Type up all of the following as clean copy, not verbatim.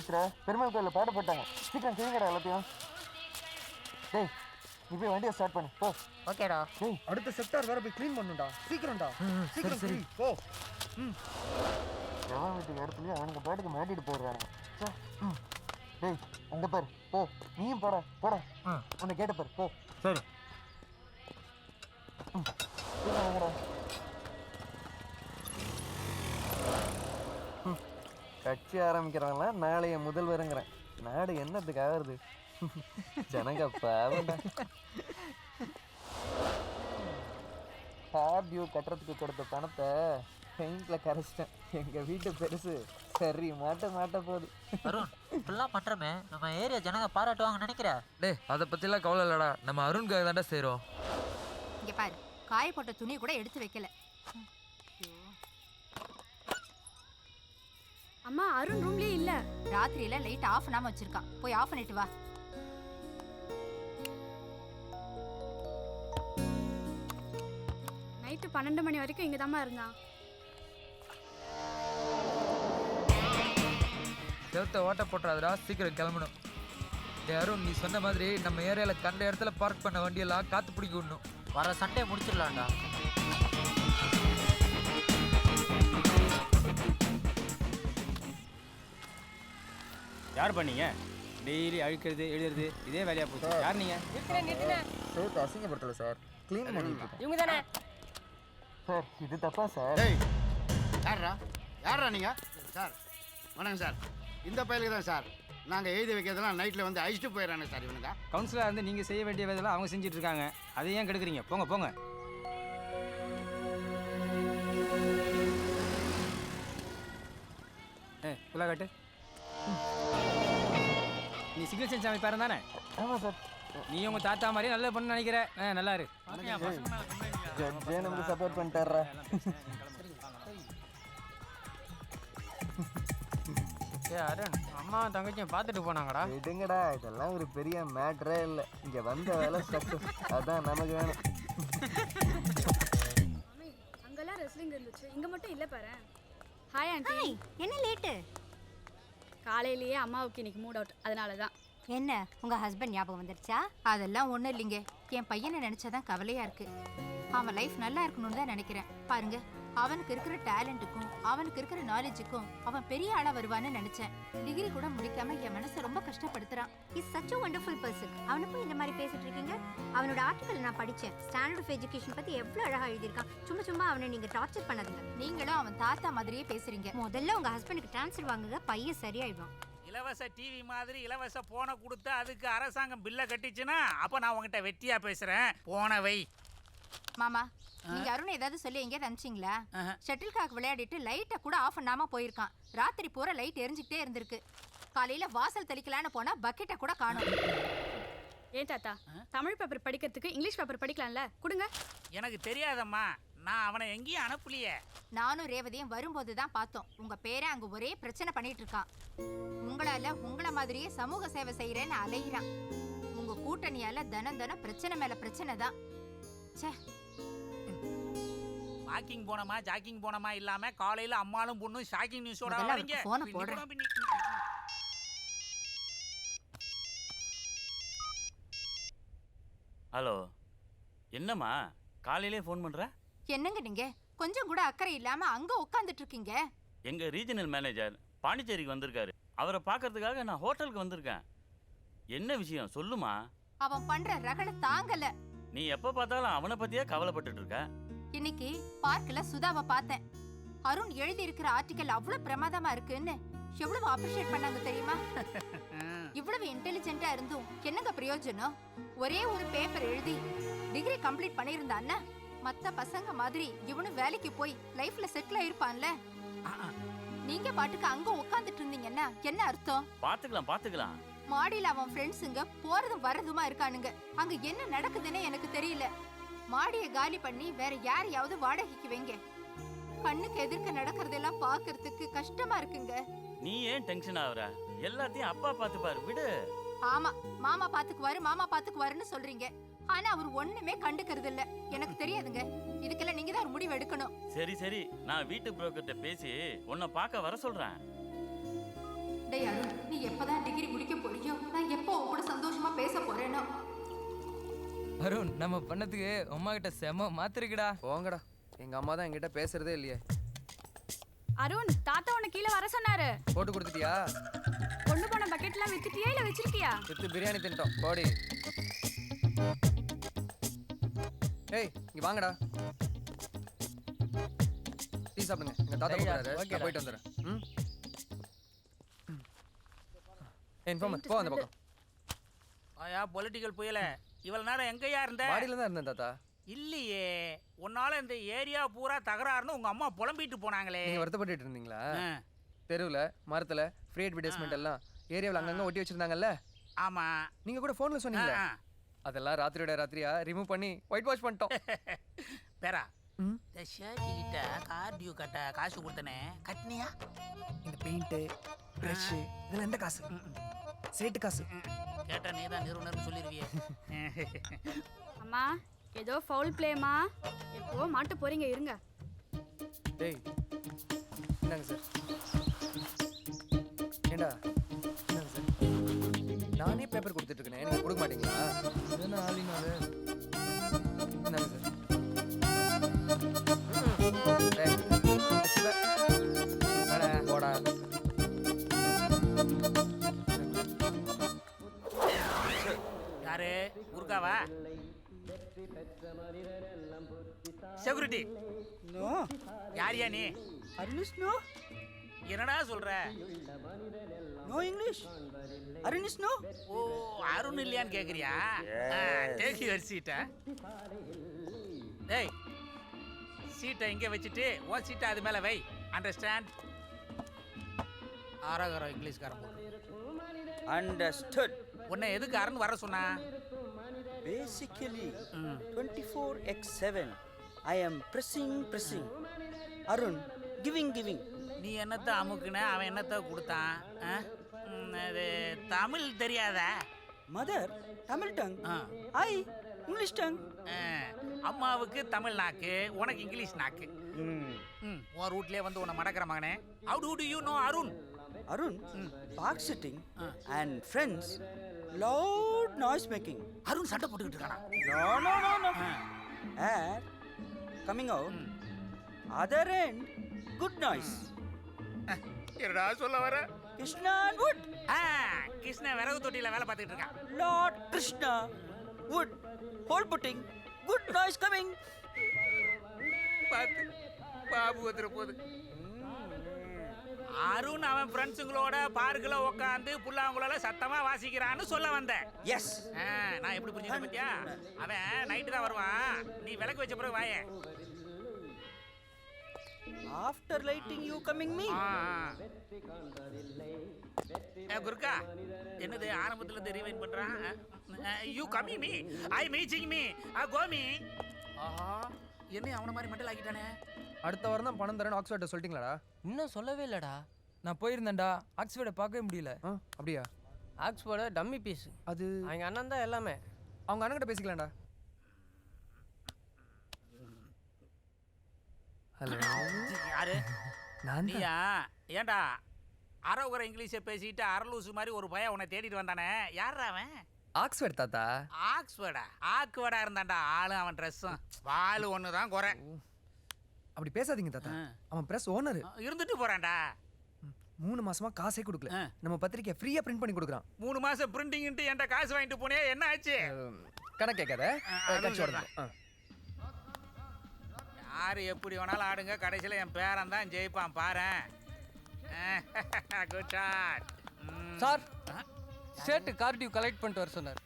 ஆயிடுச்சுடா. பெருமாள் கோயிலில் பாட போட்டாங்க. சீக்கிரம் செய்யுங்கடா எல்லாத்தையும். டேய் நீ போய் வண்டியை ஸ்டார்ட் பண்ணு போ. ஓகேடா. டேய் அடுத்த செக்டார் வேற போய் க்ளீன் பண்ணுடா. சீக்கிரம்டா. சீக்கிரம் சரி போ. எவன் வீட்டுக்கு இடத்துலயும் அவனுக்கு பாட்டுக்கு மாட்டிட்டு போயிடுறானுங்க. டேய் அங்கே பாரு போ. நீயும் போடா போடா. உன்னை கேட்ட பாரு போ. சரி வாங்கடா. கட்சி ஆரம்பிக்கிறவங்களாம் நாளைய முதல்வருங்கிறேன். நாடு என்னத்துக்கு ஆகுறது? ஜனங்க பாவண்டா. ஹேர் டியூ கட்டுறதுக்கு கொடுத்த பணத்தை பெயிண்ட்ல கரைச்சிட்டேன். எங்க வீட்டு பெருசு சரி மாட்ட போகுது. அருண் இப்பெல்லாம் பண்றமே நம்ம ஏரியா ஜனங்க பாராட்டுவாங்கன்னு நினைக்கிறேன். டேய் அதை பற்றிலாம் கவலை இல்லைடா. நம்ம அருண்காக தாண்டா செய்கிறோம். இங்க பாரு காய போட்ட துணி கூட எடுத்து வைக்கல. அம்மா அருண் ரூம்லயே இல்ல. ராத்திரியில லைட் ஆஃப் பண்ணாம வச்சிருக்கான். போய் ஆஃப் பண்ணிட்டு வா. நைட்டு 12 மணி வரைக்கும் இங்க தாம்மா இருந்தான். செவத்தை ஓட்ட போட்டுறாதடா, சீக்கிரம் கிளம்பணும். டேய் அருண் நீ சொன்ன மாதிரி நம்ம ஏரியாவில் கண்ட இடத்துல பார்க் பண்ண வண்டியெல்லாம் காற்று பிடிக்க விடணும். வர சண்டே முடிச்சிடலாம்டா. யார் பண்ணீங்க? டெய்லி அழிக்கிறது எழுதுறது இதே வேலையாக போச்சு. யார் நீங்கள்? சோத்தை அசிங்கப்படுத்தல சார், க்ளீன் பண்ணிட்டு இருக்கோம். இவங்க தானே சார் இது தப்பா சார்? டேய் யாரா நீங்கள்? சார் வணக்கம் சார். இந்த பயிலுக்கு தான் சார் நாங்கள் எழுதி வைக்கிறதெல்லாம் நைட்டில் வந்து அழிச்சிட்டு போயிடறானே சார் இவனுங்க. கவுன்சிலராக இருந்து நீங்கள் செய்ய வேண்டிய வேலையெல்லாம் அவங்க செஞ்சுட்டு இருக்காங்க. அதை ஏன் கெடுக்குறீங்க? போங்க போங்க. ஃபுல்லாக காட்டு. நீ சிக்னல் சென்ஸ் அமைப்பாரு தானே? ஆமாம் சார். நீ உங்கள் தாத்தா மாதிரி நல்ல பொண்ணு நினைக்கிற. நல்லா இரு. ஜட்ஜே நமக்கு சப்போர்ட் பண்ணிட்டாரா? ஏ அருண் அம்மா தங்கச்சியும் பார்த்துட்டு போனாங்கடா. விடுங்கடா, இதெல்லாம் ஒரு பெரிய மேட்டரே இல்லை. இங்கே வந்த வேலை சக்ஸஸ், அதான் நமக்கு வேணும். மம்மி அங்கெல்லாம் ரெஸ்லிங் இருந்துச்சு, இங்க மட்டும் இல்ல பாரு. Hi aunty. என்ன லேட்டு? காலையிலேயே அம்மாவுக்கு இன்னைக்கு மூட் அவுட், அதனால தான். என்ன உங்க ஹஸ்பண்ட் ஞாபகம் வந்துருச்சா? அதெல்லாம் ஒண்ணும் இல்லைங்க. என் பையனை நினைச்சாதான் கவலையா இருக்கு. அவன் லைஃப் நல்லா இருக்கணும்னு தான் நினைக்கிறேன். பாருங்க அவனுக்கு இருக்கிற டேலண்ட்டுக்கும் அவனுக்கு இருக்கிற நாலேஜுக்கும் அவன் பெரிய ஆளா வருவான்னு நினைச்சேன். டிகிரி கூட முடிக்காம என் மனசை ரொம்ப கஷ்டப்படுத்துறான். Is such a wonderful person. அவனுக்கும் இந்த மாதிரி பேசிட்டு இருக்கீங்க? அவனோட ஆர்டிகல் நான் படிச்சேன். ஸ்டாண்டர்ட் ஆஃப் எஜுகேஷன் பத்தி எவ்வளவு அழகா எழுதியிருக்கான். சும்மா அவனை நீங்க டார்ச்சர் பண்ணாதீங்க. நீங்களும் அவன் தாத்தா மாதிரியே பேசுறீங்க. முதல்ல உங்க ஹஸ்பண்டுக்கு ட்ரான்ஸ்ஃபர் வாங்குங்க, பையன் சரியாயிடுவான். இலவச டிவி மாதிரி இலவச போனை கொடுத்து அதுக்கு அரசாங்கம் பில்லை கட்டிச்சுன்னா அப்போ நான் உங்ககிட்ட வெட்டியா பேசுறேன். போனவை மாமா நீங்க அருண் ஏதாவது சொல்லி எங்கேயாவது அனுப்பிச்சிங்களா? ஷட்டில் காக் விளையாடிட்டு லைட்டை கூட ஆஃப் பண்ணாம போயிருக்கான். ராத்திரி பூரா லைட் எரிஞ்சுக்கிட்டே இருந்திருக்கு. காலையில வாசல் தெளிக்கலான்னு போனா பக்கெட்டை கூட காணும். ஏன் தாத்தா தமிழ் பேப்பர் படிக்கிறதுக்கு இங்கிலீஷ் பேப்பர் படிக்கலாம்ல, கொடுங்க. எனக்கு தெரியாதம்மா, நான் அவனை எங்கேயும் அனுப்பலையே. நானும் ரேவதியும் வரும்போது தான் பார்த்தோம். உங்க பேரை அங்க ஒரே பிரச்சனை பண்ணிட்டு இருக்கான். உங்களால உங்கள மாதிரியே சமூக சேவை செய்யறேன்னு அலையிறான். உங்க கூட்டணியால தினம் பிரச்சனை மேல பிரச்சனை தான். ச்சே. வாக்கிங் போனமா ஜாக்கிங் போனமா இல்லாம காலையில அம்மாளும் பொண்ணும் ஷாக்கிங் நியூஸோட முதல்ல வரீங்க. அவருக்கு போனை போடுறேன். ஹலோ, என்னம்மா காலையிலே ஃபோன் பண்ணுற? என்னங்க நீங்க கொஞ்சம் கூட அக்கறை இல்லாம அங்க உட்காந்துட்டு இருக்கீங்க. எங்கள் ரீஜனல் மேனேஜர் பாண்டிச்சேரிக்கு வந்திருக்காரு. அவரை பார்க்கறதுக்காக நான் ஹோட்டலுக்கு வந்திருக்கேன். என்ன விஷயம் சொல்லுமா? அவன் பண்ற ரகலை தாங்கல. நீ எப்போ பார்த்தாலும் அவனை பற்றியே கவலைப்பட்டுட்டு இருக்க. இன்னைக்கு பார்க்ல சுதாவை பார்த்தேன். அருண் எழுதி இருக்கிற ஆர்டிகல் அவ்வளவு பிரமாதமா இருக்குன்னு எவ்வளவு அப்ரிஷியேட் பண்ணாங்க தெரியுமா? இவ்வளவு இன்டெலிஜென்ட்டா இருந்தும் என்னங்க பிரயோஜனம்? ஒரே ஒரு பேப்பர் எழுதி டிகிரி கம்ப்ளீட் பண்ணியிருந்தான்னா மத்த பசங்க மாதிரி இவனும் வேலைக்கு போய் லைஃப்ல செட்டில் ஆயிருப்பான்ல. நீங்க பாட்டுக்கு அங்க உட்கார்ந்துட்டு இருந்தீங்கன்னா என்ன அர்த்தம்? பாத்துக்கலாம். மாடியில அவன் ஃப்ரெண்ட்ஸுங்க போறதும் வரதுமா இருக்கானுங்க. அங்க என்ன நடக்குதுன்னு எனக்கு தெரியல. மாடியை காலி பண்ணி வேற யாரையாவது வாடகைக்கு வைங்க. கண்ணுக்கு எதிர்க்க நடக்கிறதெல்லாம் பாக்குறதுக்கு கஷ்டமா இருக்குங்க. நீ ஏன் டென்ஷன் ஆகுற? எல்லாத்தையும் அப்பா பார்த்துப்பாரு, விடு. ஆமா மாமா பாத்துக்குவாருன்னு சொல்றீங்க. ஆனா அவர் ஒண்ணுமே கண்டுக்கிறது இல்ல. எனக்கு தெரியாதுங்க. இதுக்கெல்லாம் நீங்க தான் ஒரு முடிவு எடுக்கணும். சரி நான் வீட்டு புரோக்கர்ட்ட பேசி உன்னை பார்க்க வர சொல்றேன். டேய் அருண், நீ எப்பதான் டிகிரி முடிக்க போறியோ, நான் எப்போ உன் கூட சந்தோஷமா பேச போறேனோ. அருண் நம்ம பண்ணதுக்கு அம்மா கிட்ட செம மாத்திருக்குடா. போங்கடா, எங்க அம்மா தான் என்கிட்ட பேசுறதே இல்லையே. அருண், தாத்தா உன்னை கீழே வர சொன்னாரு. போட்டு கொடுத்துட்டியா? கொண்டு போன பக்கெட்லாம் வித்துட்டியா இல்ல வச்சிருக்கியா? வித்து பிரியாணி தின்ட்டோம் போடி. ஏய் இங்க வாங்கடா, டீ சாப்பிடுங்க. எங்க தாத்தா கூப்பிடுறாரு, நான் போயிட்டு வந்துடுறேன். ம் இன்ஃபார்மர் போ அந்த பக்கம். ஆயா பொலிட்டிக்கல் புயல இவ்வளவு நேரம் எங்கயா இருந்த? வாடியில தான் இருந்தேன் தாத்தா. இல்லையே, உன்னால இந்த ஏரியா பூரா தகராறுன்னு உங்க அம்மா புலம்பிட்டு போனாங்களே. நீங்க வருத்தப்பட்டு இருந்தீங்களா? தெருவுல மரத்துல ஃப்ரீ அட்வர்டைஸ்மெண்ட் எல்லாம் ஏரியாவில் அங்கங்க ஒட்டி வச்சிருந்தாங்கல்ல. ஆமா, நீங்க கூட போன்ல சொன்னீங்க. அதெல்லாம் ராத்திரியோட ராத்திரியா ரிமூவ் பண்ணி ஒயிட் வாஷ் பண்ணிட்டோம். பேரா இந்த ஷர்ட் கிட்ட கார்டியூ கட்ட காசு கொடுத்தனே, கட்டினியா? இந்த பெயிண்ட் பிரஷ் இதெல்லாம் எந்த காசு? சேட்டு காசு. கேட்டா நீ தான் நிறுவனர்னு சொல்லிருவியே. அம்மா ஏதோ ஃபவுல் பிளேமா, எப்போ மாட்ட போறீங்க இருங்க. டேய் இந்தாங்க சார். ஏண்டா இந்தாங்க சார். நானே பேப்பர் கொடுத்துட்டு இருக்கேன், நீங்க கொடுக்க மாட்டீங்களா? என்ன ஆளினால? இந்தாங்க சார். டேய் அச்சிபா அட போடா. யாரு குறுக்காவா? செக்யூரிட்டி யாரியா நீ? அருணிஷ் நோ என்னடா சொல்ற? No English. அருணிஷ் நோ. ஓ அருண் இல்லையான்னு கேக்குறியா? டேக் யுவர் சீட்டை. டேய் சீட்டை இங்கே வச்சுட்டு உன் சீட்டை அது மேலே வை. அண்டர்ஸ்டாண்ட்? ஆறாகரம் இங்கிலீஷ்காரன் போடு. Understood. உன்னை எதுக்கு அருண் வர சொன்னா? Basically, 24x7. I am pressing. Arun, giving. நீ என்னத்தை அமுக்குன, அவன் என்னத்தை கொடுத்தான்? அது தமிழ் தெரியாதா? Mother, Tamil tongue. I, English tongue. அம்மாவுக்கு தமிழ் நாக்கு, உனக்கு இங்கிலீஷ் நாக்கு. உன் ரூட்லேயே வந்து உன்னை மடக்கிற மகனே. How do you know Arun? Arun, park sitting and friends, loud noise making. Arun சண்டை போட்டுக்கிட்டு இருக்கானா? No. Air coming out. Other end, good noise. என்னடா சொல்ல வர? Krishna and wood. கிருஷ்ண விறகு தொட்டியில வேலை பார்த்துக்கிட்டு இருக்கான். Lord Krishna, wood, hole putting, good noise coming. பார்த்து பாபு வந்துட போகுது. அருண் அவன் ஃப்ரெண்ட்ஸுங்களோட பார்க்கில் உட்காந்து புல்லாங்குழல சத்தமா வாசிக்கிறான்னு சொல்ல வந்தேன். எஸ். நான் எப்படி புரிஞ்சுக்க பத்தியா? அவன் நைட்டு தான் வருவான், நீ விளக்கு வச்ச பிறகு வாயே. After lighting you coming me. குருக்கா என்னது ஆரம்பத்துல இருந்து ரீவைண்ட் பண்றான்? You coming me, I missing me, go me. ஆஹா, என்ன அவன மாதிரி மெண்டல் ஆக்கிட்டானே. அடுத்த வாரம் தான் பணம் தரேன்னு ஆக்ஸ்ஃபோர்ட்ட சொல்லிட்டீங்களாடா? இன்னும் சொல்லவே இல்லடா. நான் போயிருந்தேன்டா, ஆக்ஸ்ஃபோர்டை பார்க்கவே முடியல. அப்படியா? ஆக்ஸ்போர்ட டம்மி பீஸ். அது அவங்க அண்ணன் தான் எல்லாமே. அவங்க அண்ணன்கிட்ட பேசிக்கலாம்டா. ஹலோ யாரு? நான் நீயா? ஏன்டா அரகுற இங்கிலீஷை பேசிட்டு அரலூசு மாதிரி ஒரு பையன் உன்னை தேடிட்டு வந்தானே, யாரா அவன்? ஆக்ஸ்ஃபோர்ட் தாத்தா. ஆக்ஸ்ஃபோர்டா? ஆக்வர்டா இருந்தான்டா ஆளும், அவன் ட்ரெஸ்ஸும். வாலு ஒன்று தான் குறை. அப்படி பேசாதீங்க தாத்தா, அவன் பிரஸ் ஓனர். இருந்துட்டு போறான்டா. 3 மாசமா காசே கொடுக்கல. நம்ம பத்திரிக்கை ஃப்ரீயா பிரிண்ட் பண்ணி கொடுக்குறான். 3 மாசம் பிரிண்டிங்ட்டு என்கிட்ட காசு வாங்கிட்டு போனே, என்ன ஆச்சு? கணக்கு கேட்காத. யாரு எப்படி வேணாலும் ஆடுங்க, கடைசியில் என் பேரன் தான் ஜெயிப்பான் பாரேன். Good shot. சார் சேட்டு கார்டியூ கலெக்ட் பண்ணிட்டு வர சொன்னார்.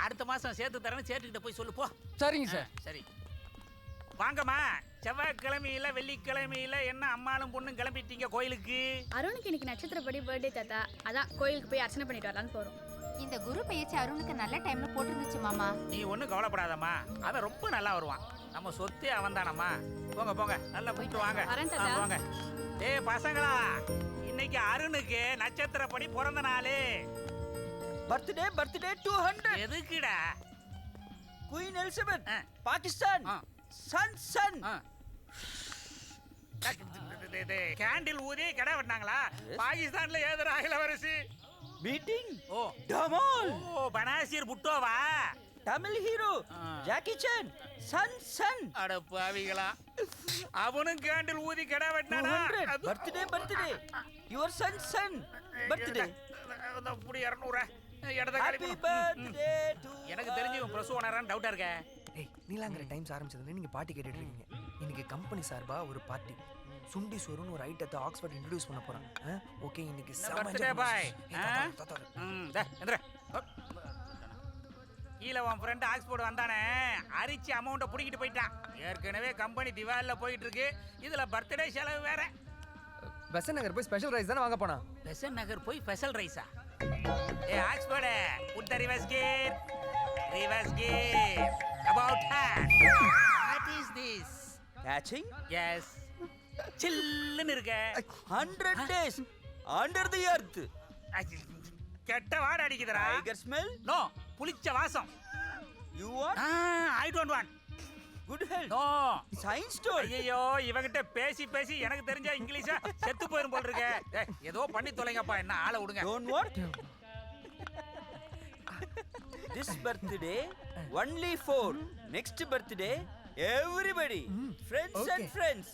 அடுத்த மாசம் சேர்த்து தரேன்னு சேட்டுக்கிட்ட போய் சொல்லு போ. சரிங்க சார். சரி வாங்கம்மா. செவ்வாய்க்கிழமையில வெள்ளிக்கிழமையில என்ன அம்மாளும் பொண்ணும் கிளம்பிட்டீங்க கோயிலுக்கு? அருணுக்கு இன்னைக்கு நட்சத்திரப்படி பர்த்டே தாத்தா, அதான் கோயிலுக்கு போய் அர்ச்சனை பண்ணிட்டு வரலான்னு போறோம். இந்த குரு பயிற்சி அருணுக்கு நல்ல டைம்ல போட்டுருந்துச்சு மாமா. நீ ஒன்றும் கவலைப்படாதம்மா, அவன் ரொம்ப நல்லா வருவான். நம்ம சொத்தே அவன் தானம்மா. போங்க நல்லா போயிட்டு வாங்க. வாங்க. டேய் பசங்களா, இன்னைக்கு அருணுக்கு நட்சத்திரப்படி பிறந்த நாளு. பர்த்டே 200. எதுக்குடா? Queen Elizabeth, Pakistan. Sun. Candle ஊதி கடை வெட்டினாங்களா? பாகிஸ்தான்ல ஏதோ இளவரசி மீட்டிங் ஓ டமால் ஓ பனாசிர் புட்டோவா? Tamil hero Jackie Chan son அட பாவிகளா, அவனும் கேண்டில் ஊதி கடை வெட்டினானா? பர்த்டே யுவர் சன் பர்த்டே அப்படி 200 இடத்த காலி ஹாப்பி பண்ணு. பர்த்டே டு எனக்கு தெரிஞ்சு இவன் பிரஸ் ஓனரான்னு டவுட்டா இருக்க. ஏய் நீலாங்கிற டைம்ஸ் ஆரம்பிச்சதுல நீங்க பார்ட்டி கேட்டுட்டு இருக்கீங்க. இன்னைக்கு கம்பெனி சார்பா ஒரு பார்ட்டி. சுண்டி சோறுன்னு ஒரு ஐட்டத்தை ஆக்ஸ்ஃபோர்ட் இன்ட்ரோடியூஸ் பண்ண போறான். ஓகே இன்னைக்கு பர்த்டே பாய். எந்திர கீழே உன் ஃப்ரெண்ட் ஆக்ஸ்போர்ட் வந்தானே, அரிச்சு அமௌண்ட்டை பிடிக்கிட்டு போயிட்டான். ஏற்கனவே கம்பெனி திவாலில் போயிட்டு இருக்கு, இதுல பர்த்டே செலவு வேற. பெசன் நகர் போய் ஸ்பெஷல் ரைஸ் தானே வாங்க போனா. பெசன் நகர் போய் ஸ்பெஷல் ரைஸா? ஏ Oxford put the reverse gear about hand. What is this? Catching Yes. சில்லுன்னு இருக்க. 100 days under the earth கெட்ட வாட அடிக்குதுடா. tiger smell நோ, புளிச்ச வாசம். you want I don't want. good health no. science told ஐயோ, இவங்கிட்ட பேசி எனக்கு தெரிஞ்ச இங்கிலீஷா செத்து போயிரும் போல இருக்க. ஏதோ பண்ணி தொலைங்கப்பா, என்ன ஆளை விடுங்க. don't want this birthday only for next birthday everybody friends and friends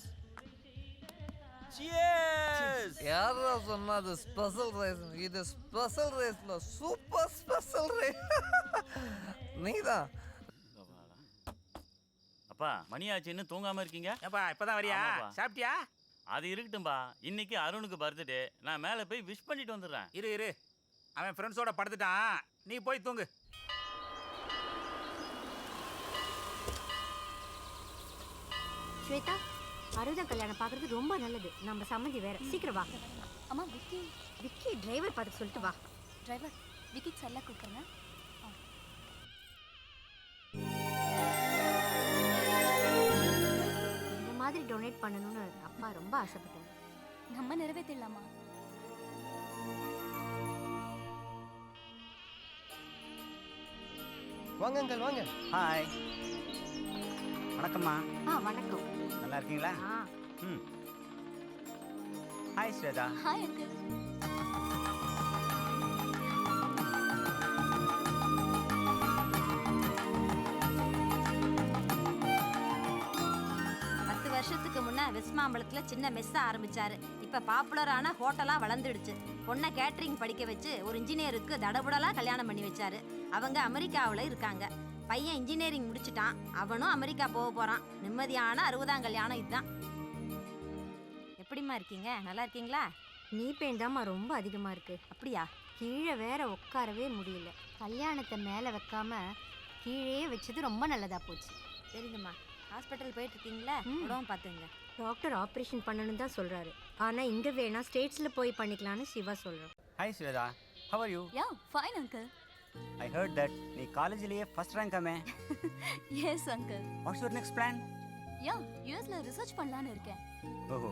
cheers யாரா சொன்னது ஸ்பெஷல் ரைஸ்? இது ஸ்பெஷல் ரைஸ்ல சூப்பர் ஸ்பெஷல் ரைஸ். நீதான் அப்பா மணி ஆச்சு, இன்னும் தூங்காம இருக்கீங்க? ஏப்பா இப்பதான் வரியா? ஆமாப்பா. சாப்பிட்டியா? அது இருக்கட்டும்பா, இன்னைக்கு அருணுக்கு பர்த்டே, நான் மேலே போய் விஷ் பண்ணிட்டு வந்துடுறேன். இரு அவன் ஃப்ரெண்ட்ஸோட படுத்துட்டான், நீ போய் தூங்கு. ஸ்வேதா, அறுபதாம் கல்யாணம் பார்க்கறது ரொம்ப நல்லது. நம்ம சம்மந்தி வேற. சீக்கிரம் வா. அம்மா விக்கி டிரைவர் பார்த்து சொல்லிட்டு வா. டிரைவர் விக்கி செல்ல கூப்பிடுங்க. இந்த மாதிரி டொனேட் பண்ணணும்னு அப்பா ரொம்ப ஆசைப்பட்டாரு. நம்ம நிறைவேற்றிடலாமா? வாங்க அங்கிள் வாங்க. ஹாய் வணக்கம்மா. வணக்கம். நல்லா இருக்கீங்களா? ம் ஹாய் ஸ்வேதா. Hi uncle. வருஷத்துக்கு முன்ன வெஸ்மாம்பலத்துல சின்ன மெஸ்ஸ ஆரம்பிச்சாரு. இப்ப பாப்புலரான ஹோட்டலா வளர்ந்துடுச்சு. பொண்ணை கேட்டரிங் படிக்க வச்சு ஒரு இன்ஜினியருக்கு தடபுடலா கல்யாணம் பண்ணி வச்சாரு. அவங்க அமெரிக்காவில் இருக்காங்க. பையன் இன்ஜினியரிங் முடிச்சுட்டான், அவனும் அமெரிக்கா போக போறான். நிம்மதியான 60ஆம் கல்யாணம் இதுதான். எப்படிமா இருக்கீங்க? நல்லா இருக்கீங்களா? நீ பெயின்தாம்மா ரொம்ப அதிகமா இருக்கு. அப்படியா? கீழே வேற உட்காரவே முடியல. கல்யாணத்தை மேலே வைக்காம கீழே வச்சது ரொம்ப நல்லதா போச்சு. சரிங்கம்மா. ஹாஸ்பிட்டல் போயிட்டு இருக்கீங்களா? உடம்பு பார்த்துங்க. டாக்டர் ஆப்ரேஷன் பண்ணணும்னு தான் சொல்றாரு. ஆனா இங்க வேணா ஸ்டேட்ஸ்ல போய் பண்ணிக்கலாம்னு சிவா சொல்றான். Hi Shweta, how are you? Yeah fine uncle. I heard that நீ காலேஜ்லயே ஃபர்ஸ்ட் ரேங்க் ஆமே. Yes uncle. What's your next plan? Yeah யுஎஸ்ல ரிசர்ச் பண்ணலாம்னு இருக்கேன். ஓஹோ,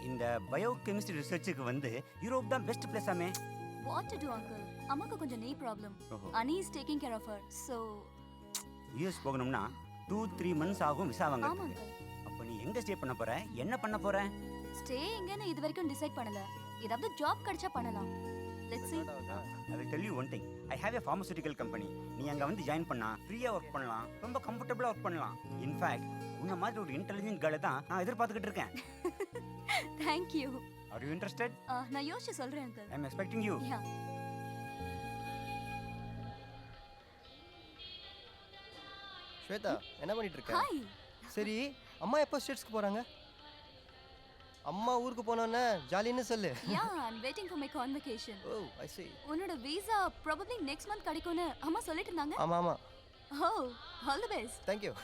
இந்த பயோகெமிஸ்ட்ரி ரிசர்ச்சுக்கு வந்து யூரோப் தான் பெஸ்ட் பிளேஸ் ஆமே. What to do uncle? அம்மாக்கு கொஞ்சம் நீ problem. Annie is taking care of her. So யுஎஸ் போகணும்னா 2-3 months ஆகும் விசா வாங்குறதுக்கு. அப்ப நீ எங்க ஸ்டே பண்ண போற? என்ன பண்ண போற? ஸ்டே எங்கன்னு இது வரைக்கும் டிசைட் பண்ணல. ஏதாவது ஜாப் கிடைச்சா பண்ணலாம். Let's see. I will tell you one thing. I have a pharmaceutical company. நீ அங்க வந்து ஜாயின் பண்ணா ஃப்ரீயா வர்க் பண்ணலாம், ரொம்ப கம்ஃபர்ட்டபிளா வர்க் பண்ணலாம். இன் ஃபேக்ட் உன்ன மாதிரி ஒரு இன்டெலிஜென்ட் கேர்ளை தான் நான் எதிர்பார்த்துக்கிட்டு இருக்கேன். Thank you. Are you interested? நான் யோசிச்சு சொல்றேன் uncle. I am expecting you. Yeah. Swetha, என்ன பண்ணிட்டு இருக்க? ஹாய். சரி, அம்மா எப்போ ஸ்டேட்ஸ்க்கு போறாங்க? அம்மா ஊருக்கு போனோன்னே ஜாலின்னு சொல்லு. Yeah, I'm waiting for my convocation. Oh, I see. உன்னோட வீசா probably next month கிடைக்கும்னு அம்மா சொல்லிட்டு இருந்தாங்க. ஆமா ஆமா. Oh, all the best. Thank you.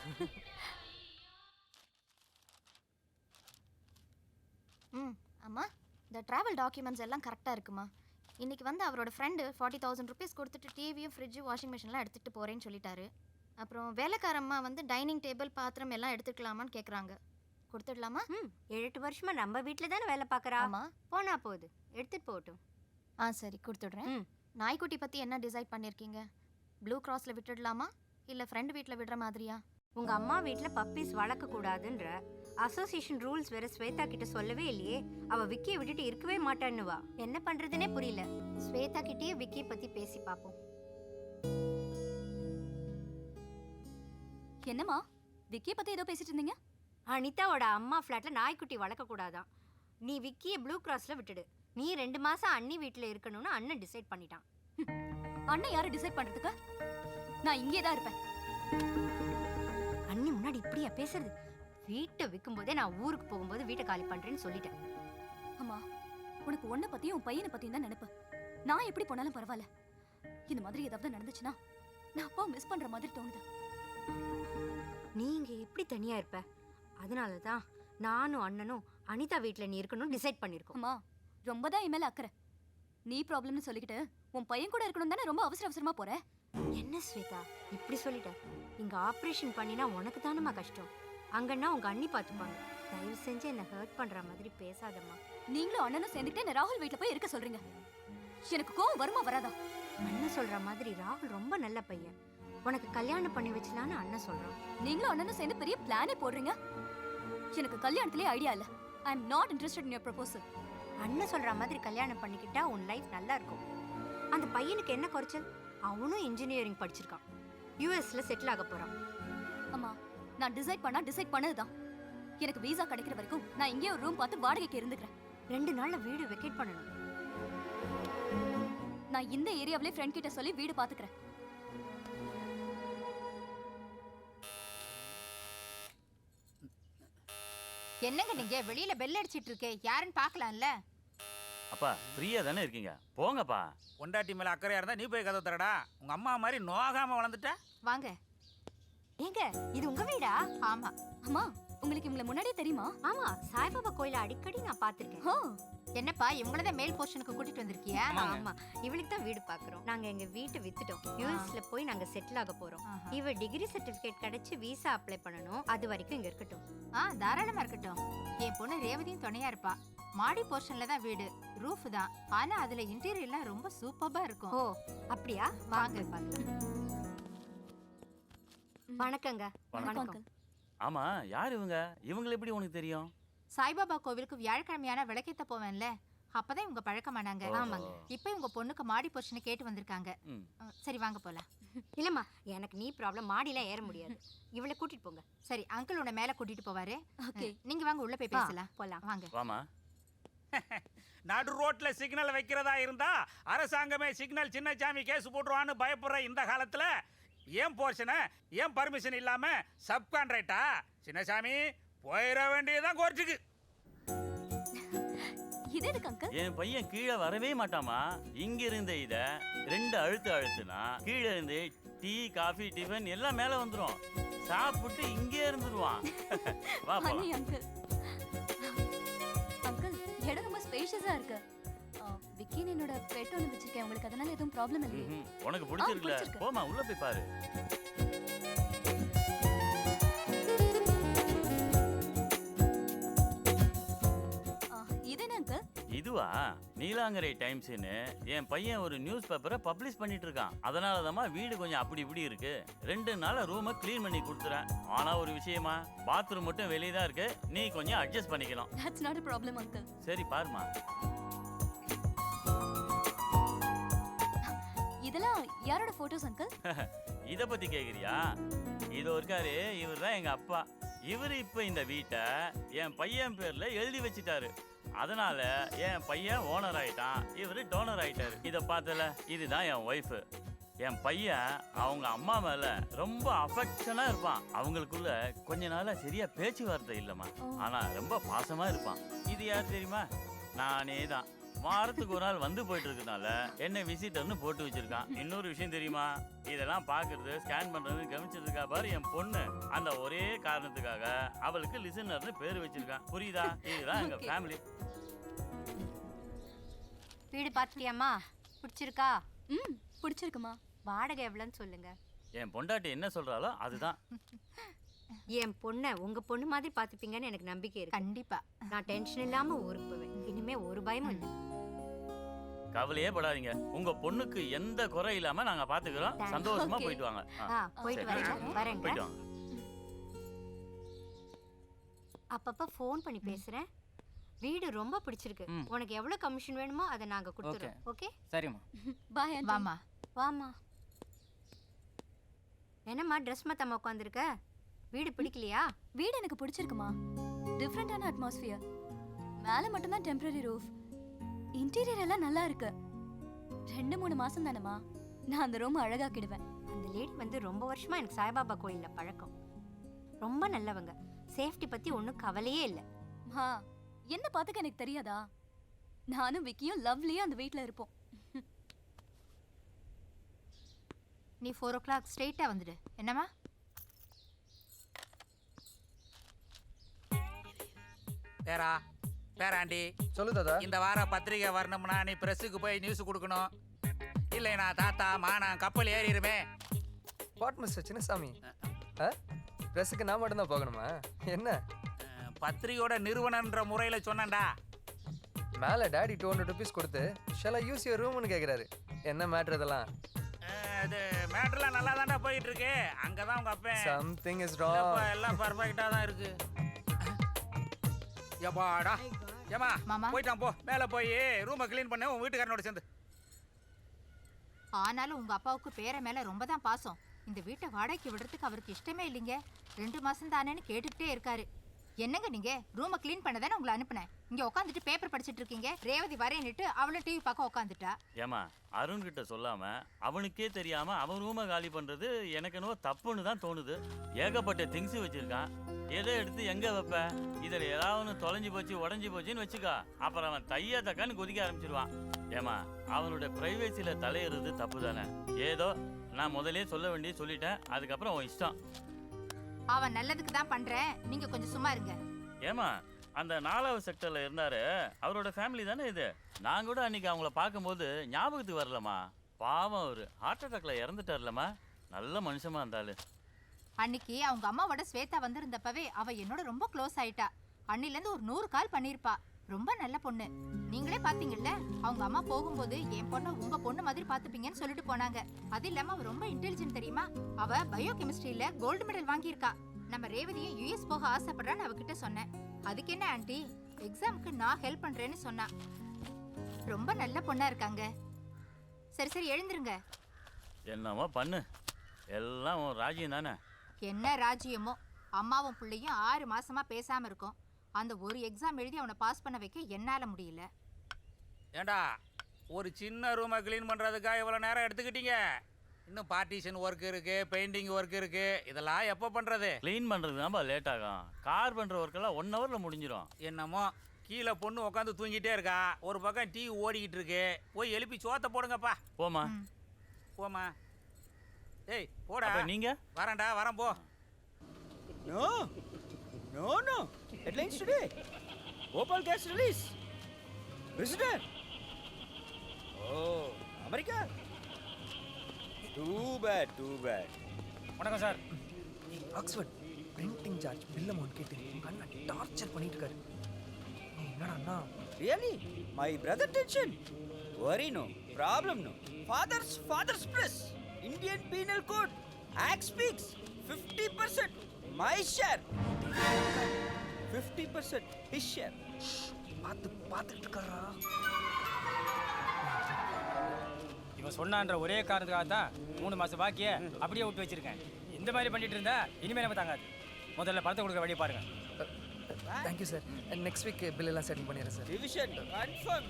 அம்மா, இந்த ட்ராவல் டாக்குமெண்ட்ஸ் எல்லாம் கரெக்டாக இருக்குமா? இன்னைக்கு வந்து அவரோட ஃப்ரெண்டு 40,000 rupees கொடுத்துட்டு டிவியும் ஃப்ரிட்ஜு வாஷிங் மிஷின்லாம் எடுத்துகிட்டு போகிறேன்னு சொல்லிட்டாரு. அப்புறம் வேலைக்காரம்மா வந்து டைனிங் டேபிள் பாத்திரம் எல்லாம் எடுத்துக்கலாமான்னு கேட்குறாங்க. கொடுத்துடலாமா? 7-8 வருஷமா நம்ம வீட்டில் தானே வேலை பார்க்குறா. போனா போகுது, எடுத்துட்டு போகட்டும். சரி கொடுத்துடுறேன். நாய்க்குட்டி பற்றி என்ன டிசைட் பண்ணியிருக்கீங்க? ப்ளூ கிராஸில் விட்டுடலாமா இல்லை ஃப்ரெண்டு வீட்டில் விடுற மாதிரியா? உங்க அம்மா வீட்டில் பப்பீஸ் வளர்க்க கூடாதுன்ற, அசோசியேஷன் ரூல்ஸ் வேற ஸ்வேதா கிட்ட சொல்லவே இல்லையே. அவ விக்கியை விட்டுட்டு இருக்கவே மாட்டான்னுவா. என்ன பண்றதுனே புரியல. ஸ்வேதா கிட்டயே விக்கியை பத்தி பேசி பாப்போம். என்னம்மா விக்கியை பத்தி ஏதோ பேசிட்டு இருந்தீங்க? அனிதாவோட அம்மா ஃப்ளாட்ல நாய்க்குட்டி வளர்க்க கூடாதான். நீ விக்கியை ப்ளூ கிராஸ்ல விட்டுடு. நீ 2 மாசம் அண்ணி வீட்டுல இருக்கணும்னு அண்ணன் டிசைட் பண்ணிட்டான். அண்ணன் யாரு டிசைட் பண்றதுக்கு? நான் இங்கே தான் இருப்பேன். அண்ணி முன்னாடி இப்படியா பேசுறது? வீட்டை விற்கும் போதே நான் ஊருக்கு போகும்போது வீட்டை காலி பண்றேன்னு சொல்லிட்டேன். அம்மா உனக்கு உன்னை பத்தியும் உன் பையனை பத்தியும் தான் நினைப்பு. நான் எப்படி போனாலும் பரவாயில்ல. இந்த மாதிரி ஏதாவது நடந்துச்சுன்னா நான் அப்பா மிஸ் பண்ற மாதிரி தோணுது. நீங்க எப்படி தனியா இருப்ப? அதனாலதான் நானும் அண்ணனும் அனிதா வீட்டுல நீ இருக்கணும்னு டிசைட் பண்ணிருக்கோம். அம்மா ரொம்ப தான் என் மேல அக்கறை. நீ ப்ராப்ளம்னு சொல்லிக்கிட்டு உன் பையன் கூட இருக்கணும் தானே ரொம்ப அவசர அவசரமா போற. என்ன ஸ்வேதா இப்படி சொல்லிட்ட? இங்க ஆபரேஷன் பண்ணினா உனக்கு தானம்மா கஷ்டம். அங்கன்னா உங்க அண்ணி பார்த்துப்பாங்க. தயவு செஞ்சு என்ன ஹர்ட் பண்ற மாதிரி பேசாதம்மா. நீங்களும் அண்ணனும் சேர்ந்துக்கிட்டு என்ன ராகுல் வீட்டுல போய் இருக்க சொல்றீங்க. எனக்கு கோவம் வருமா வராதா? அண்ணன் சொல்ற மாதிரி ராகுல் ரொம்ப நல்ல பையன். உனக்கு கல்யாணம் பண்ணி வச்சலான்னு அண்ணன் சொல்றான். நீங்களும் அண்ணனும் சேர்ந்து பெரிய பிளானே போடுறீங்க. எனக்கு கல்யாணத்திலே ஐடியா இல்ல. I am not interested in your proposal. அண்ணன் சொல்ற மாதிரி கல்யாணம் பண்ணிக்கிட்டா உன் லைஃப் நல்லா இருக்கும். அந்த பையனுக்கு என்ன குறைச்சல்? அவனும் இன்ஜினியரிங் படிச்சிருக்கான். யூஎஸ்ல செட்டில் ஆக போறான். அம்மா நான் டிசைட் பண்ணதுதான். எனக்கு வீசா கிடைக்கிற வரைக்கும் நான் இங்கே ஒரு ரூம் பார்த்து வாடகைக்கு இருந்துக்கிறேன். 2 நாள்ல வீடு வெக்கேட் பண்ணணும். நான் இந்த ஏரியாவிலே ஃப்ரெண்ட் கிட்ட சொல்லி வீடு பாத்துக்கிறேன். என்னங்க நீங்க வெளியில பெல் அடிச்சிட்டு இருக்கே, யாருன்னு பார்க்கலாம்ல? அப்பா ஃப்ரீயா தானே இருக்கீங்க, போங்கப்பா. பொண்டாட்டி மேல அக்கறையா இருந்தா நீ போய் கதை தரடா. உங்க அம்மா மாதிரி நோகாம வளர்ந்துட்ட. வாங்க. ஏங்க இது உங்க வீடா? ஆமா. அம்மா உங்களுக்கு இவங்கள முன்னாடியே தெரியுமா? ஆமா, சாய்பாபா கோயில அடிக்கடி நான் பாத்திருக்கேன். என்னப்பா இவங்களதான் மேல் போர்ஷனுக்கு கூட்டிட்டு வந்திருக்கியா? ஆமா, இவளுக்கு தான் வீடு பாக்குறோம். நாங்க எங்க வீட்டை வித்துட்டோம். யூஎஸ்ல போய் நாங்க செட்டில் ஆக போறோம். இவ டிகிரி சர்டிபிகேட் கிடைச்சு வீசா அப்ளை பண்ணனும். அது வரைக்கும் இங்க இருக்கட்டும். தாராளமா இருக்கட்டும். என் பொண்ணு ரேவதியும் துணையா இருப்பா. மாடி போர்ஷன்ல தான் வீடு, ரூஃப் தான். ஆனா அதுல இன்டீரியர்லாம் ரொம்ப சூப்பரா இருக்கும். ஓ அப்படியா? வாங்க பார்க்கலாம். வணக்கங்க. வணக்கம். ஆமா, யார் இவங்க? இவங்களை எப்படி உனக்கு தெரியும்? சாய்பாபா கோவிலுக்கு வியாழக்கிழமையான விளக்கேத்த போவேன்ல, அப்பதான் இவங்க பழக்கமானாங்க. ஆமாங்க. இப்போ இவங்க பொண்ணுக்கு மாடி போர்ஷனை கேட்டு வந்திருக்காங்க. சரி வாங்க போலாம். இல்லம்மா எனக்கு நீ ப்ராப்ளம், மாடிலாம் ஏற முடியாது. இவளை கூட்டிட்டு போங்க. சரி அங்கிள் உன்னை மேல கூட்டிட்டு போவாரு. ஓகே நீங்க வாங்க உள்ள போய் பேசலாம். போலாம் வாங்க. வாமா. நடு ரோட்ல சிக்னல் வைக்கிறதா இருந்தா அரசாங்கமே சிக்னல் சின்னசாமி கேஸ் போட்டுருவான்னு பயப்படுற இந்த காலத்துல ஏன் போர்ஷனை ஏன் பர்மிஷன் இல்லாம சப் கான்ட்ராக்டா? சின்னசாமி போயிட வேண்டியதான் கோர்ட்டுக்கு. இது எதுக்கு அங்கிள்? என் பையன் கீழே வரவே மாட்டாமா. இங்க இருந்த இத 2 அழுத்துனா கீழே இருந்து டீ காஃபி டிஃபன் எல்லாம் மேல வந்துரும். சாப்பிட்டு இங்கே இருந்துருவான். வா போலாம். அங்கிள் அங்கிள் இடம் ரொம்ப ஸ்பேஷியஸா இருக்கு. விக்கின் என்னோட பெட் ஒன்று வச்சிருக்கேன். உங்களுக்கு அதனால எதுவும் ப்ராப்ளம் இல்லையே? உனக்கு பிடிச்சிருக்கல? போமா உள்ள போய் பாரு. இது என்ன அங்கிள்? இதுவா? நீலாங்கரை டைம்ஸ்னு என் பையன் ஒரு நியூஸ் பேப்பரை பப்ளிஷ் பண்ணிட்டு இருக்கான். அதனாலதாம்மா வீடு கொஞ்சம் அப்படி இப்படி இருக்கு. 2 நாளா ரூமை க்ளீன் பண்ணி கொடுத்துறேன். ஆனா ஒரு விஷயமா, பாத்ரூம் மட்டும் வெளியே தான் இருக்கு. நீ கொஞ்சம் அட்ஜஸ்ட் பண்ணிக்கலாம். That's not a problem uncle. சரி பாருமா. இதெல்லாம் யாரோட போட்டோஸ் அங்கிள்? இத பத்தி கேக்குறியா? இது இருக்காரு, இவர் தான் எங்க அப்பா. இவர் இப்ப இந்த வீட்டை என் பையன் பேர்ல எழுதி வச்சிட்டாரு. அதனால என் பையன் ஓனர் ஆயிட்டான், இவரு டோனர் ஆயிட்டாரு. இத பார்த்தல, இதுதான் என் ஒய்ஃப். என் பையன் அவங்க அம்மா மேல ரொம்ப அஃபெக்ஷனா இருப்பான். அவங்களுக்குள்ள கொஞ்ச நாளா சரியா பேச்சுவார்த்தை இல்லம்மா. ஆனா ரொம்ப பாசமா இருப்பான். இது யார் தெரியுமா? நானே தான். வாரத்துக்கு ஒரு நாள் வந்து போயிட்டு இருக்கனால என்ன விசிட்டர்னு போட்டு வச்சிருக்கான். இன்னொரு விஷயம் தெரியுமா? இதெல்லாம் பாக்குறது ஸ்கேன் பண்றது கவனிச்சிருக்கா பாரு என் பொண்ணு. அந்த ஒரே காரணத்துக்காக அவளுக்கு லிசனர்னு பேர் வச்சிருக்கான். புரியுதா? இதுதான் எங்க ஃபேமிலி. வீடு பார்த்துட்டியாம்மா? பிடிச்சிருக்கா? பிடிச்சிருக்குமா. வாடகை எவ்வளோன்னு சொல்லுங்க. என் பொண்டாட்டி என்ன சொல்றாளோ அதுதான். என் பொண்ணை உங்க பொண்ணு மாதிரி பார்த்துப்பீங்கன்னு எனக்கு நம்பிக்கை இருக்கு. கண்டிப்பா. நான் டென்ஷன் இல்லாம ஊருக்கு போவேன். இனிமே ஒரு பயமும் இல்லை. கவலையே படாதீங்க. உங்க பொண்ணுக்கு எந்த குறை இல்லாம நாங்க பாத்துக்கிறோம். சந்தோஷமா போயிட்டு வாங்க. போயிட்டு வரேன். போயிட்டு வாங்க. அப்பப்ப ஃபோன் பண்ணி பேசுறேன். வீடு ரொம்ப பிடிச்சிருக்கு. உனக்கு எவ்வளவு கமிஷன் வேணுமோ அதை நாங்க கொடுத்துறோம். ஓகே? சரிம்மா. Bye aunty. வாமா. வாமா. என்னம்மா ட்ரெஸ் மாத்தாம உட்காந்துருக்க? வீடு பிடிக்கலையா? வீடு எனக்கு பிடிச்சிருக்குமா. டிஃப்ரெண்டான அட்மாஸ்பியர். மேலே மட்டும்தான் டெம்பரரி ரூஃப். இன்டீரியர் எல்லாம் நல்லா இருக்கு. 2-3 மாசம் தானேம்மா, நான் அந்த ரூம் அழகாக்கிடுவேன். அந்த லேடி வந்து ரொம்ப வருஷமா எனக்கு சாய்பாபா கோயில்ல பழக்கம். ரொம்ப நல்லவங்க. சேஃப்டி பத்தி ஒன்றும் கவலையே இல்லை. மா, என்ன பார்த்துக்க எனக்கு தெரியாதா? நானும் விக்கியும் லவ்லியும் அந்த வீட்டில் இருப்போம். நீ 4 o'clock ஸ்ட்ரெயிட்டா வந்துடு. என்னம்மா? பேராண்டி சொல்லு தாத்தா. இந்த வாரம் பத்திரிகை வரணும்னா நீ பிரஸுக்கு போய் நியூஸ் கொடுக்கணும். இல்லைனா தாத்தா மானம் கப்பல் ஏறிடுமே. வாட் மிஸ்டர் சின்னசாமி, ப்ரெஸ்ஸுக்கு நான் மட்டும்தான் போகணுமா என்ன? பத்திரிகையோட நிறுவனன்ற முறையில் சொன்னேன்டா. மேலே டேடி 200 rupees கொடுத்து ஷால் ஐ யூஸ் யுவர் ரூம்னு கேட்குறாரு. என்ன மேட்ரு இதெல்லாம்? அது மேட்டர்லாம் நல்லா தான்டா போயிட்டு இருக்கு. அங்கே தான் உங்கள் அப்பா சம்திங் இஸ் ராங். எல்லாம் பர்ஃபெக்டாக தான் இருக்கு. எப்பாடா ஏமா போயிட்டான். போ மேலே போய் ரூமை க்ளீன் பண்ண உன் வீட்டுக்காரனோட சேர்ந்து. ஆனாலும் உங்க அப்பாவுக்கு பேர மேல ரொம்ப தான் பாசம். இந்த வீட்டை வாடகைக்கு விடுறதுக்கு அவருக்கு இஷ்டமே இல்லைங்க. 2 மாசம் தானேன்னு கேட்டுக்கிட்டே இருக்காரு. என்னங்க நீங்க ரூமை க்ளீன் பண்ண தானே உங்களை அனுப்புனேன். இங்க உட்காந்துட்டு பேப்பர் படிச்சிட்டு இருக்கீங்க. ரேவதி வரேன்னுட்டு அவளும் டிவி பார்க்க உட்காந்துட்டா. ஏமா அருண் கிட்ட சொல்லாம அவனுக்கே தெரியாம அவன் ரூமை காலி பண்றது எனக்கு என்னவோ தப்புன்னு தான் தோணுது. ஏகப்பட்ட திங்ஸ் வச்சிருக்கான். எதை எடுத்து எங்க வைப்ப? இதுல ஏதாவது தொலைஞ்சு போச்சு உடஞ்சி போச்சுன்னு வச்சுக்கா, அப்புறம் அவன் தையா தக்கான்னு கொதிக்க ஆரம்பிச்சிருவான். ஏமா அவனுடைய பிரைவேசியில தலையிறது தப்பு தானே. ஏதோ நான் முதலே சொல்ல வேண்டிய சொல்லிட்டேன். அதுக்கப்புறம் உன் இஷ்டம். அவன் நல்லதுக்கு தான் பண்றேன். நீங்க கொஞ்சம் சும்மா இருங்க. ஏமா அந்த 4வது செக்டர்ல இருந்தாரு, அவரோட ஃபேமிலி தானே இது. நான் கூட அன்னைக்கு அவங்கள பார்க்கும்போது ஞாபகத்துக்கு வரலமா. பாவம் அவரு ஹார்ட் அட்டாக்ல இறந்துட்டார்லமா. நல்ல மனுஷமா இருந்தாலும். அன்னைக்கு அவங்க அம்மாவோட ஸ்வேதா வந்திருந்தப்பவே அவ என்னோட ரொம்ப க்ளோஸ் ஆயிட்டா. அன்னில இருந்து ஒரு 100 கால் பண்ணிருப்பா. ரொம்ப நல்ல பொண்ணு. நீங்களே பாத்தீங்கல்ல, அவங்க அம்மா போகும்போது என் பொண்ணு உங்க பொண்ணு மாதிரி பாத்துப்பீங்கன்னு சொல்லிட்டு போனாங்க. அது இல்லாம அவ ரொம்ப இன்டெலிஜென்ட் தெரியுமா. அவ பயோ கெமிஸ்ட்ரியில கோல்டு மெடல் வாங்கியிருக்கா. நம்ம ரேவதியும் யுஎஸ் போக ஆசைப்படுறான்னு அவகிட்ட சொன்னேன். அதுக்கு என்ன ஆண்டி, எக்ஸாமுக்கு நான் ஹெல்ப் பண்றேன்னு சொன்னா. ரொம்ப நல்ல பொண்ணா இருக்காங்க. சரி சரி எழுந்துருங்க. என்னமோ பண்ணு, எல்லாம் உன் ராஜ்யம் தானே. என்ன ராஜ்யமோ, அம்மாவும் பிள்ளையும் 6 மாசமா பேசாம இருக்கோம். அந்த ஒரு எக்ஸாம் எழுதி அவனை பாஸ் பண்ண வைக்க என்னால முடியல. ஏண்டா ஒரு சின்ன ரூமை க்ளீன் பண்ணுறதுக்காக இவ்வளோ நேரம் எடுத்துக்கிட்டீங்க. இன்னும் பார்ட்டிஷன் ஒர்க் இருக்கு, பெயிண்டிங் ஒர்க் இருக்கு. இதெல்லாம் எப்போ பண்ணுறது? க்ளீன் பண்ணுறது தான்ப்பா லேட் ஆகும். கார் பண்ணுற ஒர்க்கெல்லாம் 1 ஹவரில் முடிஞ்சிடும். என்னமோ கீழே பொண்ணு உட்காந்து தூங்கிட்டே இருக்கா, ஒரு பக்கம் டிவி ஓடிக்கிட்டு இருக்கு. போய் எழுப்பி சோத்தை போடுங்கப்பா. போமா போமா. ஏய் போடா. நீங்கள் வரேன்டா, வரேன் போ. No, no, no. Headlines today. Bhopal gas release. President. Oh, America. Too bad, too bad. வணக்கம் sir. Oxford printing charge bill amount கேட்டு அண்ணா டார்ச்சர் பண்ணிட்டு இருக்காரு. என்னடா அண்ணா? Really? My brother tension. Worry no. Problem no. Father's press. Indian Penal Code. Act speaks. 50%. My share. 50% his share. பார்த்துட்டு இருக்காரா? இவன் சொன்னான்ற ஒரே காரணத்துக்காக தான் 3 மாசம் பாக்கிய அப்படியே விட்டு வச்சிருக்கேன். இந்த மாதிரி பண்ணிட்டு இருந்தா இனிமே நம்ம தாங்காது. முதல்ல பணத்தை கொடுக்க வழியை பாருங்க. Thank you sir. Next week bill எல்லாம் செட்டில் பண்ணிடுறேன் சார். Division confirm.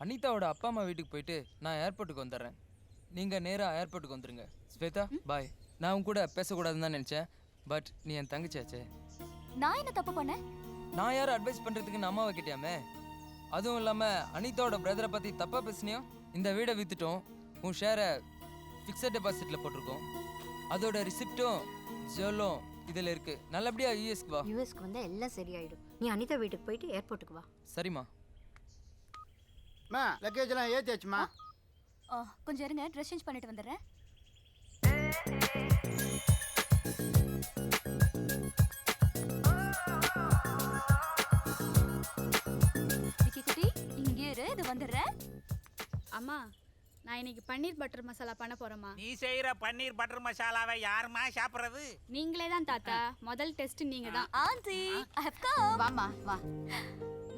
அனிதாவோட அப்பா அம்மா வீட்டுக்கு போயிட்டு நான் ஏர்போர்ட்டுக்கு வந்துடுறேன். நீங்கள் நேராக ஏர்போர்ட்டுக்கு வந்துடுங்க. ஸ்வேதா பாய். நான் உன் கூட பேசக்கூடாதுன்னு தான் நினச்சேன். பட் நீ என் தங்கச்சியாச்சே. நான் என்ன தப்பு பண்ணேன்? நான் யாரும் அட்வைஸ் பண்ணுறதுக்கு அம்மாவை கேட்டியாமே. அதுவும் இல்லாமல் அனிதாவோட பிரதரை பற்றி தப்பாக பேசுனியோ. இந்த வீடை விற்றுட்டோம். உன் ஷேரை ஃபிக்ஸட் டெபாசிட்டில் போட்டிருக்கோம். அதோட ரிசிப்டும் ஜுவலும் இதில் இருக்குது. நல்லபடியாக யூஎஸ்க்கு வா. யூஎஸ்க்கு வந்தால் எல்லாம் சரியாயிடும். நீ அனிதா வீட்டுக்கு போயிட்டு ஏர்போர்ட்டுக்கு வா. சரிம்மா. லக்கேஜ்லாம் ஏற்றியாச்சுமா. கொஞ்சம் இருங்க, ட்ரெஸ் சேஞ்ச் பண்ணிட்டு வந்துடுறேன். விக்கி குட்டி இங்கே இரு, இது வந்துடுறேன். அம்மா நான் இன்னைக்கு பன்னீர் பட்டர் மசாலா பண்ண போறேம்மா. நீ செய்யற பன்னீர் பட்டர் மசாலாவை யாருமா சாப்பிடுறது? நீங்களே தான் தாத்தா. முதல் டெஸ்ட் நீங்க தான். Aunty I have come. வாமா வா.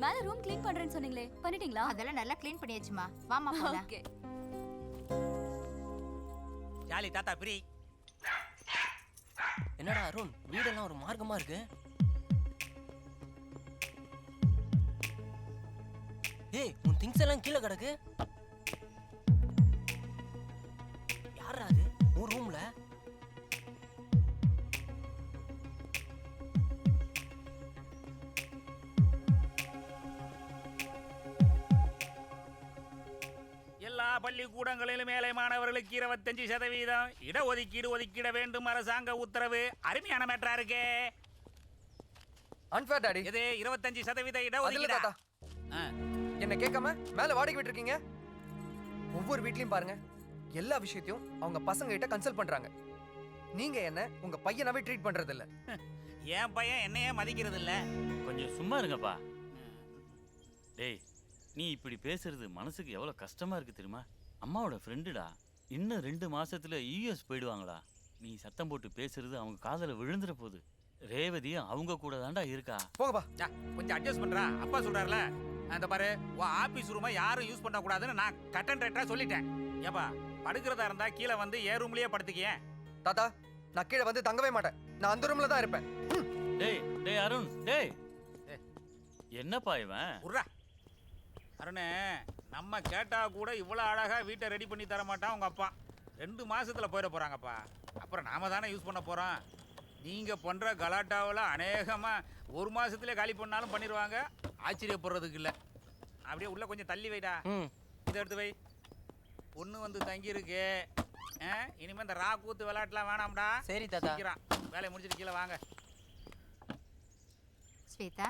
மேல ரூம் க்ளீன் பண்றேன்னு சொன்னீங்களே, பண்ணிட்டீங்களா? அதெல்லாம் நல்லா க்ளீன் பண்ணியாச்சுமா. வாமா போலாம். ஓகே. ஜாலி தாத்தா பிரி. என்னடா அருண், வீடெல்லாம் ஒரு மார்க்கமா இருக்கு. ஏய், உன் திங்ஸ் எல்லாம் கீழே கிடக்கு. யாரா அது உன் ரூம்ல? எல்லா பள்ளிக்கூடங்களிலும் மேலை மாணவர்களுக்கு 25% இடஒதுக்கீடு ஒதுக்கிட வேண்டும் அரசாங்க உத்தரவு. அருமையான மேட்டரா இருக்கே. Unfair daddy. இது 25% இடஒதுக்கீடு. தாத்தா என்ன கேட்காம மேல வாடகை விட்டு இருக்கீங்க. ஒவ்வொரு வீட்லயும் பாருங்க, எல்லா விஷயத்தையும் அவங்க பசங்க கிட்ட கன்சல்ட் பண்றாங்க. நீங்க என்ன உங்க பையனாவே ட்ரீட் பண்றது இல்ல. என் பையன் என்னையே மதிக்கிறது இல்ல. கொஞ்சம் சும்மா இருங்கப்பா. டேய், நீ இப்படி பேசுறது மனசுக்கு எவ்வளவு கஷ்டமா இருக்கு தெரியுமா? அம்மாவோட ஃப்ரெண்டுடா, இன்னும் 2 மாசத்துல யூஎஸ் போயிடுவாங்களா? நீ சத்தம் போட்டு பேசுறது அவங்க காதல விழுந்துற போகுது. ரேவதி அவங்க கூட தாண்டா இருக்கா. போங்கப்பா. கொஞ்சம் அட்ஜஸ்ட் பண்றா. அப்பா சொல்றாருல, அந்த பாரு, உன் ஆபீஸ் ரூமை யாரும் யூஸ் பண்ண கூடாதுன்னு நான் கட் அண்ட் ரைட்டா சொல்லிட்டேன். ஏப்பா, படுக்கிறதா இருந்தா கீழே வந்து ஏ ரூம்லயே படுத்துக்கியே. தாத்தா, நான் கீழே வந்து தங்கவே மாட்டேன். நான் அந்த ரூம்ல தான் இருப்பேன். டேய் டேய் அருண், டேய் என்னப்பா இவன்? உர்ரா அருணே, நம்ம கேட்டா கூட இவ்வளோ அழகா வீட்டை ரெடி பண்ணி தர மாட்டான் உங்க அப்பா. 2 மாசத்துல போயிட போறாங்கப்பா. அப்புறம் நாம தானே யூஸ் பண்ண போறோம். நீங்க பண்ற கலாட்டாவில் அநேகமா 1 மாசத்துல காலி பண்ணாலும் பண்ணிடுவாங்க. ஆச்சரியப்படுறதுக்கு இல்லை. அப்படியே உள்ள கொஞ்சம் தள்ளி வைடா. இதை எடுத்து வை. பொண்ணு வந்து தங்கி இருக்கு. இனிமே இந்த ரா கூத்து விளையாட்டுலாம் வேணாம்டா. சரி தாத்தா. வேலையை முடிச்சிட்டு கீழே வாங்க. ஸ்வேதா,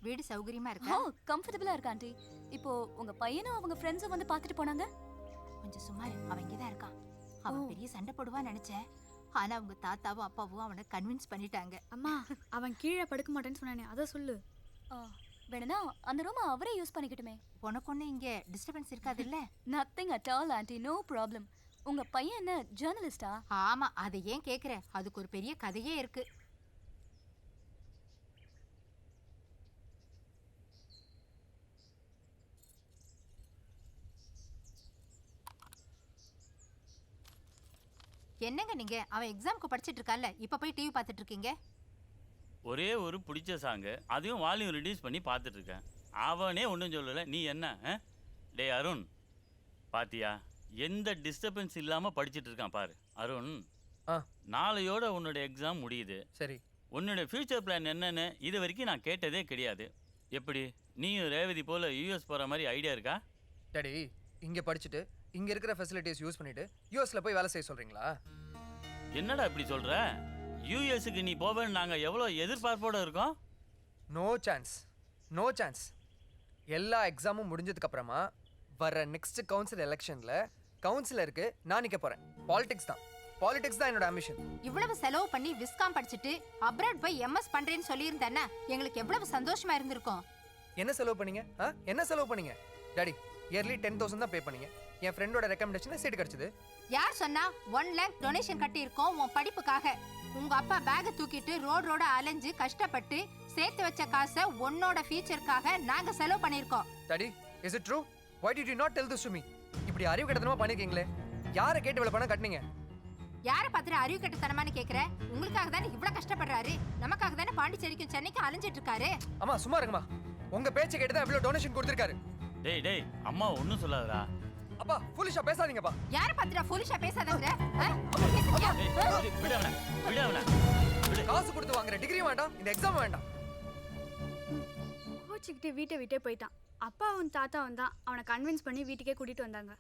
வீடு சௌகரியமா ஓ, இருக்கா? கம்ஃபர்ட்டபிளா இருக்கு ஆண்டி. இப்போ உங்க பையனும் அவங்க ஃப்ரெண்ட்ஸும் வந்து பார்த்துட்டு போனாங்க. கொஞ்சம் சும்மா இரு, அவன் இங்கே தான் இருக்கான். அவன் பெரிய சண்டை போடுவான்னு நினைச்சேன். ஆனா அவங்க தாத்தாவும் அப்பாவும் அவனை கன்வின்ஸ் பண்ணிட்டாங்க. அம்மா, அவன் கீழே படுக்க மாட்டேன்னு சொன்னானே, அதை சொல்லு. வேணும்னா அந்த ரூமை அவரே யூஸ் பண்ணிக்கிட்டுமே. உனக்கு ஒண்ணு இங்க டிஸ்டர்பன்ஸ் இருக்காது இல்ல? Nothing at all aunty, no problem. உங்க பையன் என்ன ஜேர்னலிஸ்டா? ஆமா, அதை ஏன் கேக்குற? அதுக்கு ஒரு பெரிய கதையே இருக்கு. என்னங்க நீங்க? அவன் எக்ஸாம்க்கு படிச்சிட்டு இருக்கான்ல, இப்ப போய் டிவி பார்த்துட்டு இருக்கீங்க? ஒரே ஒரு பிடிச்ச சாங்கு, அதையும் வால்யூம் ரிடியூஸ் பண்ணி பார்த்துட்டு இருக்கேன். அவனே ஒன்றும் சொல்லலை, நீ என்ன? டே அருண், பாத்தியா எந்த டிஸ்டர்பன்ஸ் இல்லாமல் படிச்சுட்டு இருக்கான் பாரு. அருண், நாளையோட உன்னோட எக்ஸாம் முடியுது. சரி, உன்னோட ஃபியூச்சர் பிளான் என்னன்னு இது வரைக்கும் நான் கேட்டதே கிடையாது. எப்படி நீயும் ரேவதி போல யூஎஸ் போகிற மாதிரி ஐடியா இருக்கா? டாடி, இங்கே படிச்சுட்டு இங்கே இருக்கிற ஃபெசிலிட்டிஸ் யூஸ் பண்ணிட்டு யூஎஸ்ல போய் வேலை செய்ய சொல்றீங்களா? என்னடா இப்படி சொல்ற? யூஎஸ்க்கு நீ போவேன்னு நாங்கள் எவ்வளோ எதிர்பார்ப்போடு இருக்கோம். No chance, no chance. எல்லா எக்ஸாமும் முடிஞ்சதுக்கு அப்புறமா வர நெக்ஸ்ட் கவுன்சில் எலெக்ஷன்ல கவுன்சிலருக்கு நான் நிற்க போறேன். பாலிடிக்ஸ் தான் என்னோட ஆம்பிஷன். இவ்வளவு செலவு பண்ணி விஸ்காம் படிச்சுட்டு அப்ராட் போய் எம்எஸ் பண்றேன்னு சொல்லியிருந்தேன்னா எங்களுக்கு எவ்வளவு சந்தோஷமா இருந்திருக்கும். என்ன செலவு பண்ணீங்க? என்ன செலவு பண்ணீங்க? டாடி, இயர்லி 10,000 தான் பே பண்ணீங்க. என் ஃப்ரெண்டோட ரெக்கமெண்டேஷன்ல சீட் கிடைச்சது. யார் சொன்னா? 1 lakh டொனேஷன் கட்டி இருக்கோம் உன் படிப்புக்காக. உங்க அப்பா பேக தூக்கிட்டு ரோட அலைஞ்சு கஷ்டப்பட்டு சேர்த்து வச்ச காசை உன்னோட ஃபியூச்சருக்காக நாங்க செலவு பண்ணிருக்கோம். Daddy, is it true? Why did you not tell this to me? இப்படி அறிவு கட்டத்தனமா பண்ணிருக்கீங்களே. யாரை கேட்டு இவ்வளவு பணம் கட்டினீங்க? யாரை பார்த்துட்டு அறிவு கட்டத்தனமான்னு கேக்குற? உங்களுக்காக தானே இவ்வளவு கஷ்டப்படுறாரு. நமக்காக தானே பாண்டிச்சேரிக்கும் சென்னைக்கும் அலைஞ்சிட்டு இருக்காரு. அம்மா சும்மா இருங்கம்மா. உங்க பேச்சை கேட்டு தான் இவ்வளவு டொனேஷன் கொடுத்திருக்காரு. டேய் அம்மா ஒன்றும் சொல்லாதடா. அப்பா ஃபூலிஷா பேசாதீங்கப்பா. யாரை பார்த்துட்டு ஃபூலிஷா பேசாதங்கற? விட காசு கொடுத்து வாங்குற டிகிரி வேண்டாம், இந்த எக்ஸாம் வேண்டாம். கோச்சிக்கிட்டு வீட்டை விட்டே போயிட்டான். அப்பாவும் தாத்தாவும் தான் அவனை கன்வின்ஸ் பண்ணி வீட்டுக்கே கூட்டிட்டு வந்தாங்க.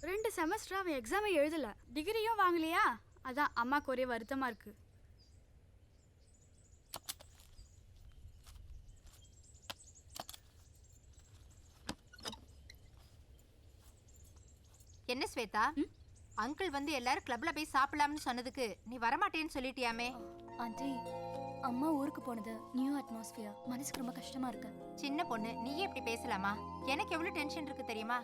2 செமஸ்டர் அவன் எக்ஸாமே எழுதல, டிகிரியும் வாங்கலையா. அதான் அம்மாக்கு ஒரே வருத்தமா இருக்கு. என்ன ஸ்வேதா, அங்கிள் வந்து எல்லாரும் கிளப்ல போய் சாப்பிடலாம்னு சொன்னதுக்கு நீ வரமாட்டேன்னு சொல்லிட்டியாமே? ஆண்டி, அம்மா ஊருக்கு போனது நியூ அட்மாஸ்பியர், மனசுக்கு ரொம்ப கஷ்டமா இருக்கு. சின்ன பொண்ணு, நீயே இப்படி பேசலாமா? எனக்கு எவ்வளவு டென்ஷன் இருக்கு தெரியுமா?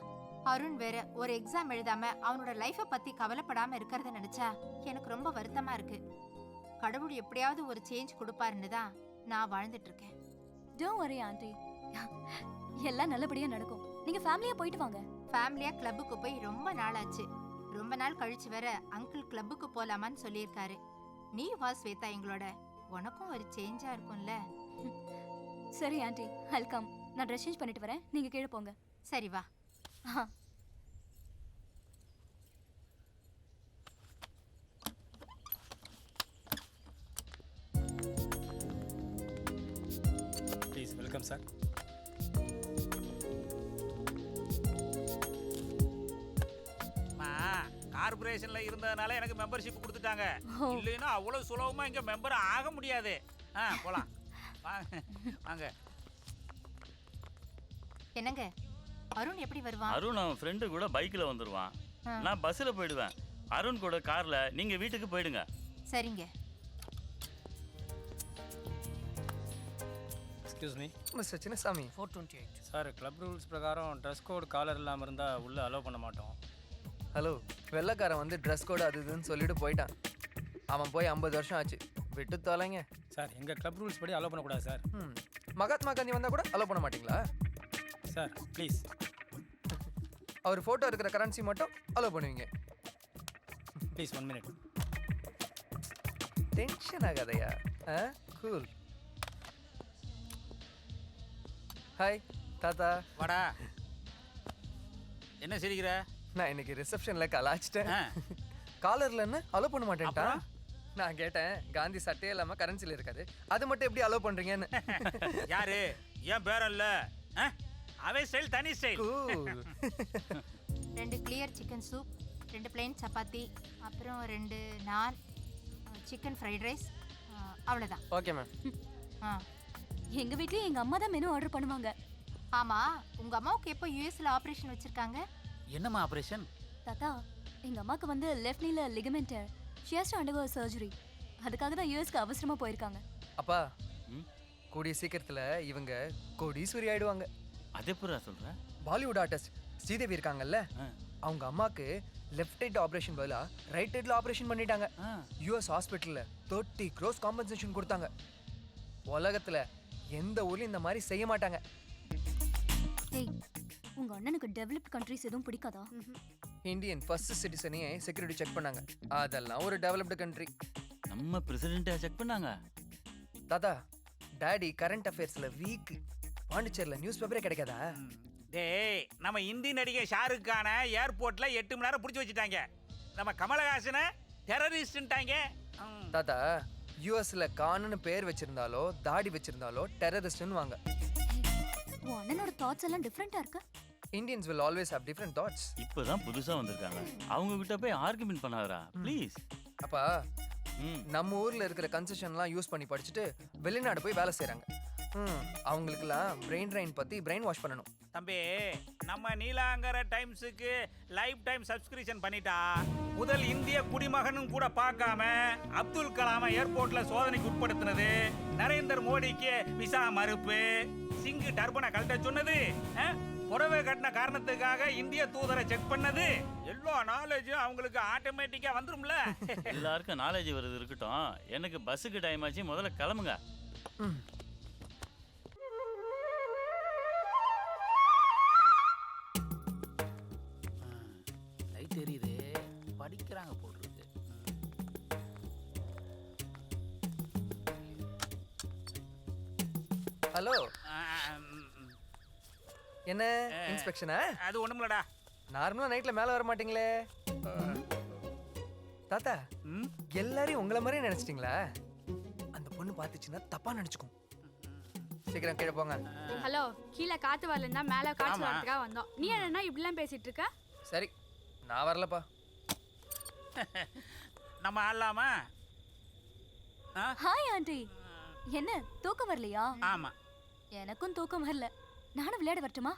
அருண் வேற ஒரு எக்ஸாம் எழுதாம அவனோட லைஃப பத்தி கவலைப்படாம இருக்கிறத நினைச்சா எனக்கு ரொம்ப வருத்தமா இருக்கு. கடவுள் எப்படியாவது ஒரு சேஞ்ச் கொடுப்பாருன்னு தான் நான் வாழ்ந்துட்டு இருக்கேன். டோன்ட் வரி ஆண்டி, எல்லாம் நல்லபடியா நடக்கும். நீங்க ஃபேமிலியா போயிட்டு வாங்க. ஃபேமிலியா கிளப்புக்கு போய் ரொம்ப நாள் ஆச்சு. ரொம்ப நாள் கழிச்சு வேற அங்கிள் கிளப்புக்கு போலாமான்னு சொல்லியிருக்காரு. நீ வா ஸ்வேதா எங்களோட, உனக்கும் ஒரு சேஞ்சா இருக்கும்ல. சரி ஆண்டி, வெல்கம். நான் ட்ரெஸ் சேஞ்ச் பண்ணிட்டு வரேன், நீங்க கீழே போங்க. சரி வா. Please welcome sir. கார்பரேஷன்ல இருந்ததுனால எனக்கு மெம்பர்ஷிப் கொடுத்துட்டாங்க. இல்லைன்னா அவ்வளவு சுலபமா இங்க மெம்பர் ஆக முடியாது. போலாம் வாங்க. என்னங்க அருண் எப்படி வருவான்? அருண் அவன் ஃப்ரெண்டு கூட பைக்ல வந்துருவான். நான் பஸ்ல போயிடுவேன். அருண் கூட கார்ல நீங்க வீட்டுக்கு போயிடுங்க. சரிங்க. Excuse me mister Chinnasamy. 428 sir, club rules பிரகாரம் ட்ரெஸ் கோட் காலர் இல்லாமல் இருந்தால் உள்ளே அலோவ் பண்ண மாட்டோம். ஹலோ, வெள்ளைக்காரன் வந்து ட்ரெஸ் கோடு அது இதுன்னு சொல்லிட்டு போயிட்டான். அவன் போய் 50 வருஷம் ஆச்சு, விட்டு தொலைங்க. சார் எங்கள் கிளப் ரூல்ஸ் படி அலோவ் பண்ணக்கூடாது சார். மகாத்மா காந்தி வந்தால் கூட அலோவ் பண்ண மாட்டீங்களா சார்? ப்ளீஸ். அவர் ஃபோட்டோ இருக்கிற கரன்சி மட்டும் அலோவ் பண்ணுவீங்க. Please 1 minute. டென்ஷன் ஆகாதையா? கூல். ஹாய் தாத்தா. வாடா. என்ன சிரிக்கிற? நான் இன்னைக்கு ரிசப்ஷனில் கலாச்சிட்டேன். காலரில் என்ன அலோவ் பண்ண மாட்டேன்ட்டா. நான் கேட்டேன், காந்தி சட்டையே இல்லாமல் கரன்சியில் இருக்காது, அது மட்டும் எப்படி அலோவ் பண்ணுறீங்கன்னு. யாரு? ஏன் பேரம் இல்லை? அவன் ஸ்டைல் தனி style. 2 clear chicken soup, 2 plain chapati, அப்புறம் 2 நான், சிக்கன் ஃப்ரைட் ரைஸ், அவ்வளோதான். Okay ma'am. எங்க வீட்லயும் எங்க அம்மா தான் மெனு ஆர்டர் பண்ணுவாங்க. ஆமா, உங்க அம்மாவுக்கு எப்போ யூஎஸ்ல ஆபரேஷன் வச்சிருக்காங்க? என்னம்மா ஆபரேஷன்? தாத்தா, எங்க அம்மாக்கு வந்து லெஃப்ட் நீல ligament she has to undergo a surgery. அதுக்காக தான் யூஎஸ்க்கு அவசரமா போயிருக்காங்க. அப்பா, கூடிய சீக்கிரத்தில் இவங்க கோடீஸ்வரி ஆயிடுவாங்க. அது எப்படா சொல்ற? பாலிவுட் ஆர்டிஸ்ட் ஸ்ரீதேவி இருக்காங்கல்ல, அவங்க அம்மாக்கு லெஃப்ட் ஹெட் ஆபரேஷன் பதிலா ரைட் ஹெட்ல ஆபரேஷன் பண்ணிட்டாங்க. யூஎஸ் ஹாஸ்பிட்டல்ல 30 crores காம்பன்சேஷன் கொடுத்தாங்க. உலகத்துல எந்த ஊர்லயும் இந்த மாதிரி செய்ய மாட்டாங்க. ஏய், உங்க அண்ணனுக்கு டெவலப்ட் கண்ட்ரிஸ் எதுவும் பிடிக்காதா? இந்தியன் ஃபர்ஸ்ட் சிட்டிசனையே செக்யூரிட்டி செக் பண்ணாங்க. அதெல்லாம் ஒரு டெவலப்டு கண்ட்ரி. நம்ம பிரசிடென்ட்டை செக் பண்ணாங்க. தாத்தா, டாடி கரண்ட் அஃபேர்ஸ்ல வீக். பாண்டிச்சேரியில நியூஸ் பேப்பரே கிடைக்காதா? டேய், நம்ம இந்தி நடிகை ஷாருக் கானை ஏர்போர்ட்ல 8 மணி நேரம் பிடிச்சி வச்சுட்டாங்க. நம்ம கமலஹாசனை டெரரிஸ்ட்ன்ட்டாங்க. தாத்தா, யூஎஸ்ல கான்னு பேர் வச்சிருந்தாலோ தாடி வச்சிருந்தாலோ டெரரிஸ்ட்னு வாங்க. உன் அண்ணனோட தாட்ஸ் எல்லாம் டிஃபரெண்டா இருக்கு. Indians will always have different thoughts. இப்போதான் புதுசா வந்திருக்காங்க. அவங்க கிட்ட போய் ஆர்குமெண்ட் பண்ணாதடா ப்ளீஸ். அப்பா, நம்ம ஊர்ல இருக்கிற கன்செஷன்லாம் யூஸ் பண்ணி படிச்சுட்டு வெளிநாடு போய் வேலை செய்றாங்க. அவங்களுக்குலாம் பிரெயின் ட்ரைன் பத்தி பிரெயின் வாஷ் பண்ணணும். தம்பி, நம்ம நீலாங்கர டைம்ஸுக்கு லைஃப் டைம் சப்ஸ்கிரிப்ஷன் பண்ணிட்டா முதல் இந்திய குடிமகனும் கூட பார்க்காம அப்துல் கலாமை ஏர்போர்ட்ல சோதனைக்கு உட்படுத்தினது, நரேந்திர மோடிக்கு விசா மறுப்பு, சிங்கு டர்பனை கழட்ட சொன்னது, புடவை கட்டின காரணத்துக்காக இந்திய தூதரை செக் பண்ணது, எல்லா நாலேஜும் அவங்களுக்கு ஆட்டோமேட்டிக்கா வந்துரும்ல. எல்லாருக்கும் நாலேஜ் வருது இருக்கட்டும், எனக்கு பஸ்ஸுக்கு டைம் ஆச்சு, முதல்ல கிளம்புங்க. லைட் தெரியுது, படிக்கிறாங்க போட்டுருக்கு. ஹலோ, என்ன இன்ஸ்பெக்ஷனா? அது ஒண்ணுமில்லடா. நார்மலா நைட்ல மேல வர மாட்டீங்களே தாத்தா. எல்லாரையும் உங்களை மாதிரியே நினைச்சிட்டீங்களா? அந்த பொண்ணு பார்த்துச்சுன்னா தப்பா நினைச்சுக்கும். சீக்கிரம் கீழே போங்க. ஹலோ, கீழே காத்து வரலன்னா மேலே காற்று வரதுக்காக வந்தோம். நீ என்னன்னா இப்படிலாம் பேசிட்டு இருக்க? சரி, நான் வரலப்பா. நம்ம ஆடலாமா? Hi aunty. என்ன தூக்கம் வரலையா? ஆமா, எனக்கும் தூக்கம் வரல. நானும் விளையாட வரட்டுமா?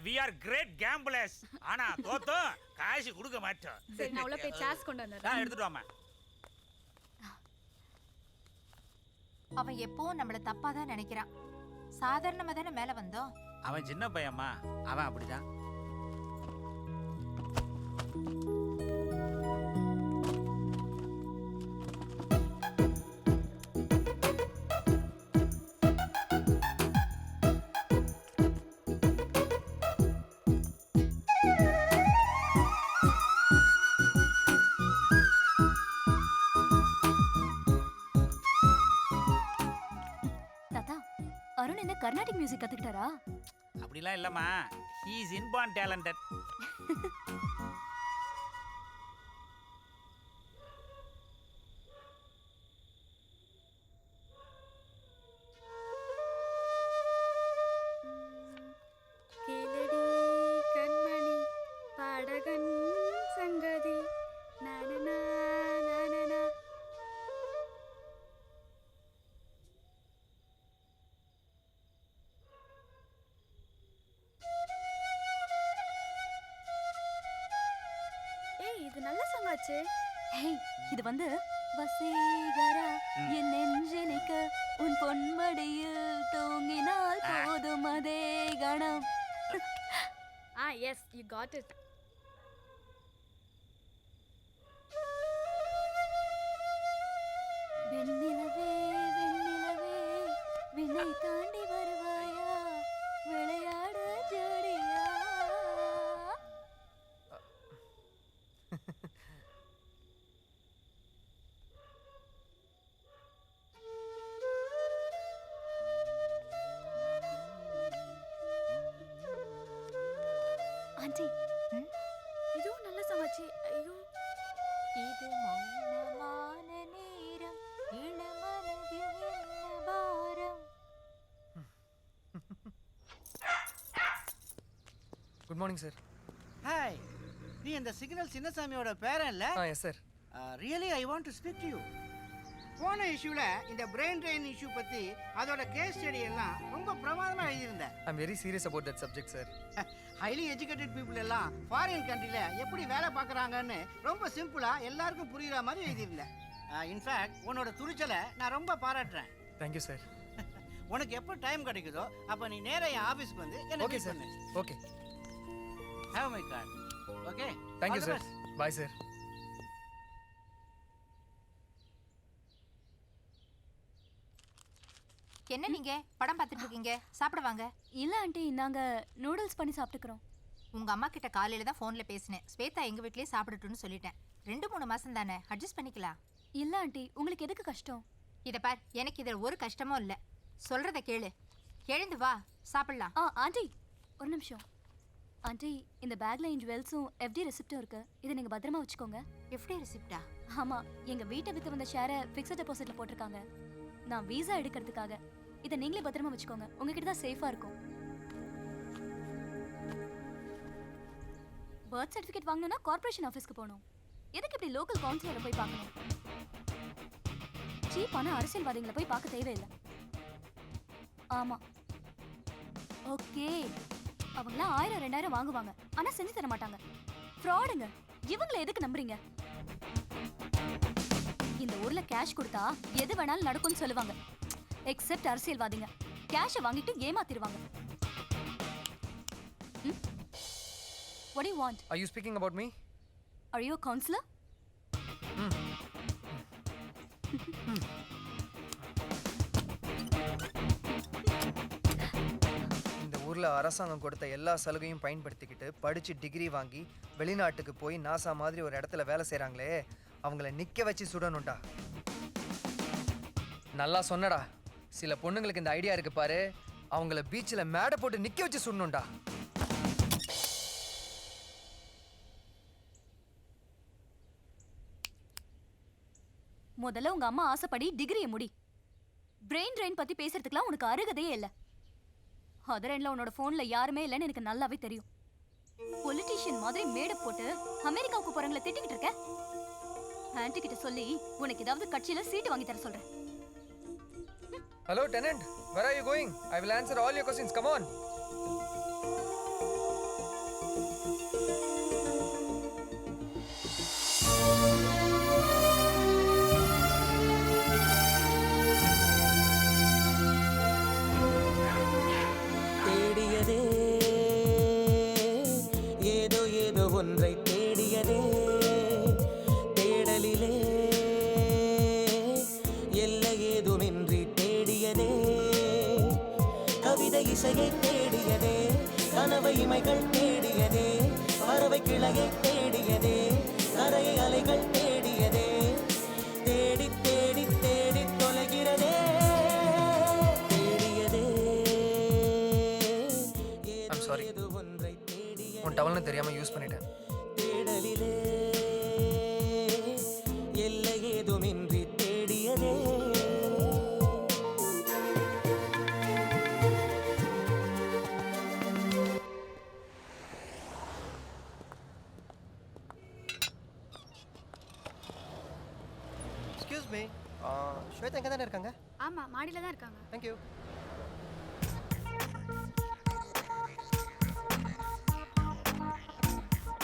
we are great gamblers. ஆனா தோத்தோம் காசு கொடுக்க மாட்டோம். சரி, நான் உள்ள போய் சாஸ் கொண்டு வந்தறேன். எடுத்துட்டு வாமா. அவன் எப்பவும் நம்மள தப்பா தான் நினைக்கிறான். சாதாரணமா தானே மேல வந்தோம். அவன் சின்ன பையம்மா, அவன் அப்படிதான். தாத்தா அருண் என்ன கர்நாடிக் மியூசிக் கத்துக்கிட்டாரா? அப்படிலாம் இல்லம்மா, ஹீ இஸ் இன்பார்ன் டேலண்டட். கேளடி கண்மணி பாடகன் சங்கதி நானனா நானனா. ஏய் இது நல்ல சாங் ஆச்சே. ஹேய் இது வந்து வசீகரா என் நெஞ்சினிக்க உன் பொன்மடியில் தூங்கினால் போதும் அதே கணம். Yes, you got it. வெண்ணிலவே வெண்ணிலவே விண்ணை தாண்டி வருவாயா விளையாட ஜோடியா. ஆண்டி இதுவும் நல்ல சாங் ஆச்சே. ஐயோ இது மௌனமான நேரம் இளமனதில் என்ன பாரம். Good morning sir. ஹாய், நீ இந்த சிக்னல் சின்னசாமியோட பேரன் இல்ல? Yes sir. Really I want to speak to you. போன இஷ்யூல இந்த பிரெயின் ட்ரெயின் இஷ்யூ பத்தி அதோட கேஸ் ஸ்டடி எல்லாம் ரொம்ப பிரமாதமா எழுதியிருந்தேன். I am very serious about that subject sir. Highly educated people எல்லாம் ஃபாரின் கண்ட்ரில எப்படி வேலை பார்க்குறாங்கன்னு ரொம்ப சிம்பிளா எல்லாருக்கும் புரியுற மாதிரி எழுதியிருந்தேன். இன்ஃபேக்ட் உன்னோட துணிச்சலை நான் ரொம்ப பாராட்டுறேன். Thank you sir. உனக்கு எப்போ டைம் கிடைக்குதோ அப்போ நீ நேரா என் ஆஃபீஸ்க்கு வந்து என்ன ஓகே மீட் சார். பண்ணு. Okay. Have my card. Okay. Thank you sir. Bye sir. என்ன நீங்க படம் பார்த்துட்டு இருக்கீங்க? சாப்பிட வாங்க. இல்ல ஆண்டி நாங்க நூடுல்ஸ் பண்ணி சாப்பிட்டுக்கிறோம். உங்க அம்மா கிட்ட காலையில தான் ஃபோன்ல பேசினேன். ஸ்வேதா எங்க வீட்லயே சாப்பிடட்டும்னு சொல்லிட்டேன். 2-3 மாசம் தானே, அட்ஜஸ்ட் பண்ணிக்கலாம். இல்ல ஆண்டி உங்களுக்கு எதுக்கு கஷ்டம்? இத பார், எனக்கு இதுல ஒரு கஷ்டமும் இல்ல. சொல்றத கேளு. எழுந்து வா, சாப்பிடலாம். ஆண்டி ஒரு நிமிஷம். ஆண்டி இந்த பேக்ல என் ஜுவல்ஸும் எஃப்டி ரெசிப்டும் இருக்கு. இதை நீங்க பத்திரமா வச்சுக்கோங்க. எஃப்டி ரெசிப்டா? ஆமா, எங்க வீட்டை வித்து வந்த ஷேரை ஃபிக்ஸட் டெபாசிட்ல போட்டிருக்காங்க. நான் வீசா எடுக்கிறதுக்காக. இதை நீங்களே பத்திரமா வச்சுக்கோங்க. உங்ககிட்ட தான் சேஃபா இருக்கும். பர்த் சர்டிஃபிகேட் வாங்கணும்னா கார்ப்பரேஷன் ஆஃபீஸ்க்கு போகணும். எதுக்கு இப்படி லோக்கல் கவுன்சிலரை போய் பார்க்கணும்? சீப்பான அரசியல்வாதிகளை போய் பார்க்க தேவையில்லை. ஆமா ஓகே, அவங்களாம் 1000-2000 வாங்குவாங்க, ஆனா செஞ்சு தர மாட்டாங்க. ஃப்ராடுங்க. இவங்களை எதுக்கு நம்புறீங்க? இந்த ஊர்ல கேஷ் கொடுத்தா எது வேணாலும் நடக்கும்னு சொல்லுவாங்க. எக்ஸெப்ட் அரசியல்வாதிங்க கேஷை வாங்கிட்டு ஏமாத்திடுவாங்க. What do you want? Are you speaking about me? Are you a counselor? இந்த ஊர்ல அரசாங்கம் கொடுத்த எல்லா சலுகையும் பயன்படுத்திக்கிட்டு படிச்சு டிகிரி வாங்கி வெளிநாட்டுக்கு போய் நாசா மாதிரி ஒரு இடத்துல வேலை செய்றாங்களே, அவங்கள நிக்க வச்சு சுடணும்டா. நல்லா சொன்னடா. சில பொண்ணுங்களுக்கு இந்த ஐடியா இருக்கு பாரு, அவங்கள பீச்சில் மேடை போட்டு நிக்க வச்சு சுடணும்டா. முதல்ல உங்க அம்மா ஆசைப்படி டிகிரியை முடி. பிரெயின் ட்ரெயின் பத்தி பேசுறதுக்குலாம் உனக்கு அருகதையே இல்லை. அதர் எண்ட்ல உன்னோட போன்ல யாருமே இல்லைன்னு எனக்கு நல்லாவே தெரியும். பொலிட்டீஷியன் மாதிரி மேடை போட்டு அமெரிக்காவுக்கு போறவங்களை திட்டிக்கிட்டு இருக்க. ஆன்ட்டி கிட்ட சொல்லி உனக்கு ஏதாவது கட்சியில சீட்டு வாங்கி தர சொல்றேன். Hello tenant, where are you going? I will answer all your questions. Come on. தேடியதே ஏதோ ஏதோ ஒன்றை தேடியதே திசையை தேடியதே கனவை இமைகள் தேடியதே பறவை கிளையை தேடியதே கரையை அலைகள் தேடியதே தேடி தேடி தேடி தொலைகிறதே தேடியதே ஐம் சாரி உன் டவல்னு தெரியாமல் யூஸ் பண்ணிட்டேன். தேடலிலே எல்லை ஏதுமின்றி தேடியதே எக்ஸ்கியூஸ் மீ, ஸ்வேதா எங்கே தானே இருக்காங்க? ஆமா மாடியில தான் இருக்காங்க. Thank you.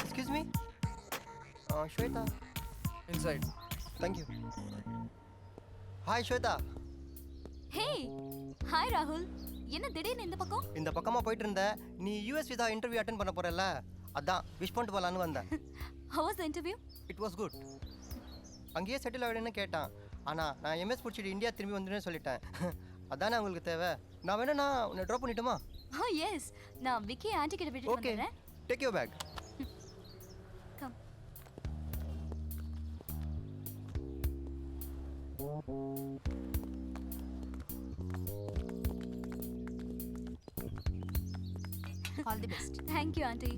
Excuse me, Swetha. Inside. Thank you. Hi Swetha. Hey hi ராகுல், என்ன திடீர்னு இந்த பக்கம்? இந்த பக்கமாக போயிட்டு இருந்த நீ யூஎஸ் விசா இன்டர்வியூ அட்டென்ட் பண்ண போறல, அதான் விஷ் பண்ணிட்டு போகலான்னு வந்தேன். How was the interview? It was good. அங்கேயே செட்டில் ஆகிடுன்னு கேட்டான், ஆனால் நான் எம்எஸ் முடிச்சுட்டு இந்தியா திரும்பி வந்துடுன்னு சொல்லிட்டேன். அதானே உங்களுக்கு தேவை. நான் வேணா உன்னை ட்ராப் பண்ணிட்டுமா? Oh yes, நான் விக்கி ஆன்ட்டி கிட்ட விட்டுட்டு ஓகே, வந்துறேன். Take your bag. Come. All the best. Thank you auntie.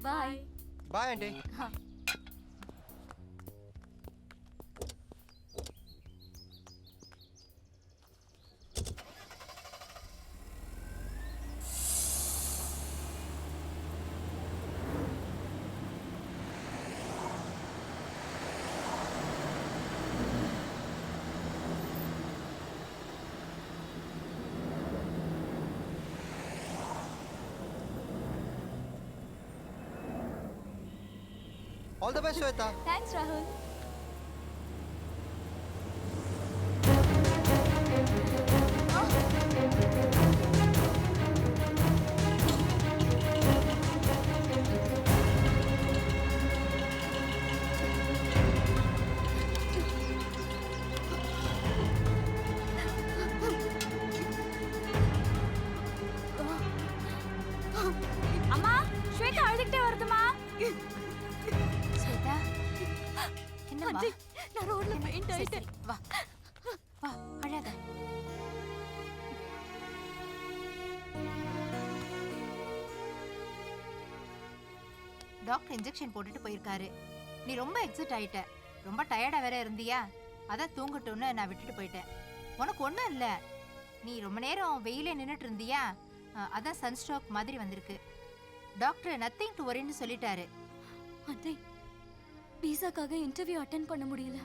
Bye. Bye aunty. All the best, Shweta. Thanks Rahul. அம்மா ஸ்வேதா அழுதுகிட்டே வருதுமா. ஸ்வேதா என்னம்மா? ஆண்டி நான் ரோட்ல பெயிண்ட் ஆயிட்டேன். வா வா, அழாத. டாக்டர் இன்ஜெக்ஷன் போட்டுட்டு போயிருக்காரு. நீ ரொம்ப எக்ஸைட் ஆயிட்ட, ரொம்ப டயர்டா வேற இருந்தியா, அதான் தூங்கட்டும்னு நான் விட்டுட்டு போயிட்டேன். உனக்கு ஒன்றும் இல்லை, நீ ரொம்ப நேரம் வெயிலே நின்றுட்டு இருந்தியா, அதான் சன்ஸ்ட்ரோக் மாதிரி வந்திருக்கு. டாக்டர் நத்திங் டு வரின்னு சொல்லிட்டாரு. ஆண்டி விசாக்காக இன்டர்வியூ அட்டெண்ட் பண்ண முடியல.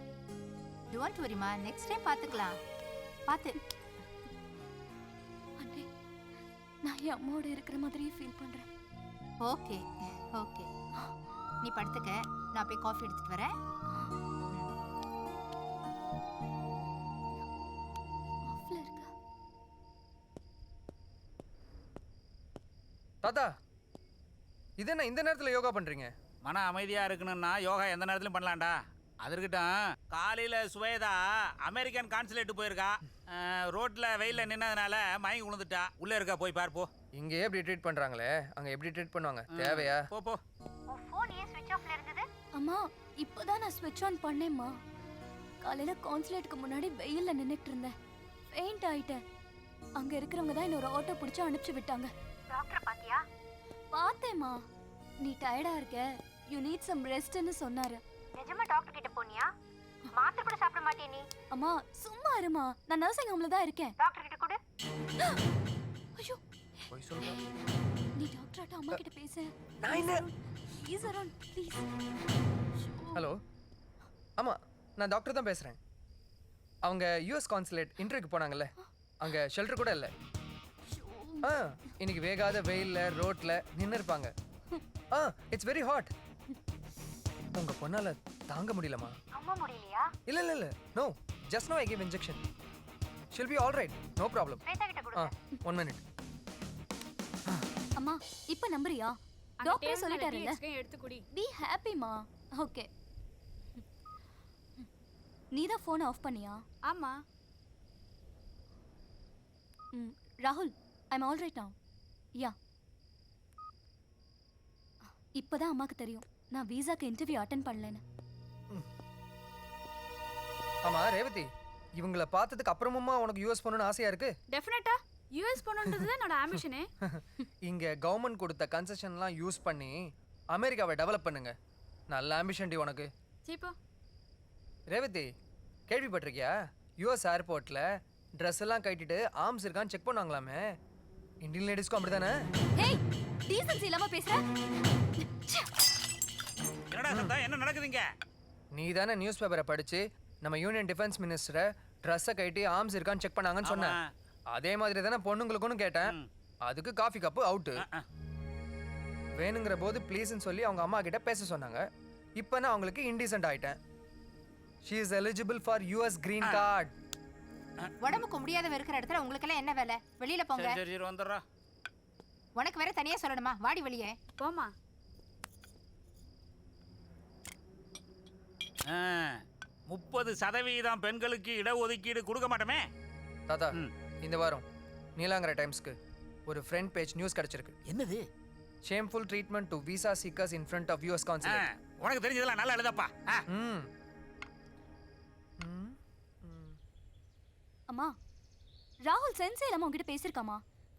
டோன்ட் வரிமா, நெக்ஸ்ட் டைம் பார்த்துக்கலாம். பார்த்து. ஆண்டி நான் என் அம்மாவோட இருக்கிற மாதிரியே ஃபீல் பண்றேன். ஓகே ஓகே, நீ படுத்துக்க, நான் போய் காஃபி எடுத்துட்டு வரேன். ஆஃப்ல இருக்கா? தாத்தா, இது என்ன இந்த நேரத்தில் யோகா பண்றீங்க? மன அமைதியா இருக்கணும்னா யோகா எந்த நேரத்திலும் பண்ணலாம்டா. அது இருக்கட்டும், காலையில சுவேதா அமெரிக்கன் கான்சுலேட்டு போயிருக்கா. ரோட்ல வெயில்ல நின்னதுனால மயங்கி விழுந்துட்டா. உள்ள இருக்கா, போய் பாரு போ. இங்கேயே எப்படி ட்ரீட் பண்றாங்களே, அங்க எப்படி ட்ரீட் பண்ணுவாங்க? தேவையா? போ போ. உன் ஃபோன் ஏன் ஸ்விட்ச் ஆஃப்ல இருந்தது? அம்மா இப்போதான் நான் ஸ்விட்ச் ஆன் பண்ணேம்மா. காலையில கான்சுலேட்டுக்கு முன்னாடி வெயில்ல நின்னுட்டு இருந்தேன், ஃபெயிண்ட் ஆயிட்டேன். அங்க இருக்கிறவங்க தான் இன்னொரு ஆட்டோ பிடிச்சு அனுப்பிச்சு விட்டாங்க. டாக்டர் பாத்தியா? பார்த்தேம்மா. நீ டயர்டா இருக்க, யூ நீட் சம் ரெஸ்ட்னு சொன்னாரு. நிஜமா டாக்டர் கிட்ட போனியா? மாத்திரை கூட சாப்பிட மாட்டே நீ? அம்மா சும்மா இருமா, நான் நர்சிங் ஹோம்ல தான் இருக்கேன். டாக்டர் கிட்ட கொடு. ஐயோ போய் சொல்லுங்க. நீ டாக்டர்ட்ட அம்மா கிட்ட பேசு. நான் என்ன? Please Arun please. ஹலோ, ஆமாம் நான் டாக்டர் தான் பேசுகிறேன். அவங்க யூஎஸ் கான்சுலேட் இன்டர்வியூக்கு போனாங்கல்ல, அங்கே ஷெல்டர் கூட இல்லை. இன்னைக்கு வேகாத வெயிலில் ரோட்டில் நின்று இருப்பாங்க. It's very hot. உங்கள் பொண்ணால் தாங்க முடியலமா? ரொம்ப முடியலையா? இல்லை இல்லை இல்லை, no, just no I give injection. She'll be all right, no problem. Swetha கிட்ட கொடு. 1 minute. அம்மா இப்போ நம்புறியா? அந்த டாக்டர் டேபிள்ல சொல்லிட்டாருல்ல, டீ எடுத்து குடி. பி ஹாப்பிமா. ஓகே, நீ தான் ஃபோனை ஆஃப் பண்ணியா? ஆமா. ராகுல், I am all right now. Yeah. இப்பதான் அம்மாக்கு தெரியும் நான் வீசாக்கு இன்டர்வியூ அட்டென்ட் பண்ணலன்னு. ஆமா ரேவதி, இவங்கள பார்த்ததுக்கு அப்புறமுமா உனக்கு யூஎஸ் போகணும்னு ஆசையா இருக்கு? டெஃபினட்டா யூஎஸ் போகணுன்றது தான் என்னோட ஆம்பிஷனே. இங்க கவர்மெண்ட் கொடுத்த கன்செஷன்லாம் யூஸ் பண்ணி அமெரிக்காவை டெவலப் பண்ணுங்க. நல்ல ஆம்பிஷன் டி உனக்கு. சீப்பா. ரேவதி, கேள்விப்பட்டிருக்கியா? யூஎஸ் ஏர்போர்ட்ல ட்ரெஸ் எல்லாம் கட்டிட்டு ஆர்ம்ஸ் இருக்கான்னு செக் பண்ணுவாங்களாமே. இந்தியன் லேடிஸ்க்கும் அப்படிதானே? ஹேய், டீசன்சி இல்லாம பேசுற. என்னடா சத்தம்? என்ன நடக்குதுங்க? நீ தானே நியூஸ் பேப்பரை படிச்சு நம்ம யூனியன் டிஃபென்ஸ் மினிஸ்டரை ட்ரெஸ்ஸை கட்டி ஆர்ம்ஸ் இருக்கான்னு செக் பண்ணாங்கன்னு சொன்னேன். அதே மாதிரி தானே பொண்ணுங்களுக்குன்னு கேட்டேன். அதுக்கு காஃபி கப்பு அவுட்டு. வேணுங்கிற போது ப்ளீஸ்ன்னு சொல்லி அவங்க அம்மா கிட்ட பேச சொன்னாங்க. இப்போ நான் அவங்களுக்கு இன்டீசென்ட் ஆயிட்டேன். She is eligible for US green card. உடம்புக்கு முடியாதவ இருக்கிற இடத்துல உங்களுக்கு எல்லாம் என்ன வேலை? வெளியில போங்க. சரி சரி வந்துடுறா. உனக்கு வேற தனியா சொல்லணுமா? வாடி வெளியே. போமா. 30% பெண்களுக்கு இடஒதுக்கீடு கொடுக்க மாட்டோமே. தாத்தா, இந்த வாரம் நீலாங்கரை டைம்ஸ்க்கு ஒரு ஃப்ரண்ட் பேஜ் நியூஸ் கிடைச்சிருக்கு. என்னது? Shameful treatment to visa seekers in front of US consulate. உனக்கு தெரிஞ்சதெல்லாம் நல்லா எழுதப்பா. அம்மா, ராகுல் சென்சே இல்லாம உங்ககிட்ட பேசியிருக்காமா?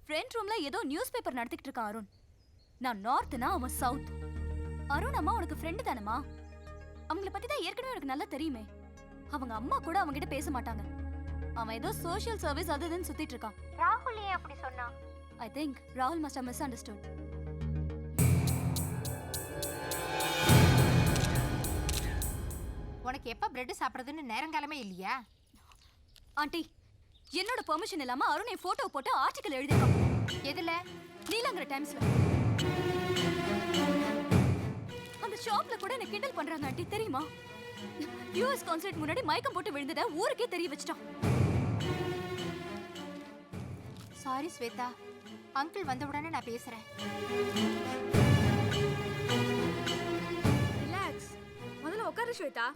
ஃப்ரெண்ட் ரூம்ல ஏதோ நியூஸ் பேப்பர் நடத்திக்கிட்டு இருக்கான் அருண். நான் நார்த்னா அவன் சவுத். அருண் அம்மா உனக்கு ஃப்ரெண்டு தானம்மா? அவங்கள பத்தி தான் ஏற்கனவே எனக்கு நல்லா தெரியுமே. அவங்க அம்மா கூட அவங்க கிட்ட பேச மாட்டாங்க. அவன் ஏதோ சோஷியல் சர்வீஸ் அதுன்னு சுத்திட்டு இருக்கான். ராகுல் ஏன் அப்படி சொன்னா? ஐ திங்க் ராகுல் மஸ்ட் ஹவ் மிஸ்அண்டர்ஸ்டுட். உனக்கு எப்ப பிரெட் சாப்பிடுறதுன்னு நேரங்காலமே இல்லையா? ஆண்டி, என்னோட பெர்மிஷன் இல்லாம அருண் என் போட்டோ போட்டு ஆர்டிகல் எழுதிருக்கான். எதுல? நீலாங்கரை டைம்ஸ்ல. அந்த ஷாப்ல கூட என்ன கிண்டல் பண்றாங்க ஆண்டி, தெரியுமா? யூஎஸ் கான்சுலேட் முன்னாடி மயக்கம் போட்டு விழுந்தத ஊருக்கே தெரிய வச்சிட்டான். சாரி ஸ்வேதா, அங்கிள் வந்த உடனே நான் பேசுறேன். ரிலாக்ஸ். முதல்ல உட்காரு ஸ்வேதா.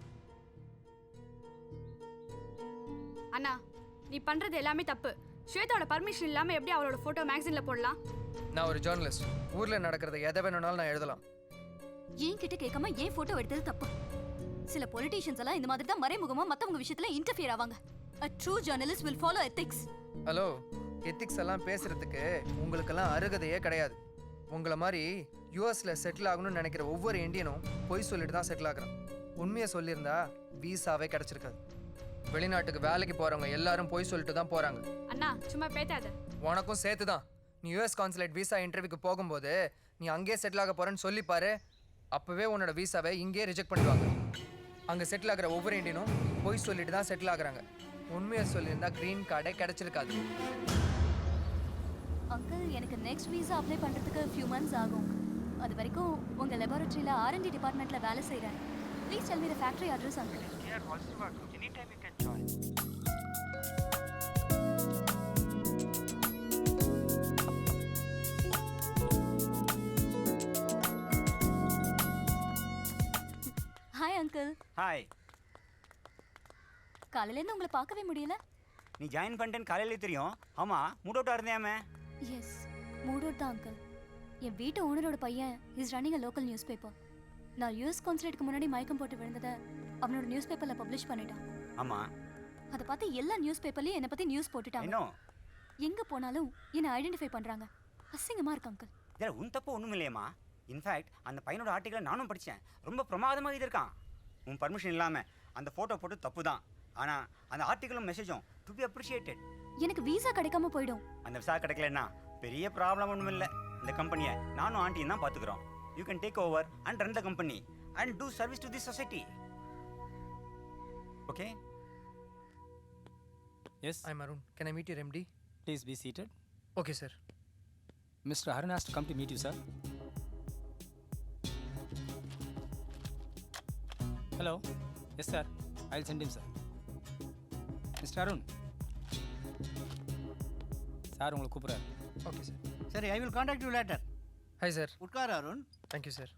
அண்ணா, நீ பண்றது எல்லாமே தப்பு. ஸ்வேதாவோட பர்மிஷன் இல்லாம எப்படி அவளோட போட்டோ மேகசின்ல போடலாம்? நான் ஒரு ஜேர்னலிஸ்ட். ஊர்ல நடக்கிறத எதை வேணும்னாலும் நான் எழுதலாம். என்கிட்ட கேட்காம ஏன் போட்டோ எடுத்தது தப்பு. சில பொலிட்டீஷியன்ஸ் எல்லாம் இந்த மாதிரி தான் மறைமுகமா மத்தவங்க விஷயத்துல இன்டர்ஃபியர் ஆவாங்க. A true journalist will follow ethics. Hello, ethics எல்லாம் பேசுறதுக்கு உங்களுக்கெல்லாம் அருகதையே கிடையாது. உங்களை மாதிரி யூஎஸ்ல செட்டில் ஆகணும்னு நினைக்கிற ஒவ்வொரு இந்தியனும் பொய் சொல்லிட்டு தான் செட்டில் ஆகுறான். உண்மையை சொல்லியிருந்தா வீசாவே கிடைச்சிருக்காது. வெளிநாட்டுக்கு வேலைக்கு போறவங்க எல்லாரும் பொய் சொல்லிட்டு தான் போறாங்க. அண்ணா, சும்மா பேத்தாத. உனக்கும் சேர்த்து தான். நீ யூஎஸ் கான்சுலேட் விசா இன்டர்வியூக்கு போகும்போது நீ அங்கேயே செட்டில் ஆக போறேன்னு சொல்லி பாரு. அப்பவே உன்னோட விசாவை இங்கே ரிஜெக்ட் பண்ணிடுவாங்க. அங்கே செட்டில் ஆகிற ஒவ்வொரு இண்டியனும் பொய் சொல்லிட்டு தான் செட்டில் ஆகுறாங்க. உண்மையை சொல்லியிருந்தா கிரீன் கார்டே கிடைச்சிருக்காது. அங்கிள், எனக்கு நெக்ஸ்ட் வீசா அப்ளை பண்றதுக்கு few months ஆகும். அது வரைக்கும் உங்க லெபார்ட்டரியில R&D டிபார்ட்மெண்ட்ல வேலை செய்றேன். Please tell me the factory address uncle. Anytime you can join. Hi uncle. Hi. காலையில இருந்து உங்களை பார்க்கவே முடியல. நீ ஜாயின் பண்ணிட்டேன்னு காலையிலே தெரியும். ஆமா, மூட் அவுட்டா இருந்தேமே. எஸ், மூட் அவுட் தான் அங்கிள். என் வீட்டு ஓனரோட பையன் is running a local news paper. நான் யூஎஸ் கான்சுலேட்டுக்கு முன்னாடி மயக்கம் போட்டு விழுந்ததை அவனோட நியூஸ் பேப்பர்ல பப்ளிஷ் பண்ணிட்டான். ஆமா. அதை பார்த்து எல்லா நியூஸ் பேப்பர்லயும் என்னை பத்தி நியூஸ் போட்டுட்டாங்க. என்ன? எங்க போனாலும் என்னை ஐடென்டிஃபை பண்றாங்க. அசிங்கமா இருக்கு அங்கிள். இதில் உன் தப்பு ஒன்றும் இல்லையம்மா. இன்ஃபேக்ட் அந்த பையனோட ஆர்டிக்கலை நானும் படித்தேன். ரொம்ப பிரமாதமாக இது இருக்கான். உன் பர்மிஷன் இல்லாமல் அந்த ஃபோட்டோ போட்டு தப்பு தான். ஆனால் அந்த ஆர்டிக்கலும் மெசேஜும் டு பி அப்ரிஷியேட்டட். எனக்கு வீசா கிடைக்காம போயிடும். அந்த விசா கிடைக்கலன்னா பெரிய ப்ராப்ளம் ஒன்றும் இல்லை. இந்த கம்பெனியை நானும் ஆண்டியும் தான் பார்த்துக்குறோம். You can take over and run the company and do service to the society. Okay? Yes. I'm Arun. Can I meet your MD? Please be seated. Okay, sir. Mr. Arun has to come to meet you, sir. Hello. Yes, sir. I'll send him, sir. Mr. Arun. Sir உங்களை கூப்பிட்றாரு. Okay sir. சரி, I will contact you later. Hi sir. உட்கார் Arun. Thank you sir.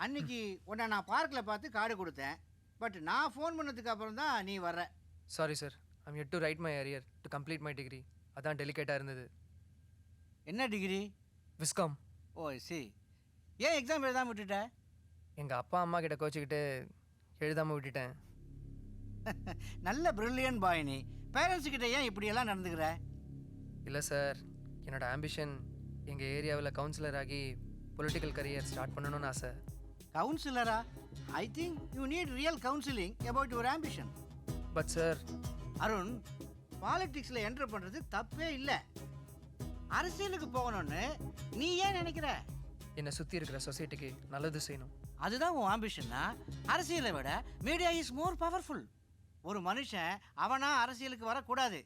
அன்னைக்கு உன்னை நான் பார்க்கில் பார்த்து card கொடுத்தேன். பட் நான் ஃபோன் பண்ணதுக்கு அப்புறம் தான் நீ வர்ற. Sorry sir, I'm yet to write my arrear to complete my degree. அதான் டெலிகேட்டாக இருந்தது. என்ன டிகிரி? விஸ்காம். ஓ சி. ஏன் எக்ஸாம் எழுதாமல் விட்டுட்ட? எங்கள் அப்பா அம்மா கிட்ட கோச்சிக்கிட்டு எழுதாமல் விட்டுட்டேன். நல்ல பிரில்லியன் பாய் நீ. பேரண்ட்ஸ் கிட்ட ஏன் இப்படியெல்லாம் நடந்துக்கிற? இல்லை சார், என்னோட ஆம்பிஷன் எங்கள் ஏரியாவில் கவுன்சிலர் ஆகி பொலிட்டிக்கல் கரியர் ஸ்டார்ட் பண்ணணும்னு ஆசை. கவுன்சிலரா? I think you need real counselling about your ambition. But sir, Arun, பாலிடிக்ஸில் என்டர் பண்ணுறது தப்பே இல்லை. அரசியலுக்கு போகணும்னு நீ ஏன் நினைக்கிற? என்னை சுற்றி இருக்கிற சொசைட்டிக்கு நல்லது செய்யணும். அதுதான் உன் ஆம்பிஷன்னா? அரசியலை விட மீடியா இஸ் மோர் பவர்ஃபுல். ஒரு மனுஷன் அவனா அரசியலுக்கு வரக்கூடாது,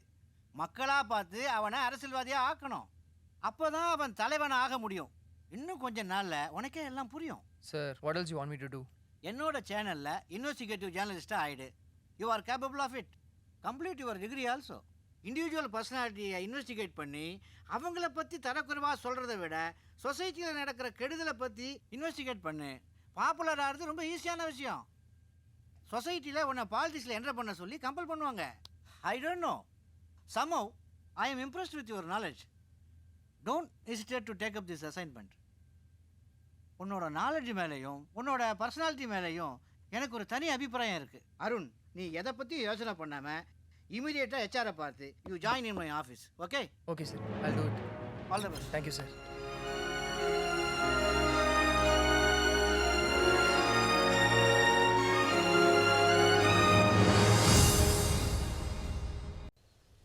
மக்களாக பார்த்து அவனை அரசியல்வாதியாக ஆக்கணும். அப்போ தான் அவன் தலைவனை ஆக முடியும். இன்னும் கொஞ்ச நாளில் உனக்கே எல்லாம் புரியும். Sir, what else you want me to do? என்னோட சேனலில் இன்வெஸ்டிகேட்டிவ் ஜேர்னலிஸ்ட்டாக ஆகிடு. You are capable of it. Complete your degree also. Individual பர்சனாலிட்டியை இன்வெஸ்டிகேட் பண்ணி அவங்கள பற்றி தரக்குறைவாக சொல்கிறத விட சொசைட்டியில் நடக்கிற கெடுதலை பற்றி இன்வெஸ்டிகேட் பண்ணு. பாப்புலர் ஆகிறது ரொம்ப ஈஸியான விஷயம். சொசைட்டியில் உன்னை பாலிடிக்ஸில் என்டர் பண்ண சொல்லி கம்பல் பண்ணுவாங்க. I don't know, somehow I am impressed with your knowledge. Don't hesitate to take up this assignment. உன்னோட நாலேஜ் மேலேயும் உன்னோட பர்சனாலிட்டி மேலேயும் எனக்கு ஒரு தனி அபிப்பிராயம் இருக்குது. அருண், நீ எதை பற்றியும் யோசனை பண்ணாமல் இமீடியட்டாக ஹெச்ஆரை பார்த்து you join in my office. Okay? Okay sir, I'll do it. All the best. Thank you sir.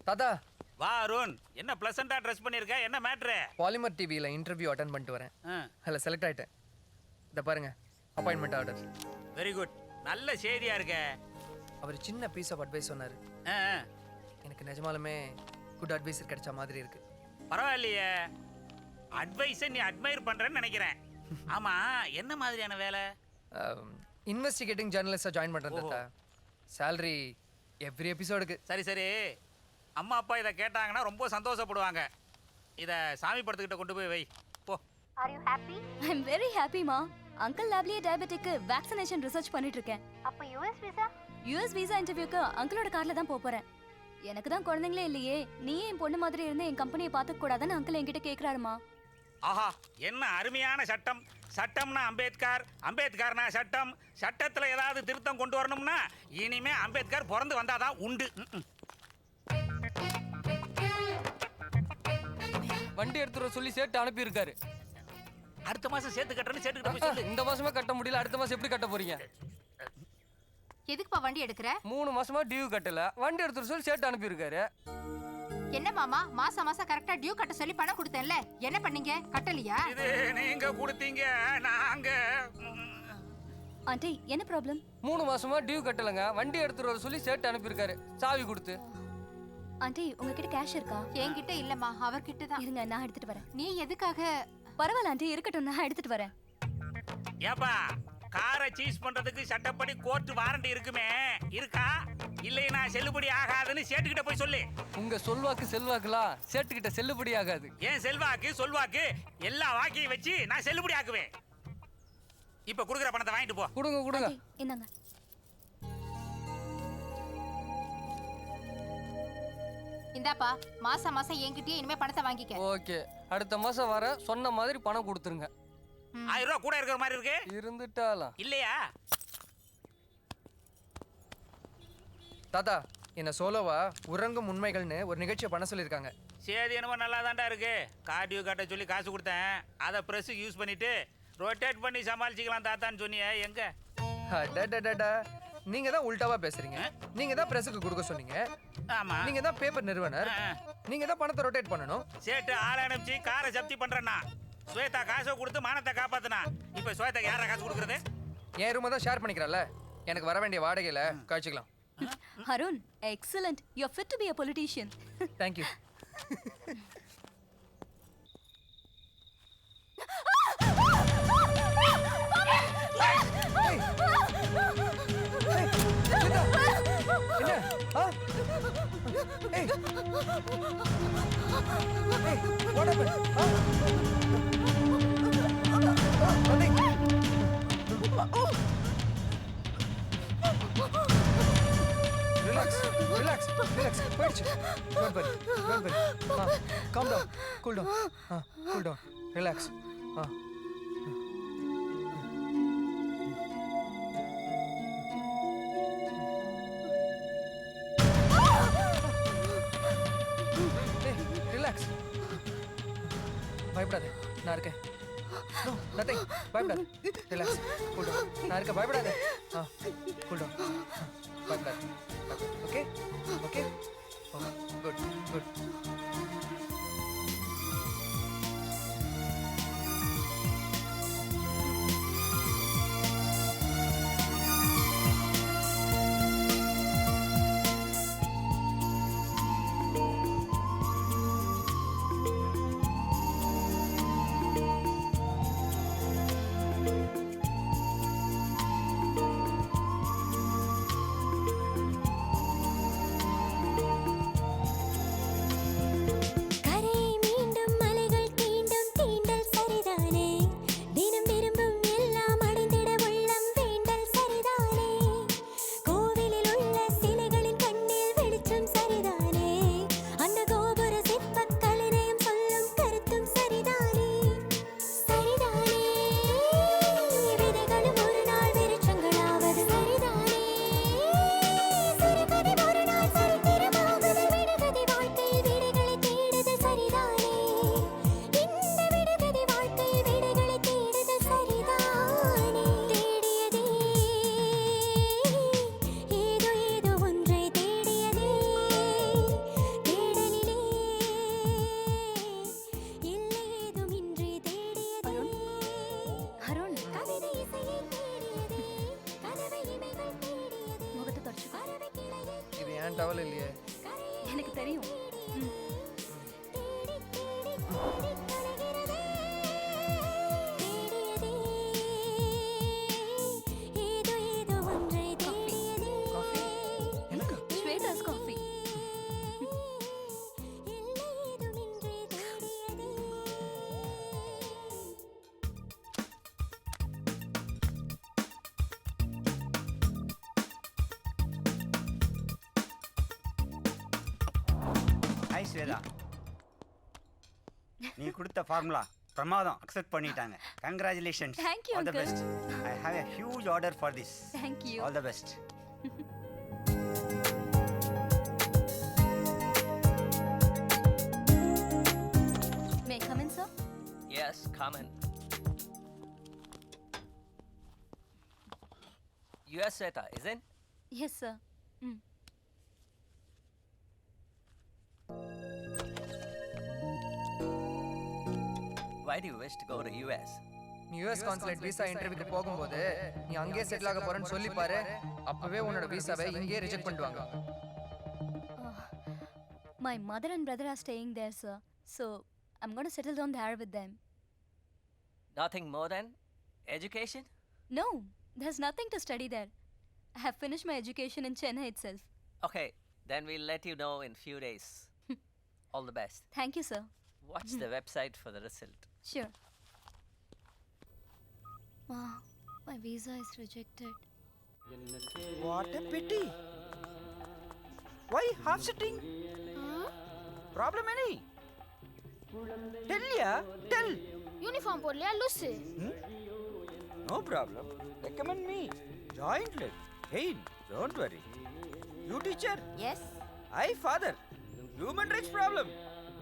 தாத்தா. வா அருண், என்ன ப்ளசண்டா ட்ரெஸ் பண்ணிருக்க? என்ன மேட்ரு? பாலிமர் டிவியில் இன்டர்வியூ அட்டன் பண்ணிட்டு வரேன். அதில் செலக்ட் ஆகிட்டேன். இதை பாருங்க, அப்பாயின்மெண்ட் ஆர்டர். வெரி குட், நல்ல செய்தியா இருக்க. அவர் சின்ன பீஸ் ஆஃப் அட்வைஸ் சொன்னார். எனக்கு நிஜமாலுமே குட் அட்வைஸர் கிடைச்ச மாதிரி இருக்கு. பரவாயில்லையே, அட்வைஸை நீ அட்மையர் பண்றேன்னு நினைக்கிறேன். ஆமா, என்ன மாதிரியான வேலை? இன்வெஸ்டிகேட்டிங் ஜேர்னலிஸ்டாக ஜாயின் பண்ணுறேன் தாத்தா. சேலரி எவ்ரி எபிசோடுக்கு. சரி சரி, அம்மா அப்பா இதை கேட்டாங்கன்னா ரொம்ப சந்தோஷப்படுவாங்க. இதை சாமி படத்துக்கிட்ட கொண்டு போய் வை போ. Are you happy? I'm very happy ma. Uncle லேப்லயே டயபெட்டிக்கு வேக்சினேஷன் ரிசர்ச் பண்ணிட்டு இருக்கேன். அப்ப யுஎஸ் விசா? யுஎஸ் விசா இன்டர்வியூக்கு அங்கிளோட கார்ல தான் போறேன். எனக்கு தான் குழந்தைங்களே இல்லையே, நீ என் பொண்ணு மாதிரி இருந்து என் கம்பெனியை பார்த்துக்க கூடாதுன்னு அங்கிள் என்கிட்ட கேக்குறாருமா. ஆஹா, என்ன அருமையான சட்டம். சட்டம்னா அம்பேத்கர், அம்பேத்கர்னா சட்டம். சட்டத்தில் ஏதாவது திருத்தம் கொண்டு வரணும்னா இனிமே அம்பேத்கர் பிறந்து வந்தாதான் உண்டு. வண்டி எடுத்துற சொல்லி சேர்த்து அனுப்பியிருக்காரு. அடுத்த மாசம் சேர்த்து கட்டணும். சேர்த்துக்கிட்ட இந்த மாசமா கட்ட முடியல, அடுத்த மாசம் எப்படி கட்ட போறீங்க? எதுக்குப்பா வண்டி எடுக்கிற? 3 மாசமா டியூ கட்டல, வண்டி எடுத்துற சொல்லி சேர்த்து அனுப்பியிருக்காரு. என்ன மாமா, மாசம் மாசம் கரெக்டா டியூ கட்ட சொல்லி பணம் கொடுத்தேன்ல, என்ன பண்ணீங்க? கட்டலையா? இது நீங்க கொடுத்தீங்க, நாங்க. ஆண்டி, என்ன ப்ராப்ளம்? 3 மாசமா டியூ கட்டலங்க, வண்டி எடுத்துற சொல்லி சேர்த்து அனுப்பியிருக்காரு சாவி கொடுத்து. ஆண்டி, உங்ககிட்ட கேஷ் இருக்கா? என்கிட்ட இல்லம்மா, அவர்கிட்ட தான். இருங்க, நான் எடுத்துட்டு வரேன். நீ எதுக்காக? பரவாயில்ல ஆண்டி, இருக்கட்டும், நான் எடுத்துட்டு வரேன். ஏப்பா, காரை சீஸ் பண்றதுக்கு சட்டப்படி கோர்ட் வாரண்டி இருக்குமே, இருக்கா? இல்லைனா செல்லுபடி ஆகாதுன்னு சேட்டுக்கிட்ட போய் சொல்லு. உங்க சொல்வாக்கு செல்வாக்குலாம் சேட்டுக்கிட்ட செல்லுபடி ஆகாது. ஏன் செல்வாக்கு சொல்வாக்கு எல்லா வாக்கியும் வச்சு நான் செல்லுபடி ஆக்குவேன். இப்ப குடுக்குற பணத்தை வாங்கிட்டு போ. கொடுங்க கொடுங்க. இந்தாங்க. இந்தாப்பா, மாசம் மாசம் என்கிட்டயே இனிமே பணத்தை வாங்கிக்க. ஓகே, அடுத்த மாசம் வர சொன்ன மாதிரி பணம் கொடுத்துருங்க. 1000 ரூபாய் கூட இருக்கிற மாதிரி இருக்கு. இருந்துட்டாலாம் இல்லையா? தாத்தா, என்ன சோலோவா உறங்கும் உண்மைகள்னு ஒரு நிகழ்ச்சியை பண்ண சொல்லியிருக்காங்க. சேதி என்னமோ நல்லா தாண்டா இருக்கு. கார்டியோ காட்ட சொல்லி காசு கொடுத்தேன், அதை ப்ரெஸ்ஸுக்கு யூஸ் பண்ணிட்டு ரொட்டேட் பண்ணி சமாளிச்சுக்கலாம் தாத்தான்னு சொன்னியே, எங்க? அடடடடா, நீங்க தான் உல்டாவா பேசுறீங்க. நீங்க தான் பிரஸுக்கு கொடுக்க சொன்னீங்க. ஆமா, நீங்க தான் பேப்பர் நிறுவனர். நீங்க தான் பணத்தை ரொட்டேட் பண்ணணும். சேட்டு ஆள அனுப்பிச்சு காரை ஜப்தி பண்றேன்னா ஸ்வேதா காசை கொடுத்து மானத்தை காப்பாத்துனா, இப்ப ஸ்வேதாக்கு யாரா காசு கொடுக்கறது? என் ரூமை தான் ஷேர் பண்ணிக்கிறல்ல, எனக்கு வர வேண்டிய வாடகையில கழிச்சுக்கலாம். Arun, excellent. You are fit to be a politician. Thank you. What happened? Relax. போயிடுச்சு. Don't worry. Calm down. Cool down. Relax. ஆ ரிலாக்ஸ். பயப்படாத, நான் இருக்கேன். No nothing. பயப்படாத. ரிலாக்ஸ். Cool down. நான் இருக்கேன், பயப்படாத. Cool down. பயப்படாத. Okay okay. Good good. Towel இல்லையே. எனக்கு தெரியும். ஸ்வேதாஸ் காஃபி. ஹாய் ஸ்வேதா, நீ கொடுத்த ஃபார்முலா பிரமாதம், அக்செப்ட் பண்ணிட்டாங்க. Congratulations. Thank you, all the uncle. Best. I have a huge order for this. Thank you. All the best. May I come in, sir? Yes, come in. US Sweta, isn't? Yes, sir. Why do you wish to go to US? நீ US consulate visa இன்டர்வியூக்கு போகும்போது நீ அங்கேயே settle ஆக போறேன்னு சொல்லி பாரு. அப்பவே உன்னோட விசாவை இங்கேயே ரிஜெக்ட் பண்ணிடுவாங்க. My mother and brother are staying there, sir. So I'm going to settle down there with them. Nothing more than education? No, there's nothing to study there. I have finished my education in Chennai itself. Okay, then we'll let you know in few days. All the best. Thank you, sir. Watch the website for the result. Sure. Ma, my visa is rejected. What a pity. Why half sitting? Problem any? Tell ya, tell. Uniform போடலையா லூசு? No problem. Recommend me. Joint leg. Pain. Don't worry. You teacher? Yes. I father. Human rights problem.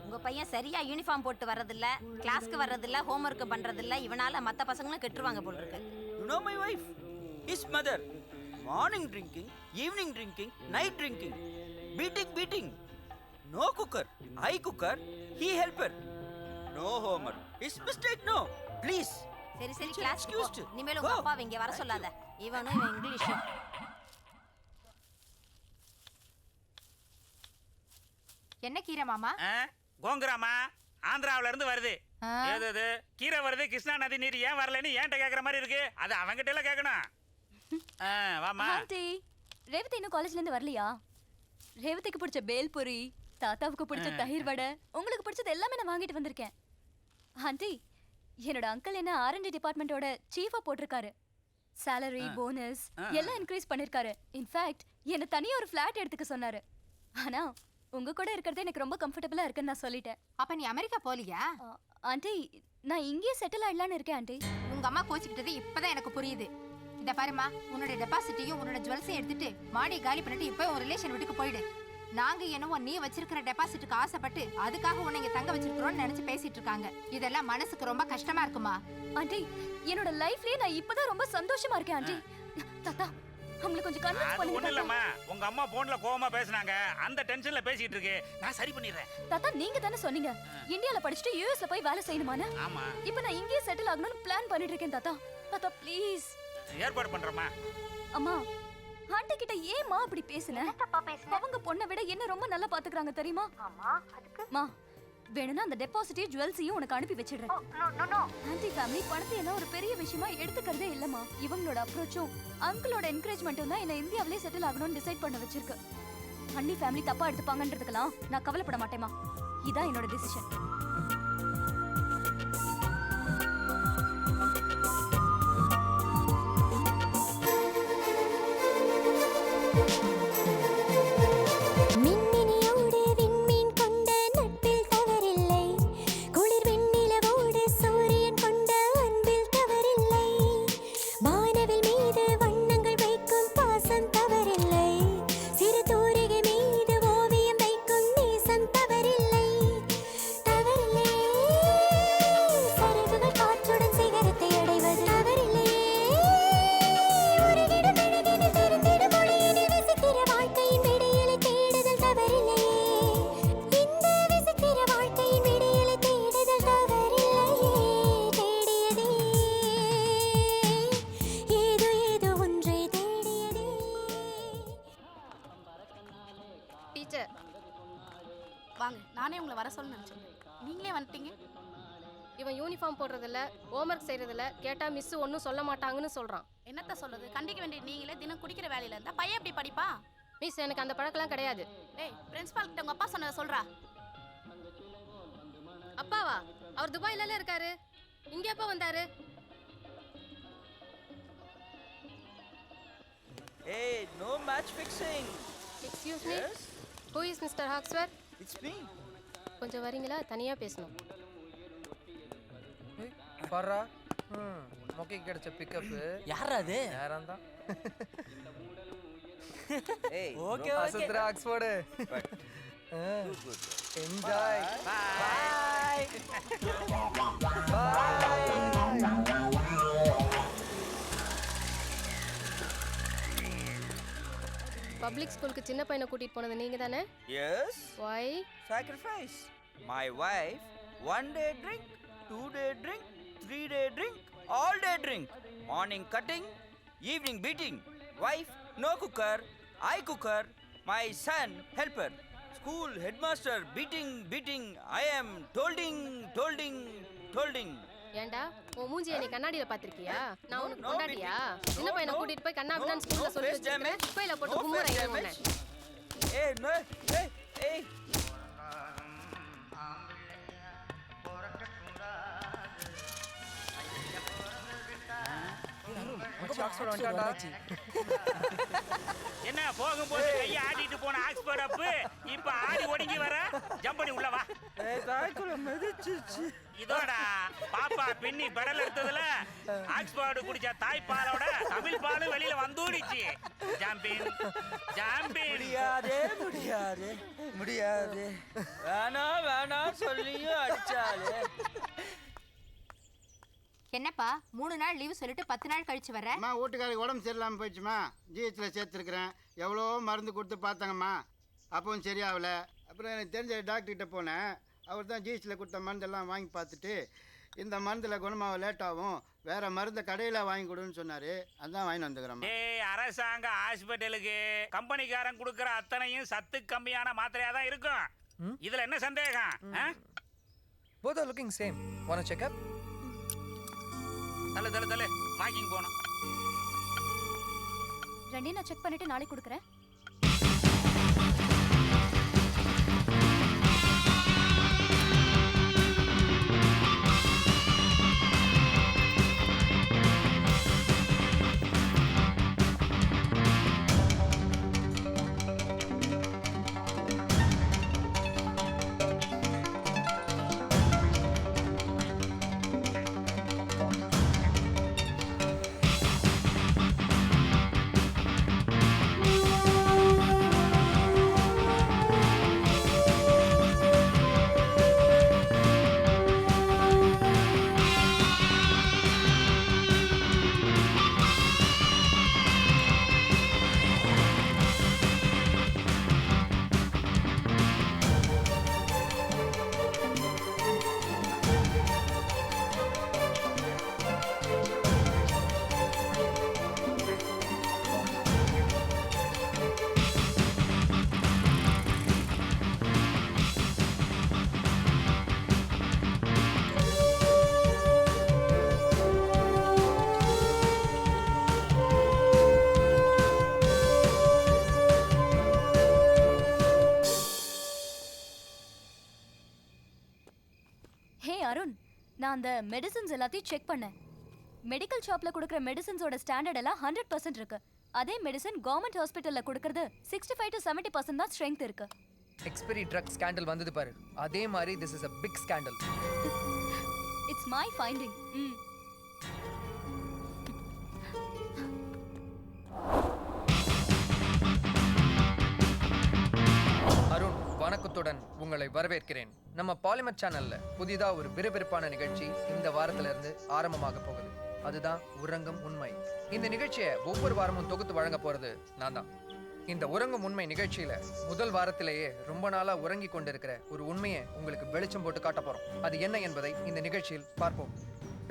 உங்க பையன் சரியா uniform போட்டு வர்றதில்ல, கிளாஸ்க்கு வர்றதில்ல, homework பண்றதில்ல. இவனால மத்த பசங்களும் கெட்டுருவாங்க போல இருக்கு. You know my wife? His mother. Morning drinking, evening drinking, night drinking. Beating. No cooker. I cooker. He helper. No homework. His mistake no. Please. சரி கிளாஸ்க்கு போ. இனிமேல் உங்க அப்பா இங்க வர சொல்லாத. இவனும் இவன் இங்கிலீஷும். என்ன கீரை மாமா? கோங்குராமா, ஆந்திராவில இருந்து வருது. ஏது கீரை வருது, கிருஷ்ணா நதி நீர் ஏன் வரலன்னு ஏன்ட்ட கேக்குற மாதிரி இருக்கு. அது அவங்கிட்ட எல்லாம் கேட்கணும். வாமா. ஆண்டி, ரேவதி இன்னும் காலேஜ்ல இருந்து வரலையா? ரேவதிக்கு பிடிச்ச பேல்பூரி, தாத்தாவுக்கு பிடிச்ச தயிர் வடை, உங்களுக்கு பிடிச்சது எல்லாமே நான் வாங்கிட்டு வந்திருக்கேன். ஆண்டி, என்னோட அங்கிள் என்ன R&D டிபார்ட்மெண்டோட சீஃபா போட்டிருக்காரு. சாலரி, போனஸ் எல்லாம் இன்க்ரீஸ் பண்ணிருக்காரு. இன்ஃபேக்ட் என்ன தனியா ஒரு ஃபிளாட் எடுத்துக்க சொன்னாரு. ஆனா உங்க கூட இருக்கிறது எனக்கு ரொம்ப கம்ஃபர்டபுளா இருக்குன்னு நான் சொல்லிட்டேன். அப்ப நீ அமெரிக்கா போலியா? ஆண்டி நான் இங்கேயே செட்டில் ஆயிடலான்னு இருக்கேன் ஆண்டி. உங்க அம்மா கோச்சிக்கிட்டது இப்பதான் எனக்கு புரியுது. இத பாருமா, உன்னோட டெபாசிட்டையும் உன்னோட ஜுவல்ஸையும் எடுத்துட்டு மாடி காலி பண்ணிட்டு இப்போ உன் ரிலேஷன் வீட்டுக்கு போயிடு. நாங்க என்னவோ நீ வச்சிருக்கிற டெபாசிட்டுக்கு ஆசைப்பட்டு அதுக்காக உன்னை இங்க தங்க வச்சிருக்கிறோம்னு நினைச்சு பேசிட்டு இருக்காங்க. இதெல்லாம் மனசுக்கு ரொம்ப கஷ்டமா இருக்குமா? ஆண்டி என்னோட லைஃப்லயே நான் இப்பதான் ரொம்ப சந்தோஷமா இருக்கேன் ஆண்டி. தாத்தா உங்களுக்கு கொஞ்சம் கன்வின்ஸ் அது பண்ணுங்க ஒண்ணு தாத்தா. இல்லம்மா, உங்க அம்மா போன்ல கோவமா பேசுனாங்க, அந்த டென்ஷன்ல பேசிட்டு இருக்கு. நான் சரி பண்ணிடுறேன். தாத்தா நீங்க தானே சொன்னீங்க இந்தியால படிச்சுட்டு யுஎஸ்ல போய் வேலை செய்யணுமான்னு. ஆமா. இப்போ நான் இங்கேயே செட்டில் ஆகணும்னு பிளான் பண்ணிட்டு இருக்கேன் தாத்தா. தாத்தா ப்ளீஸ் ஏற்பாடு பண்றேம்மா. அம்மா ஆண்டி கிட்ட ஏம்மா அப்படி பேசுன? அவங்க பொண்ணை விட என்ன ரொம்ப நல்லா பாத்துக்கறாங்க தெரியுமா? மா வேணும்னா அந்த டெபாசிட்டையும் ஜுவல்ஸையும் உனக்கு அனுப்பி வச்சிடுறேன். ஆண்டி ஃபேமிலி பணத்தை எல்லாம் ஒரு பெரிய விஷயமா எடுத்துக்கிறதே இல்லம்மா. இவங்களோட அப்ரோச்சும் அங்கிளோட என்கரேஜ்மெண்ட்டும் தான் என்ன இந்தியாவிலே செட்டில் ஆகணும்னு டிசைட் பண்ண வச்சிருக்கு. அண்ணி ஃபேமிலி தப்பா எடுத்துப்பாங்கன்றதுக்கெல்லாம் நான் கவலைப்பட மாட்டேமா. இதான் என்னோட டிசிஷன். வாங்க, நானே உங்களை வர சொல்ல நினச்சேன், நீங்களே வந்துட்டீங்க. இவன் யூனிஃபார்ம் போடுறதில்ல, ஹோம்ஒர்க் செய்யறதில்ல, கேட்டா மிஸ் ஒன்றும் சொல்ல மாட்டாங்கன்னு சொல்றான். என்னத்த சொல்றது, கண்டிக்க வேண்டிய நீங்களே தினம் குடிக்கிற வேலையில இருந்தா பையன் எப்படி படிப்பா? மிஸ் எனக்கு அந்த பழக்கம்லாம் கிடையாது. டேய் பிரின்சிபால் கிட்ட உங்க அப்பா சொன்னதை சொல்றா. அப்பாவா? அவர் துபாயில இருக்காரு, இங்க எப்போ வந்தாரு? Hey, no match fixing. Excuse me. Who is Mr. Hawksworth? It's me. கொஞ்சம் வரீங்களா, தனியா பேசணும். பாரா மொக்கி கிடைச்ச பிக்கப் யாரா அது? யாராந்தா? Hey, ஓகே ஓகே அசுத்ரா ஆக்ஸ்போர்ட். என்ஜாய். Bye. பப்ளிக் ஸ்கூலுக்கு சின்ன பையனை கூட்டிட்டு போனது நீங்க தானே? Yes. Why? Sacrifice. My wife, 1 day drink, 2 day drink, 3 day drink, all day drink. Morning cutting, evening beating. Wife, no cooker, I cooker. My son, helper. School headmaster, beating. I am tolding. ஏண்டா உன் மூஞ்சியை நீ கண்ணாடியில பாத்திருக்கியா? நான் உனக்கு கொண்டாடியா? சின்ன பையனை கூட்டிட்டு போய் கண்ணாபிதான் ஸ்கூல்ல சொல்லி வச்சிருக்கேன். குப்பையில போட்டு கும்முறேன் உன்னை. Hey, no, hey. என்ன போகும்போது கையை ஆடிட்டு போன ஆக்ஸ்போர்ட் அப்பு இப்ப ஆடி ஒடுங்கி வர ஜம்ப் பண்ணி உள்ள வா. இதோட பாப்பா பின்னி பெடல் எடுத்ததுல ஆக்ஸ்போர்ட் குடிச்ச தாய்ப்பாலோட தமிழ் பாலும் வெளியில வந்துடுச்சு. ஜம்பின் முடியாது. வேணாம் சொல்லியும் அடிச்சாலே. என்னப்பா 3 நாள் லீவு சொல்லிட்டு 10 நாள் கழிச்சு வர? அம்மா வீட்டுக்காரருக்கு உடம்பு சரியில்லாமல் போயிடுச்சுமா, ஜிஹெச்சில் சேர்த்துருக்குறேன். எவ்வளோ மருந்து கொடுத்து பார்த்தாங்கம்மா, அப்பவும் சரியாகல. அப்புறம் எனக்கு தெரிஞ்ச டாக்டர்கிட்ட போனேன். அவர் தான் ஜிஹெச்சில் கொடுத்த மருந்தெல்லாம் வாங்கி பார்த்துட்டு இந்த மருந்தில் குணமாக லேட் ஆகும், வேற மருந்தை கடையில் வாங்கி கொடுன்னு சொன்னார். அதான் வாங்கி வந்துக்கிறேன். அரசாங்க ஹாஸ்பிட்டலுக்கு கம்பெனிக்காரன் கொடுக்குற அத்தனையும் சத்து கம்மியான மாத்திரையா தான் இருக்கும். இதுல என்ன சந்தேகம்? both are looking same. wanna check up? தல வாக்கிங் போணும். ரெண்டையும் நான் செக் பண்ணிட்டு நாளைக்கு கொடுக்குறேன். அருண், நான் அந்த மெடிசின்ஸ் எல்லாத்தையும் செக் பண்ணேன். மெடிக்கல் ஷாப்ல கொடுக்குற மெடிசின்ஸோட ஸ்டாண்டர்ட் எல்லாம் 100% இருக்கு. அதே மெடிசன் கவர்மெண்ட் ஹாஸ்பிட்டல்ல கொடுக்கறது 65 to 70% தான் ஸ்ட்ரென்த் இருக்கு. எக்ஸ்பைரி ட்ரக் ஸ்கேண்டல் வந்தது பாரு, அதே மாதிரி this is a big scandal. It's my finding. Arun, வணக்கத்துடன் உங்களை வரவேற்கிறேன். நம்ம பாலிமர் சேனல்ல புதிதா ஒரு விறுவிறுப்பான நிகழ்ச்சி இந்த வாரத்துல இருந்து ஆரம்பமாக போகுது. அதுதான் உறங்கும் உண்மை. இந்த நிகழ்ச்சியை ஒவ்வொரு வாரமும் தொகுத்து வழங்க போறது நான் தான். இந்த உறங்கும் உண்மை நிகழ்ச்சியில முதல் வாரத்திலேயே ரொம்ப நாளா உறங்கி கொண்டிருக்கிற ஒரு உண்மையை உங்களுக்கு வெளிச்சம் போட்டு காட்ட போறோம். அது என்ன என்பதை இந்த நிகழ்ச்சியில் பார்ப்போம்.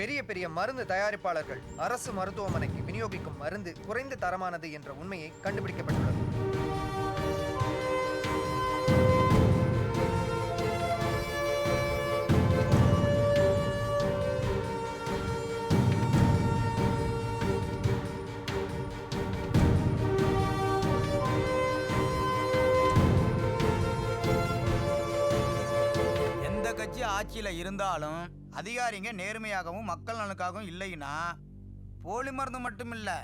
பெரிய பெரிய மருந்து தயாரிப்பாளர்கள் அரசு மருத்துவமனைக்கு விநியோகிக்கும் மருந்து குறைந்த தரமானது என்ற உண்மையை கண்டுபிடிக்கப்பட்டுள்ளது. ஆட்சியில் இருந்தாலும் அதிகாரிங்க நேர்மையாகவும் மக்கள் நலனுக்காகவும் இல்லைன்னா போலி மருந்து மட்டும் இல்லை,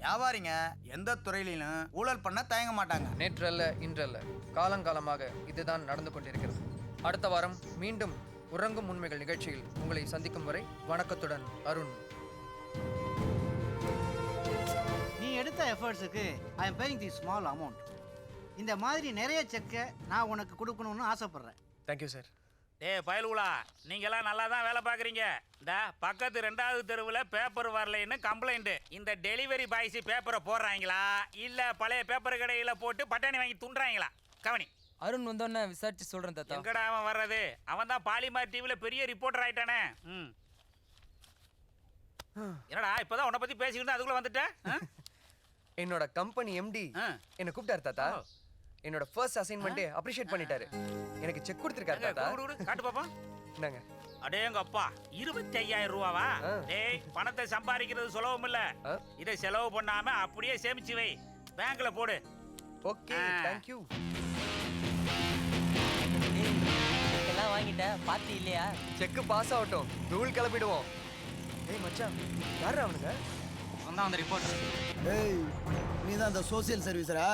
வியாபாரிங்க எந்த துறையிலும் ஊழல் பண்ண தயங்க மாட்டாங்க. நேற்றல்ல இன்றல்ல, காலங்காலமாக இதுதான் நடந்து கொண்டிருக்கிறது. அடுத்த வாரம் மீண்டும் உறங்கும் உண்மைகள் நிகழ்ச்சியில் உங்களை சந்திக்கும் வரை வணக்கத்துடன் அருண். நீ எடுத்த எஃபர்ட்ஸுக்கு I am paying the small amount. இந்த மாதிரி நிறைய செக்கை நான் உனக்கு கொடுக்கணும்னு ஆசைப்பட்றேன். Thank you sir. பயலுகளா, நீங்களாம் நல்லா தான் வேலை பார்க்குறீங்க. இந்த பக்கத்து 2வது தெருவில் பேப்பர் வரலைன்னு கம்ப்ளைண்ட். இந்த டெலிவரி பாய்ஸ் பேப்பரை போடுறாங்களா இல்லை பழைய பேப்பர் கடையில் போட்டு பட்டாணி வாங்கி துண்டுறாங்களா? கவனி. அருண் வந்தோடனே விசாரிச்சு சொல்கிறேன் தாத்தா. எங்கடா அவன் வர்றது? அவன் தான் பாலிமார் டிவியில் பெரிய ரிப்போர்ட்டர் ஆயிட்டானே. என்னடா இப்போதான் உன்னை பற்றி பேசிக்கிட்டு அதுக்குள்ளே வந்துட்டேன்? என்னோட கம்பெனி எம்டி என்னை கூப்பிட்டாரு தாத்தா. என்னோட ஃபர்ஸ்ட் அசைன்மெண்ட்டே அப்ரிஷியேட் பண்ணிட்டாரு. எனக்கு செக் கொடுத்துருக்காரு தாத்தா. காட்டு பாப்பா. என்னங்க? அடேங்க அப்பா, 25,000 ரூபாவா? டேய், பணத்தை சம்பாதிக்கிறது சுலபம் இல்ல. இதை செலவு பண்ணாம அப்படியே சேமிச்சு வை, பேங்க்ல போடு. Okay, thank you. எல்லாம் வாங்கிட்ட பாத்தி இல்லையா? செக் பாஸ் ஆகட்டும், தூள் கிளப்பிடுவோம். ஏய் மச்சான், யாரா அவனுங்க? வந்தான் அந்த ரிப்போர்ட். ஏய், நீ தான் அந்த சோசியல் சர்வீஸரா?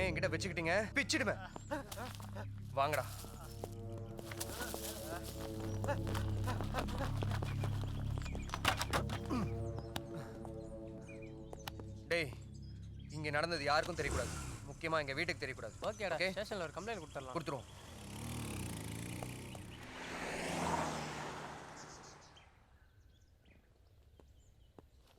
என்கிட்ட வச்சுக்கிட்டீங்க, பிச்சிடுவேன். வாங்கடா. டேய், இங்க நடந்தது யாருக்கும் தெரியக்கூடாது. முக்கியமா எங்க வீட்டுக்கு தெரியக்கூடாது. ஓகேடா, ஸ்டேஷன்ல ஒரு கம்ப்ளைண்ட் கொடுத்துடலாம். கொடுத்துருவோம்.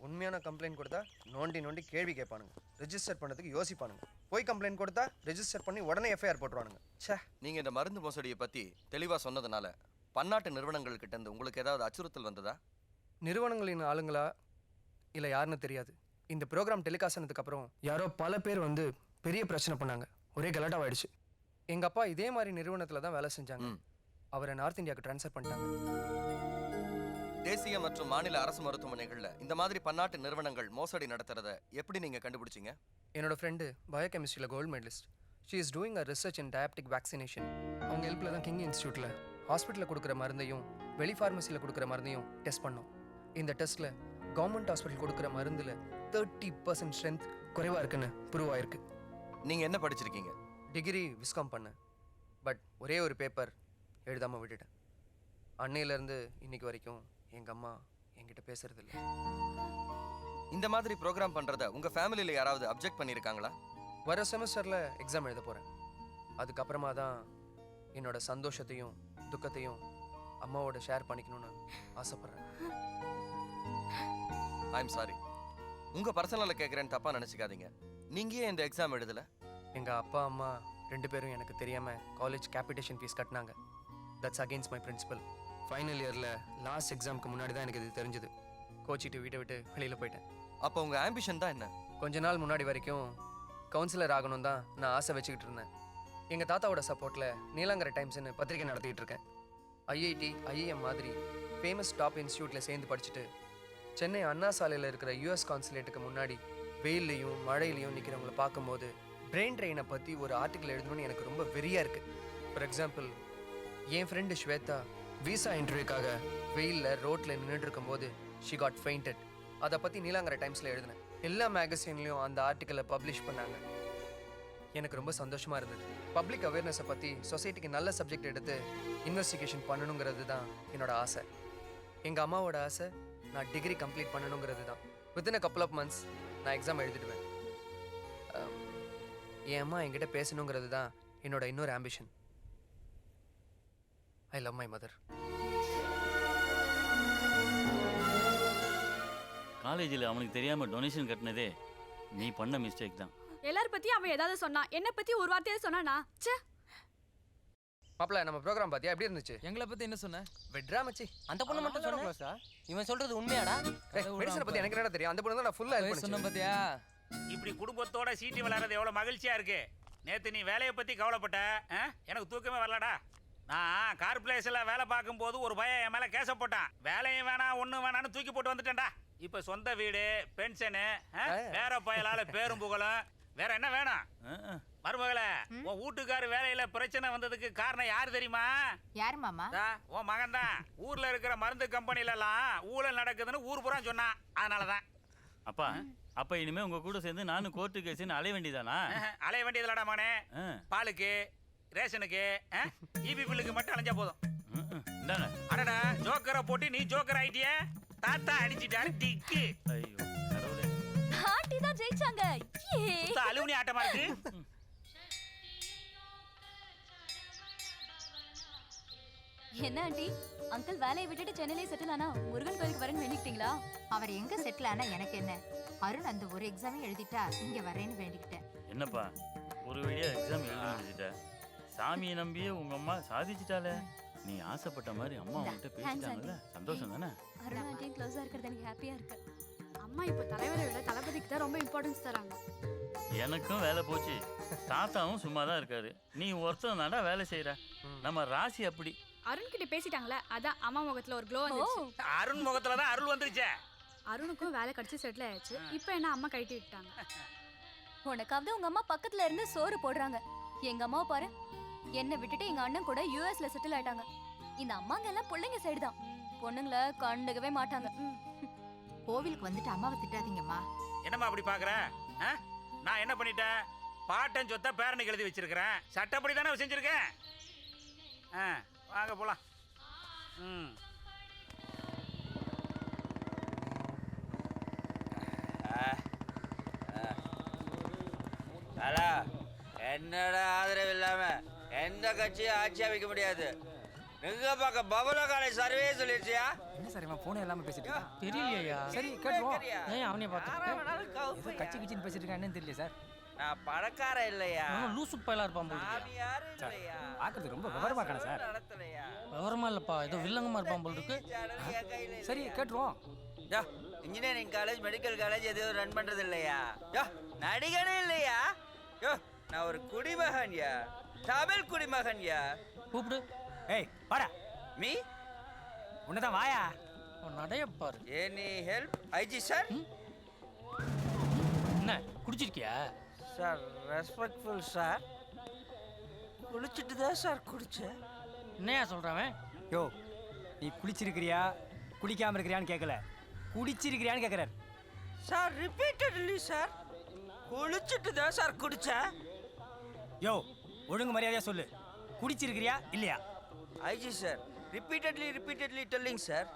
உண்மையான கம்ப்ளைண்ட் கொடுத்தா நோண்டி நோண்டி கேள்வி கேட்பானுங்க. ரெஜிஸ்டர் பண்ணதுக்கு யோசிப்பானுங்க. போய் கம்ப்ளைண்ட் கொடுத்தா ரெஜிஸ்டர் பண்ணி உடனே எஃப்ஐஆர் போட்டுருவானுங்க. ச்சே. நீங்க இந்த மருந்து மோசடியை பத்தி தெளிவா சொன்னதுனால பன்னாட்டு நிறுவனங்கள் கிட்ட இருந்து உங்களுக்கு ஏதாவது அச்சுறுத்தல் வந்ததா? நிறுவனங்களின் ஆளுங்களா இல்லை யாருன்னு தெரியாது. இந்த ப்ரோக்ராம் டெலிகாஸ்ட் ஆனதுக்கு அப்புறம் யாரோ பல பேர் வந்து பெரிய பிரச்சனை பண்ணாங்க. ஒரே கலாட்டாவாயிடுச்சு. எங்க அப்பா இதே மாதிரி நிறுவனத்தில் தான் வேலை செஞ்சாங்க. அவரை நார்த் இந்தியாவுக்கு ட்ரான்ஸ்ஃபர் பண்ணிட்டாங்க. தேசிய மற்றும் மாநில அரசு மருத்துவமனைகள்ல இந்த மாதிரி பன்னாட்டு நிறுவனங்கள் மோசடி நடத்துறத எப்படி நீங்க கண்டுபிடிச்சீங்க? என்னோட ஃப்ரெண்டு பயோகெமிஸ்ட்ரியில் gold medalist. She is doing a research in diabetic vaccination. அவங்க ஹெல்ப்பில் தான் கிங் இன்ஸ்டியூட்டில் ஹாஸ்பிட்டலில் கொடுக்குற மருந்தையும் வெளி ஃபார்மசியில் கொடுக்குற மருந்தையும் டெஸ்ட் பண்ணோம். இந்த டெஸ்ட்டில் கவர்மெண்ட் ஹாஸ்பிட்டல் கொடுக்குற மருந்தில் 30% ஸ்ட்ரென்த் குறைவாக இருக்குன்னு ப்ரூவ் ஆயிருக்கு. நீங்கள் என்ன படிச்சிருக்கீங்க? டிகிரி விஸ்காம் பண்ணேன். பட் ஒரே ஒரு பேப்பர் எழுதாமல் விட்டுட்டேன். அன்னையிலேருந்து இன்னைக்கு வரைக்கும் எங்கள் அம்மா என்கிட்ட பேசுறதில்ல. இந்த மாதிரி ப்ரோக்ராம் பண்ணுறத உங்கள் ஃபேமிலியில் யாராவது அப்ஜெக்ட் பண்ணியிருக்காங்களா? வர செமஸ்டரில் எக்ஸாம் எழுத போகிறேன். அதுக்கப்புறமா தான் என்னோட சந்தோஷத்தையும் துக்கத்தையும் அம்மாவோட ஷேர் பண்ணிக்கணும்னு ஆசைப்பட்றேன். I'm sorry. உங்கள் பர்சனலில் கேட்குறேன்னு தப்பாக நினச்சிக்காதீங்க. நீங்கள் ஏன் இந்த எக்ஸாம் எழுதலை? எங்கள் அப்பா அம்மா 2 பேரும் எனக்கு தெரியாமல் காலேஜ் கேபிடேஷன் ஃபீஸ் கட்டினாங்க. That's against my principle. Final இயரில் லாஸ்ட் எக்ஸாமுக்கு முன்னாடி தான் எனக்கு இது தெரிஞ்சது. கோச்சிட்டு வீட்டை விட்டு வெளியில் போயிட்டேன். அப்போ உங்கள் ஆம்பிஷன் தான் என்ன? கொஞ்ச நாள் முன்னாடி வரைக்கும் கவுன்சிலர் ஆகணும் தான் நான் ஆசை வச்சுக்கிட்டு இருந்தேன். எங்கள் தாத்தாவோட சப்போர்ட்டில் நீலாங்கரை டைம்ஸ்னு பத்திரிக்கை நடத்திட்டு இருக்கேன். ஐஐடி ஐஏஎம் மாதிரி ஃபேமஸ் டாப் இன்ஸ்டியூட்டில் சேர்ந்து படிச்சுட்டு சென்னை அண்ணா சாலையில் இருக்கிற யூஎஸ் கான்சுலேட்டுக்கு முன்னாடி வெயில்லையும் மழையிலையும் நிற்கிறவங்களை பார்க்கும்போது பிரெயின் ட்ரெயினை பற்றி ஒரு ஆர்டிக்கல் எழுதணும்னு எனக்கு ரொம்ப வெறியாக இருக்குது. ஃபார் எக்ஸாம்பிள், என் ஃப்ரெண்டு ஸ்வேதா விசா இன்டர்வியூக்காக வெயிலில் ரோட்டில் நின்றுட்டு இருக்கும்போது ஷி காட் ஃபெயிண்டட். அதை பற்றி நீலாங்கரை டைம்ஸில் எழுதினேன். எல்லா மேகசின்லேயும் அந்த ஆர்டிக்கலை பப்ளிஷ் பண்ணாங்க. எனக்கு ரொம்ப சந்தோஷமாக இருந்தது. பப்ளிக் அவேர்னஸை பற்றி சொசைட்டிக்கு நல்ல சப்ஜெக்ட் எடுத்து இன்வெஸ்டிகேஷன் பண்ணணுங்கிறது தான் என்னோட ஆசை. எங்கள் அம்மாவோட ஆசை நான் டிகிரி கம்ப்ளீட் பண்ணணுங்கிறது தான். Within a couple of months நான் எக்ஸாம் எழுதிடுவேன். என் அம்மா என்கிட்ட பேசணுங்கிறது தான் என்னோட இன்னொரு ambition. I love my mother. காலேஜில் அவனுக்கு தெரியாமல் டொனேஷன் கட்டினதே நீ பண்ண மிஸ்டேக் தான். எல்லார் பத்தி அவன் ஏதாவது சொன்னான், என்ன பத்தி ஒரு வார்த்தையாவது சொன்னானா? ச்சே. மாப்ள, நம்ம ப்ரோக்ராம் பாத்தியா எப்படி இருந்துச்சு? எங்களை பத்தி என்ன சொன்ன? வெட்ரா மச்சி. அந்த பொண்ணு மட்டும் சொன்னா இவன் சொல்றது உண்மையாடா? மெடிசன் பத்தி எனக்கு என்ன தெரியும்? அந்த பொண்ணு தான் நான் ஃபுல்லா ஹெல்ப் சொன்ன பண்ணேன். பாத்தியா? இப்படி குடும்பத்தோட சீட்டி விளையாடுறது எவ்வளவு மகிழ்ச்சியா இருக்கு. நேத்து நீ வேலையை பத்தி கவலைப்பட்ட, எனக்கு தூக்கமே வரலடா. நான் கார்பரேஷன்ல வேலை பார்க்கும்போது ஒரு பையன் என் மேல கேச போட்டான். வேலையும் வேணாம் ஒண்ணும் வேணான்னு தூக்கி போட்டு வந்துட்டேன்டா. இப்ப சொந்த வீடு, பென்ஷனு, வேற பயலால பேரும் புகழும், வேற என்ன வேணும்? மருமகளே, உன் வீட்டுக்காரு வேலையில பிரச்சனை வந்ததுக்கு காரணம் யாரு தெரியுமா? யார் மாமா? உன் மகன் தான். ஊர்ல இருக்கிற மருந்து கம்பெனில எல்லாம் ஊழல் நடக்குதுன்னு ஊர் பூரா சொன்னான். அதனாலதான். அப்பா, அப்ப இனிமே உங்க கூட சேர்ந்து நானும் கோர்ட்டு கேஸ்ன்னு அலைய வேண்டியதானா? அலைய வேண்டியதுலடா மகனே. பாலுக்கு, ரேஷனுக்கு, இபி பில்லுக்கு மட்டும் அலைஞ்சா போதும். அடடா, ஜோக்கரை போட்டு நீ ஜோக்கர் ஆயிட்டிய. தாத்தா அடிச்சிட்டாரு டிக்கு. ஐயோ கடவுளே. ஆண்டி தான் ஜெயிச்சாங்க. அலுமினி ஆட்டமா இருக்கு. என்ன ஆண்டி, அங்கிள் வேலையை விட்டுட்டு சென்னையிலே செட்டில் ஆனா முருகன் கோயிலுக்கு வரேன்னு வேண்டிக்கிட்டீங்களா? அவர் எங்க செட்டில் ஆனா எனக்கு என்ன? அருண் அந்த ஒரு எக்ஸாமே எழுதிட்டா இங்க வரேன்னு வேண்டிக்கிட்டேன். என்னப்பா, ஒரு வழியா எக்ஸாம் எழுதி முடிச்சிட்ட. சாமியை நம்பியே உங்க அம்மா சாதிச்சிட்டாலே. நீ ஆசைப்பட்ட மாதிரி அம்மா உன்கிட்ட பேசிட்டாங்கல்ல, சந்தோஷம் தானே? அருண் ஆண்டியும் க்ளோஸா இருக்கிறது எனக்கு ஹாப்பியா இருக்கு. அம்மா இப்போ தலைவரை விட தளபதிக்கு தான் ரொம்ப இம்பார்ட்டன்ஸ் தராங்க. எனக்கும் வேலை போச்சு. தாத்தாவும் சும்மா தான் இருக்காரு. நீ ஒருத்தன் தாண்டா வேலை செய்யற. நம்ம ராசி அப்படி. அருண் கிட்ட பேசிட்டாங்களே, அதான் அம்மா முகத்துல ஒரு க்ளோ வந்துச்சு. அருண் முகத்துல தான் அருள் வந்துருச்சே. அருணுக்கும் வேலை கிடைச்சு செட்டில் ஆயிடுச்சு. இப்போ என்ன அம்மா கைட்டி விட்டாங்க. உனக்காவது உங்க அம்மா பக்கத்துல இருந்து சோறு போடுறாங்க. எங்க அம்மாவை பாரு, என்னை விட்டுட்டு எங்க அண்ணன் கூட யூஎஸ்ல செட்டில் ஆயிட்டாங்க. இந்த அம்மாங்க எல்லாம் பிள்ளைங்க சைடு தான், பொண்ணுங்களை கண்டுக்கவே மாட்டாங்க. கோவிலுக்கு வந்துட்டு அம்மாவை திட்டாதீங்கம்மா. என்னம்மா அப்படி பாக்குற? நான் என்ன பண்ணிட்டேன்? பாட்டன் சொத்தை பேரனுக்கு எழுதி வச்சிருக்கிறேன். சட்டப்படி தானே செஞ்சிருக்கேன். வாங்க போலாம். என்னோட ஆதரவு இல்லாம எந்த கட்சியும் ஆட்சி அமைக்க முடியாது. எங்க பார்க்க பவன காலேஜ் சர்வே சொல்லிருச்சியா? என்ன சார் இவன் போன் எல்லாமே பேசிட்டு இருக்கான்? தெரியலையா? சரி கேட்டுருவோம். ஏன் அவனே ஆறாம் நாள் பார்த்து கவுப்பையா? கட்சி கிச்சின்னு பேசிட்டு இருக்கான் என்னன்னு தெரியல சார். நான் பணக்கார இல்லையா? லூசு பையலா இருப்பான் போல இருக்கு. சாமி யாரும் சார், இல்லையா? பார்க்கறது ரொம்ப விவரமா இருக்கானே சார். நடத்தலையா? விவரமா இல்லப்பா, ஏதோ வில்லங்கமா இருப்பான் போல இருக்கு. சரி கேட்டுருவோம். இன்ஜினியரிங் காலேஜ், மெடிக்கல் காலேஜ் எதுவும் ரன் பண்றது இல்லையா? நடிகனே இல்லையா? நான் ஒரு குடிமகன் யா, தமிழ் குடிமகன் யா. கூப்பிடு. ஏய் வாடா. மீ உன்னதான் வாயா. நடைய பாரு. Any help IG sir? என்ன குடிச்சிருக்கியா? Sir respectful sir. குளிச்சுட்டு தான் சார் குடிச்சேன். என்னையா சொல்றவன்? யோ, நீ குளிச்சிருக்கிறியா குளிக்காம இருக்கிறியான்னு கேட்கல. குடிச்சிருக்கிறியான்னு கேட்குறாரு சார். Repeatedly sir. குளிச்சுட்டு தான் சார் குடிச்சேன். யோ ஒழுங்கு மரியாதையா சொல்லு, குடிச்சிருக்கிறியா இல்லையா? IG sir, repeatedly telling sir,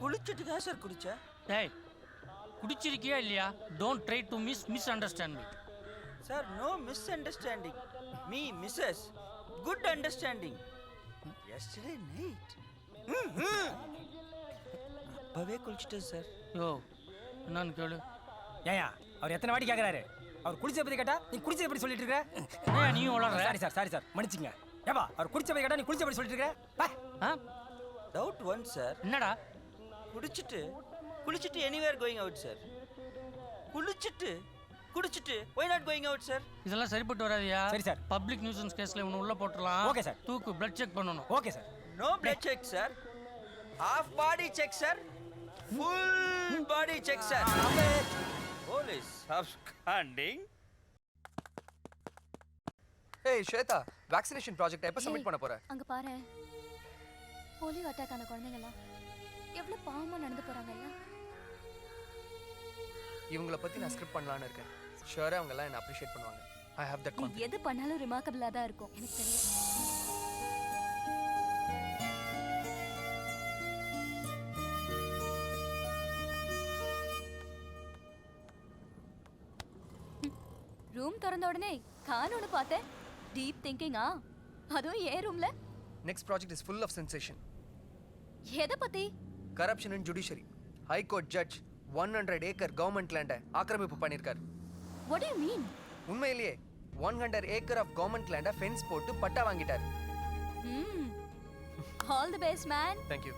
குளிச்சுட்டு தான் சார் குடிச்சேன். டேய் குடிச்சிருக்கியா இல்லையா? Don't try to misunderstand me. Sir no misunderstanding. Me misses good understanding. Yesterday night அப்பவே குளிச்சிட்டேன் சார். யோ என்னன்னு கேளு. ஏயா அவர் எத்தனை வாட்டி கேட்குறாரு? அவர் குளிச்ச பற்றி கேட்டா நீ குளிச்ச பற்றி சொல்லிட்டு இருக்க. நீ உளற. Sorry sir மன்னிச்சுங்க. ஏப்பா அவர் குளிச்ச பற்றி கேட்டா நீ குளிச்ச பற்றி சொல்லிட்டு இருக்க. Doubt one sir. என்னடா? குளிச்சுட்டு எனிவேர் கோயிங் அவுட் சார். குடிச்சிட்டு why not going out sir? இதெல்லாம் சரிப்பட்டு வராதியா? சரி சார். பப்ளிக் நியூசன்ஸ் கேஸ்ல இவனை உள்ள போட்டுறலாம். Okay sir. தூக்கு பிளட் செக் பண்ணனும். Okay sir. No blood check sir. half body check sir. full body check sir. Police absconding. ஏய் ஸ்வேதா, வேக்சினேஷன் ப்ராஜெக்ட் எப்போ சப்மிட் பண்ண போற? அங்க பாரு, போலியோ அட்டாக் ஆன குழந்தைங்கலாம் எவ்வளவு பாவமா நடந்து போறாங்கல்ல. இவங்கள பத்தி நான் ஸ்கிரிப்ட் பண்ணலாம்னு இருக்கேன். ஷூரா அவங்க எல்லாம் என்ன அப்ரிஷியேட் பண்ணுவாங்க. ஐ ஹேவ் தட் நீ எது பண்ணாலும் ரிமார்க்கபிளா தான் இருக்கும் எனக்கு தெரியும். ரூம் திறந்த உடனே காணோன்னு பார்த்தேன். டீப் திங்கிங்கா? அதுவும் ஏன் ரூம்ல? Next project is full of sensation. எதை பத்தி? Corruption in judiciary. High court judge 100 acre government லேண்டை ஆக்கிரமிப்பு பண்ணியிருக்காரு. What do you mean? உண்மையிலேயே 100 ஏக்கர் ஆஃப் கவர்மெண்ட் லேண்டை ஃபென்ஸ் போட்டு பட்டா வாங்கிட்டாரு. All the best man. Thank you.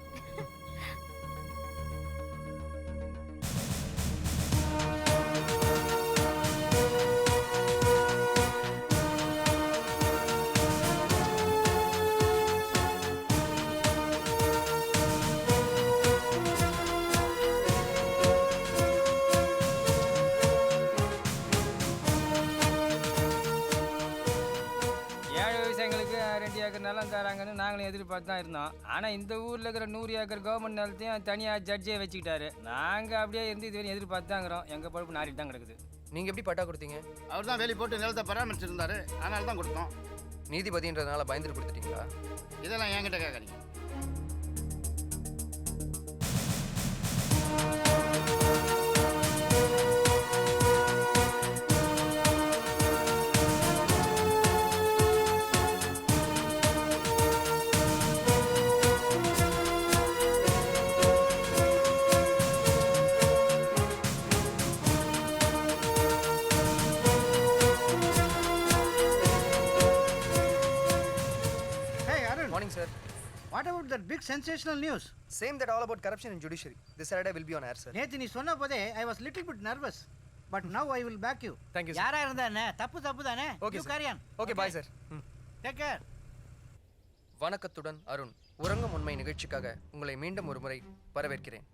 நிலம் தராங்கன்னு நாங்களும் எதிர்பார்த்து தான் இருந்தோம். ஆனால் இந்த ஊரில் இருக்கிற 100 ஏக்கர் கவர்மெண்ட் நிலத்தையும் தனியாக ஜட்ஜே வச்சுக்கிட்டாரு. நாங்கள் அப்படியே இருந்து இதுவரை எதிர்பார்த்து தான் இருக்கிறோம். எங்கள் பொறுப்பு நாரிட்டு தான் கிடக்குது. நீங்கள் எப்படி பட்டா கொடுத்தீங்க? அவர் தான் வேலி போட்டு நிலத்தை பராமரிச்சிருந்தாரு, அதனால தான் கொடுத்தோம். நீதிபதின்றதுனால பயந்துட்டு கொடுத்துட்டீங்களா? இதெல்லாம் என்கிட்ட கேட்குறீங்க. What about that big sensational news? Same that all about corruption in judiciary. This Saturday will be on air, sir. நேத்து நீ சொன்ன போதே I was little bit nervous, but now I will back you. Thank you, sir. யாரா இருந்தா என்ன? தப்பு தானே. Okay, you sir. carry on. Okay, bye, sir. Take care. வணக்கத்துடன் அருண். உறங்கும் உண்மை நிகழ்ச்சிக்காக உங்களை மீண்டும் ஒரு முறை வரவேற்கிறேன்.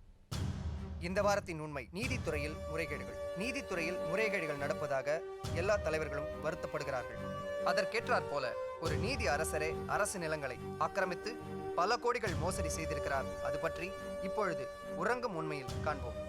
இந்த வாரத்தின் உண்மை, நீதித்துறையில் முறைகேடுகள். நீதித்துறையில் முறைகேடுகள் நடப்பதாக எல்லா தலைவர்களும் வருத்தப்படுகிறார்கள். அதற்கேற்றாற் போல ஒரு நீதி அரசரே அரசு நிலங்களை ஆக்கிரமித்து பல கோடிகள் மோசடி செய்திருக்கிறார். அது பற்றி இப்பொழுது உறங்கும் உண்மையில் காண்போம்.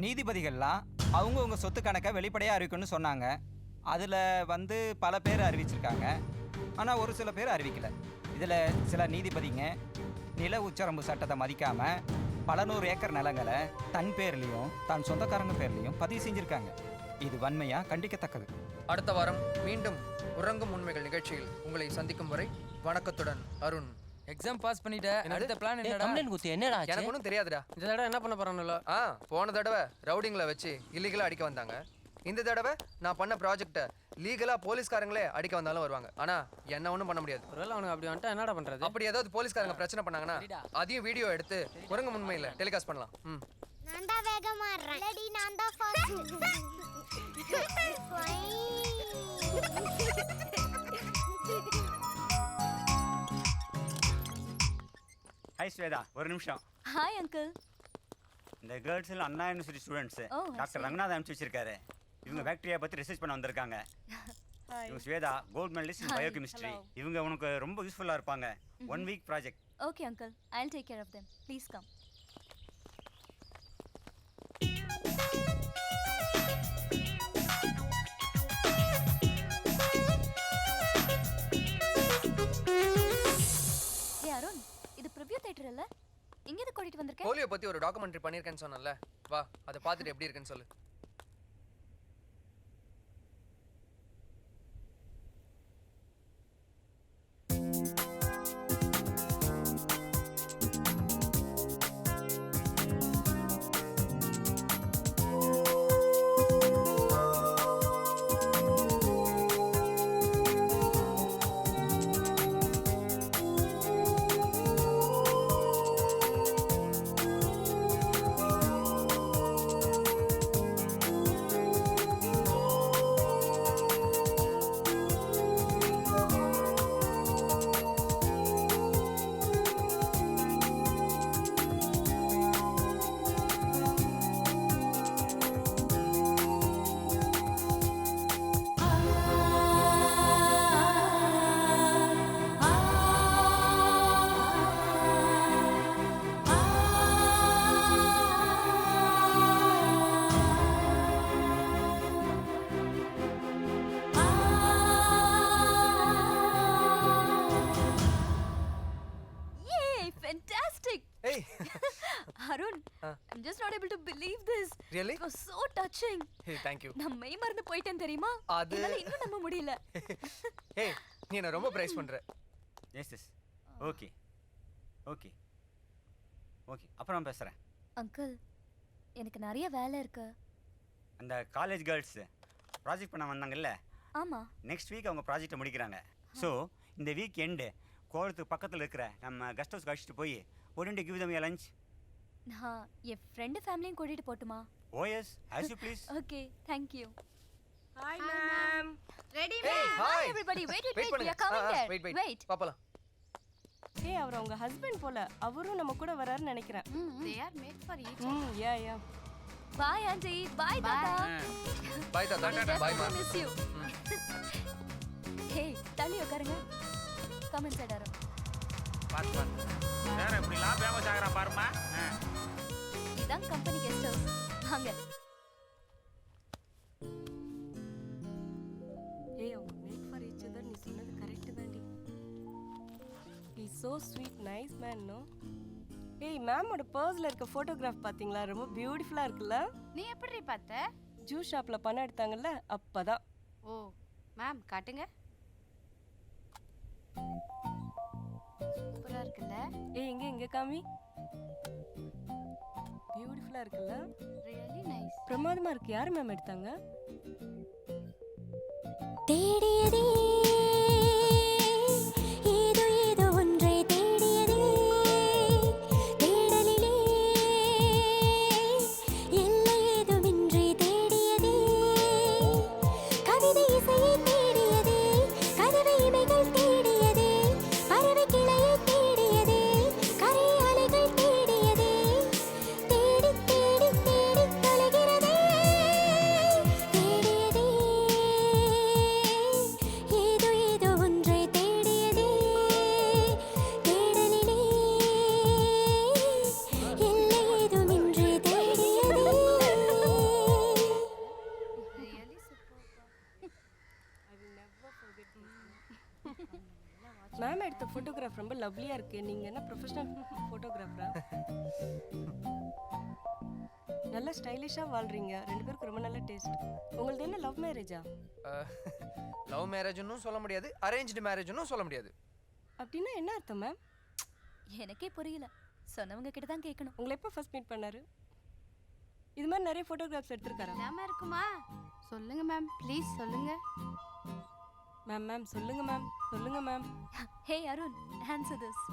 நீதிபதிகள்லாம் அவங்கவுங்க சொத்து கணக்கை வெளிப்படையாக அறிவிக்கணும்னு சொன்னாங்க. அதில் பல பேர் அறிவிச்சிருக்காங்க, ஆனால் ஒரு சில பேர் அறிவிக்கலை. இதில் சில நீதிபதிங்க நில உச்சரம்பு சட்டத்தை மதிக்காமல் பல 100 ஏக்கர் நிலங்களை தன் பேர்லேயும் தன் சொந்தக்காரங்க பேர்லேயும் பதிவு செஞ்சுருக்காங்க. இது வன்மையாக கண்டிக்கத்தக்கது. அடுத்த வாரம் மீண்டும் உறங்கும் உண்மைகள் நிகழ்ச்சியில் உங்களை சந்திக்கும் வரை வணக்கத்துடன் அருண். எக்ஸாம் பாஸ் பண்ணிட்ட, அடுத்த பிளான் என்னடா? கம்ப்ளைன்ட் குத்து என்னடா ஆச்சு? எனக்கு ஒன்றும் தெரியாதுடா. இந்த தடவை என்ன பண்ண போறானோ? போன தடவை ரவுடிங்களை வச்சு இல்லீகலா அடிக்க வந்தாங்க. இந்த தடவை நான் பண்ண ப்ராஜெக்ட்டை லீகலாக போலீஸ்காரங்களே அடிக்க வந்தாலும் வருவாங்க. ஆனால் என்ன ஒன்றும் பண்ண முடியாது. ஒருவேளை அவனுக்கு அப்படி வந்துட்டா என்னடா பண்ணுறது? அப்படி ஏதாவது போலீஸ்காரங்க பிரச்சனை பண்ணாங்கன்னா அதையும் வீடியோ எடுத்து குரங்கு முன்மையில் டெலிகாஸ்ட் பண்ணலாம். ம் நான் தான் வேகமா ஆடுறேன். இல்லடி நான் தான் ஃபாஸ்ட். ஹாய் ஸ்வேதா, ஒரு நிமிஷம். Hi uncle. இந்த கேர்ள்ஸ் எல்லாம் Anna university students. Oh, doctor Ranganath அனுப்பிச்சு வச்சிருக்காரு. இவங்க பாக்டீரியா பத்தி ரிசர்ச் பண்ண வந்திருக்காங்க. இவங்க Shweta, gold medalist in biochemistry. இவங்க உனக்கு ரொம்ப யூஸ்ஃபுல்லா இருப்பாங்க. 1 week project. Okay uncle, I'll take care of them. Please come. Hey Arun, இது preview theater இல்ல? இங்க எது கூட்டிட்டு வந்திருக்க? போலியோ பத்தி ஒரு டாக்குமெண்ட்ரி பண்ணிருக்கேன்னு சொன்னேன்ல. வா, அதை பார்த்துட்டு எப்படி இருக்குன்னு சொல்லு. Arun, I'm just not able to believe this. Really? It was so touching. Hey, thank you. நான் மெய் மறந்து போயிட்டேன் தெரியுமா? என்னால இன்னும் நம்ப முடியல. Hey, நீ என்ன ரொம்ப பிரைஸ் பண்ற. எஸ். ஓகே. அப்புறம் பேசுறேன். அங்கிள், எனக்கு நிறைய வேலை இருக்கு. அந்த காலேஜ் கேர்ள்ஸ் ப்ராஜெக்ட் பண்ண வந்தாங்கல்ல? ஆமா. நெக்ஸ்ட் வீக் அவங்க ப்ராஜெக்ட்டை முடிக்கிறாங்க. ஸோ இந்த வீக் எண்டு கோலத்துக்கு பக்கத்தில் இருக்கிற நம்ம கெஸ்ட் ஹவுஸ்க்கு அழைச்சிட்டு போய் ஒன்று கிவ் தம் லஞ்ச். நான் என் ஃப்ரெண்டு ஃபேமிலியும் கூட்டிட்டு போட்டுமா? Oh yes, as you please. Okay, thank you. Hi ma'am. Ready Hey, ma'am? hi. Everybody, wait, Wait we are coming there. Wait. பாப்பலாம். Hey, அவர் உங்க ஹஸ்பண்ட் போல. அவரும் நம்ம கூட வராருன்னு நினைக்கிறேன். They are made for each other. Yeah. Bye auntie, bye tata. Bye tata. Bye ma. Miss you. Hey, தள்ளி உட்காருங்க. Come inside Arun. பாத்து வேற இப்படிலாம் ஃபேமஸ் ஆகுறா பாருமா. இதான் கம்பெனி கெஸ்ட் ஹவுஸ். வாங்க. Hey, அவங்க மேக் ஃபார் ஈச் அதர் நீ சொன்னது கரெக்ட் தான்டி. He is so sweet, nice man, no? Hey, மேமோட பர்ஸ்ல இருக்க போட்டோகிராஃப் பாத்தீங்களா? ரொம்ப பியூட்டிஃபுல்லா இருக்குல்ல? நீ எப்படி பார்த்த? ஜூஸ் ஷாப்ல பணம் எடுத்தாங்கல்ல அப்பதான். ஓ, மேம் காட்டுங்க. சூப்பரா இருக்குல்ல? ஏய் இங்க காமி. பியூட்டிஃபுல்லா இருக்குல்ல? Really nice. பிரமாதமா இருக்கு. யார் மேம் எடுத்தாங்க? தேடியதே ஏதோ ஒன்றை தேடியதே தேடலிலே எல்லை ஏதுமின்றி தேடியதே கவிதை இசையை தேடியதே கதவை இமைகள் தேடியதே பறவை கிளையை தேடியதே கரை அலைகள் தேடியதே தேடி தேடி தேடி தொலைகிறதே தேடியதே ஏதோ ஒன்றை தேடியதே தேடலிலே எல்லை ஏதுமின்றி தேடியதே. Really super. மேம் எடுத்த போட்டோகிராஃப் ரொம்ப லவ்லியா இருக்கு. நீங்க என்ன ப்ரொஃபஷனல் போட்டோகிராஃபரா? நல்ல ஸ்டைலிஷா வாழ்றீங்க. ரெண்டு பேருக்கு ரொம்ப நல்ல டேஸ்ட். உங்களுக்கு என்ன லவ் மேரேஜா? லவ் மேரேஜ்னு சொல்ல முடியாது, அரேஞ்ச்டு மேரேஜ்னு சொல்ல முடியாது. அப்படின்னா என்ன அர்த்தம் மேம்? எனக்கே புரியல. சொன்னவங்க கிட்ட தான் கேட்கணும். உங்களை எப்போ ஃபர்ஸ்ட் மீட் பண்ணாரு? இது மாதிரி நிறைய ஃபோட்டோகிராஃப்ஸ் எடுத்திருக்காரா? இல்லாம இருக்குமா? சொல்லுங்க மேம், ப்ளீஸ் சொல்லுங்க. மேம் சொல்லுங்க மேம், சொல்லுங்க ma'am. Hey Arun, answer this.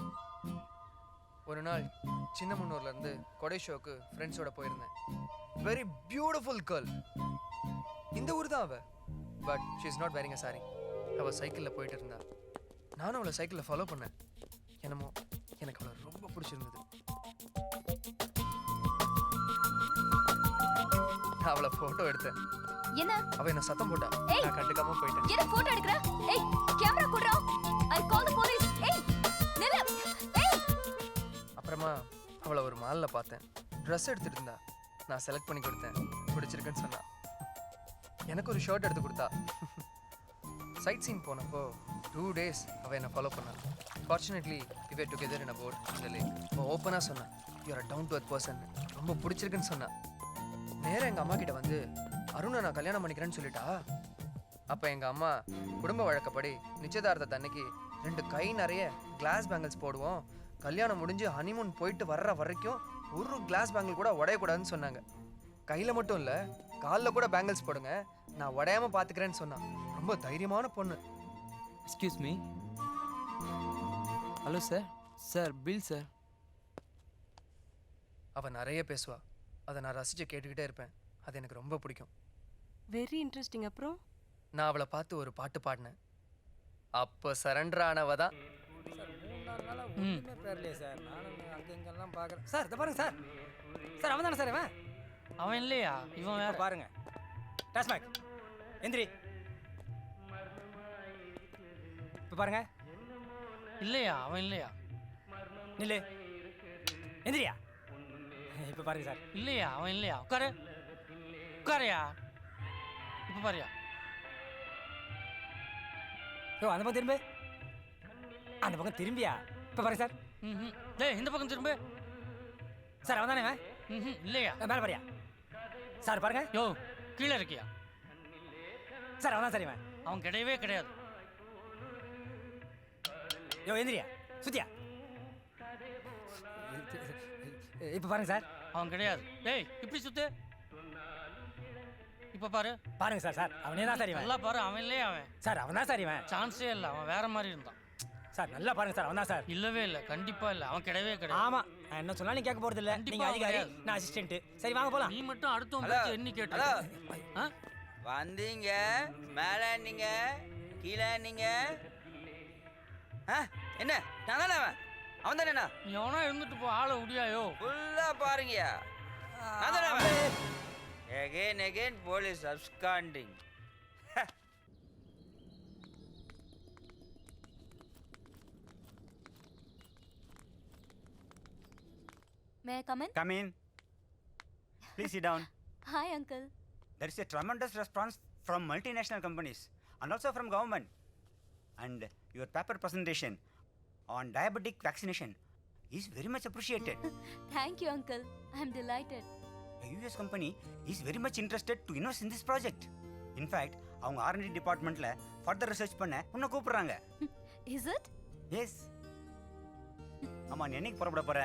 ஒரு நாள் சின்ன முன்னூர்ல இருந்து கொடை ஷோக்கு ஃப்ரெண்ட்ஸோட போயிருந்தேன். Very beautiful girl. இந்த ஊர் தான் அவ. But she is not wearing a sari. அவள் சைக்கிளில் போயிட்டு இருந்தா. நானும் அவளை சைக்கிளில் ஃபாலோ பண்ணேன். என்னமோ எனக்கு அவளை ரொம்ப பிடிச்சிருந்தது. நான் அவளை ஃபோட்டோ எடுத்தேன். என்ன? அவ என்ன சத்தம் போட்டா. ஏய், நான் கண்டுக்காம போயிட்டேன். என்ன ஃபோட்டோ எடுக்கற? ஏய், கேமரா குடுறா. ஐ கால் தி போலீஸ். ஏய், நில்லு. ஏய். அப்புறமா அவளை ஒரு மால்ல பார்த்தேன். ட்ரெஸ் எடுத்துட்டு இருந்தா. நான் செலக்ட் பண்ணி கொடுத்தேன். பிடிச்சிருக்குன்னு சொன்னா. எனக்கு ஒரு ஷர்ட் எடுத்து கொடுத்தா. சைட் சீன் போனப்போ 2 days அவ என்ன ஃபாலோ பண்ணா. Fortunately we were together in a boat in the lake. அவ ஓப்பனா சொன்னா, you are a down to earth person. ரொம்ப பிடிச்சிருக்குன்னு சொன்னா. நேரா எங்க அம்மா கிட்ட வந்து அருணை நான் கல்யாணம் பண்ணிக்கிறேன்னு சொல்லிட்டா. அப்ப எங்க அம்மா குடும்ப வழக்கப்படி நிச்சயதார்த்தத்து அன்னைக்கு 2 கை நிறைய கிளாஸ் பேங்கிள்ஸ் போடுவோம். கல்யாணம் முடிஞ்சு ஹனிமூன் போயிட்டு வர்ற வரைக்கும் ஒரு கிளாஸ் பேங்கிள் கூட உடையக்கூடாதுன்னு சொன்னாங்க. கையில மட்டும் இல்ல, காலில் கூட பேங்கிள்ஸ் போடுங்க, நான் உடையாம பாத்துக்கிறேன்னு சொன்னான். ரொம்ப தைரியமான பொண்ணு. Excuse me. Hello sir. Sir bill sir. அவ நிறைய பேசுவா. அதை நான் ரசிச்சு கேட்டுக்கிட்டே இருப்பேன். அது எனக்கு ரொம்ப பிடிக்கும். Very interesting. அப்புறம் நான் அவளை பார்த்து ஒரு பாட்டு பாடினேன். அப்போ சரண்டர் ஆனவ தான். ஒன்றுமே பேரலையே சார். நானும் அங்கே இங்கெல்லாம் பார்க்குறேன். சார் இதை பாருங்க சார். சார் அவன் தானே சார் இவன்? அவன் இல்லையா? இவன் வேற. பாருங்க. டாஸ்மாக் எந்திரி. இப்போ பாருங்க. இல்லையா? அவன் இல்லையா? நில்லு. எந்திரியா. இப்போ பாருங்க சார். இல்லையா? அவன் இல்லையா? உட்காரு. உட்காரையா. இப்போ பாரியா. ஓ அந்த பக்கம் திரும்ப. அந்த பக்கம் திரும்பியா? இப்போ பாருங்க சார். டேய் இந்த பக்கம் திரும்ப. சார் அவன் தானே இவன்? இல்லையா? மேலே பாரியா. சார் பாருங்க. யோ கீழே இருக்கியா? சார் அவன் தான் சார் இவன். அவன் கிடையவே கிடையாது. யோ எந்திரியா. சுத்தியா. இப்போ பாருங்க சார். அவன் கிடையாது. டேய் இப்படி சுத்து. இப்போ பாரு. பாருங்க சார். சார் அவனே தான் சார் இவன். நல்லா பாரு. அவன் இல்லையா? அவன் சார் அவன் தான் சார் இவன். சான்ஸே இல்லை. அவன் வேற மாதிரி இருந்தான். சார் நல்லா பாருங்க சார். அவன் தான் சார். இல்லவே இல்லை. கண்டிப்பா இல்லை. அவன் கிடையவே கிடையாது. ஆமா. நான் என்ன சொன்னாலும் நீ கேட்க போறது இல்லை. நீங்க அதிகாரி, நான் அசிஸ்டன்ட். சரி வாங்க போலாம். நீ மட்டும் அடுத்தவங்க எண்ணி கேட்டு வந்தீங்க. மேலே நீங்க கீழே நீங்க. என்ன நான் தானே அவன்? அவன் தானே? நீ எவனா இருந்துட்டு போ. ஆளை முடியாயோ. ஃபுல்லா பாருங்கயா. நான் தானே அவன்? Again police absconding. May I come in? Come in. Please sit down. Hi uncle. There is a tremendous response from multinational companies and also from government. And your paper presentation on diabetic vaccination is very much appreciated. Thank you uncle. I am delighted. A US company is very much interested to invest in this project. In fact, அவங்க R&D departmentல further research பண்ண உன்னை கூப்பிடுறாங்க. Is it? Yes. ஆமா நீ என்னைக்கு புறப்பட போற?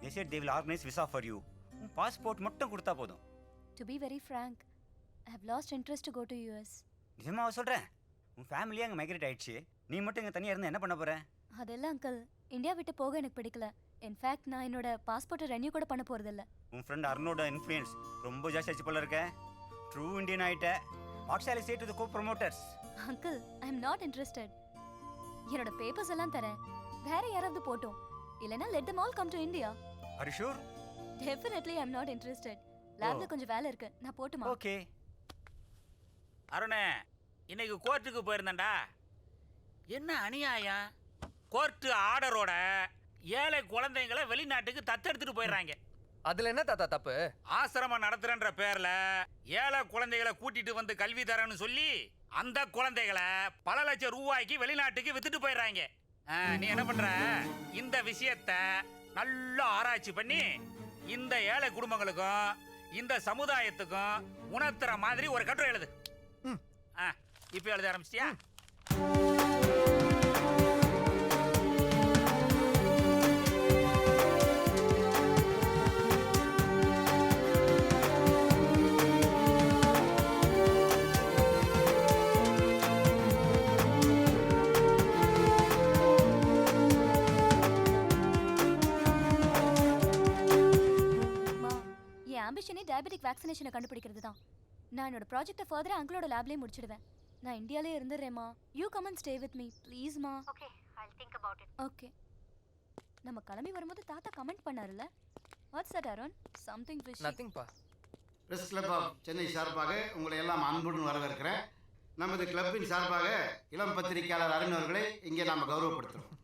They said they will organize visa for you. உன் பாஸ்போர்ட் மட்டும் கொடுத்தா போதும். To be very frank, I have lost interest to go to US. நிஜமாவா சொல்றேன்? உன் ஃபேமிலியே அங்கே மைக்ரேட் ஆயிடுச்சு. நீ மட்டும் இங்கே தனியாக இருந்து என்ன பண்ண போற? அதெல்லாம் அங்கிள் இந்தியா விட்டு போக எனக்கு பிடிக்கல. இன்ஃபேக்ட் நான் என்னோட பாஸ்போர்ட்டை ரெனியூ கூட பண்ண போறதில்ல. உன் ஃப்ரெண்ட் அருணோட இன்ஃப்ளூயன்ஸ் ரொம்ப ஜாஸ்தி ஆச்சு போல இருக்க. ட்ரூ இந்தியன் ஆயிட்ட. What shall I say to the co promoters? Uncle I am not interested. என்னோட பேப்பர்ஸ் எல்லாம் தரேன். வேற யாராவது போட்டோம். இல்லனா let them all come to India. Are you sure? Definitely I am not interested. லேப்ல கொஞ்சம் வேலை இருக்கு. நான் போட்டுமா? ஓகே. அருணே இன்னைக்கு கோர்ட்டுக்கு போயிருந்தேன்டா. என்ன அநியாயம். கோர்ட்டு ஆர்டரோட ஏழை குழந்தைங்களை வெளிநாட்டுக்கு தத்தெடுத்துட்டு போயிடுறாங்க. அதுல என்ன தாத்தா தப்பு? ஆசிரமம் நடத்துறன்ற பேர்ல ஏழை குழந்தைகளை கூட்டிட்டு வந்து கல்வி தரேன்னு சொல்லி அந்த குழந்தைகளை பல லட்சம் ரூபாய்க்கு வெளிநாட்டுக்கு வித்துட்டு போயிடுறாங்க. நீ என்ன பண்ற? இந்த விஷயத்த நல்லா ஆராய்ச்சி பண்ணி இந்த ஏழை குடும்பங்களுக்கும் இந்த சமுதாயத்துக்கும் உணர்த்துற மாதிரி ஒரு கட்டுரை எழுது. இப்போ எழுத ஆரம்பிச்சிட்டியா? டயபெட்டிக் வேக்சினேஷனை கண்டுபிடிக்கிறது தான். நான் என்னோட ப்ராஜெக்ட்டை ஃபர்தரா அங்கிளோட லேப்லயே முடிச்சிடுவேன். நான் இந்தியாலே இருந்துறேம்மா. You come and stay with me ப்ளீஸ்மா. Okay I will think about it. Okay. நம்ம கிளம்பி வரும்போது தாத்தா கமெண்ட் பண்ணாருல்ல. What's that Arun? Something fish. Nothing பா. பிரஸ் கிளப் ஆஃப் சென்னை சார்பாக உங்களை எல்லாம் அன்புடன் வரவேற்கிறேன். நமது கிளப்பின் சார்பாக இளம் பத்திரிகையாளர் அருண் அவர்களை இங்கே நாம் கௌரவப்படுத்துகிறோம்.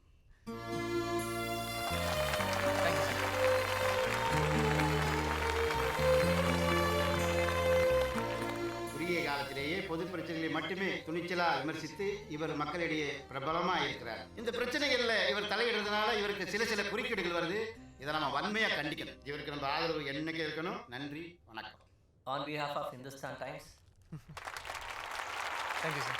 குறுகிய காலத்திலேயே பொது பிரச்சனைகளை மட்டுமே துணிச்சலாக விமர்சித்து இவர் மக்களிடையே பிரபலமாக இருக்கிறார். இந்த பிரச்சனைகளில் இவர் தலையிடுறதுனால இவருக்கு சில குறுக்கீடுகள் வருது. இதை நம்ம வன்மையாக கண்டிக்கணும். இவருக்கு நம்ம ஆதரவு என்னைக்கு இருக்கணும். நன்றி, வணக்கம். On behalf of Hindustan Times. Thank you, sir.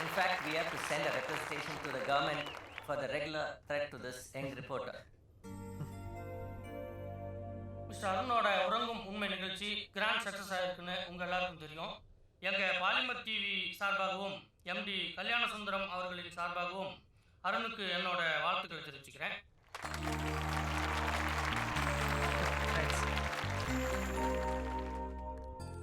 In fact, we have to send a representation to the government for the regular threat to this young reporter. Mister அருணோட உறங்கும் உண்மை நிகழ்ச்சி கிராண்ட் சக்ஸஸ் ஆயிருக்குன்னு உங்கள் எல்லாருக்கும் தெரியும். எங்கள் பாலிமர் டிவி சார்பாகவும் எம்டி கல்யாண சுந்தரம் அவர்களின் சார்பாகவும் அருணுக்கு என்னோட வாழ்த்துக்களை தெரிவிச்சுக்கிறேன்.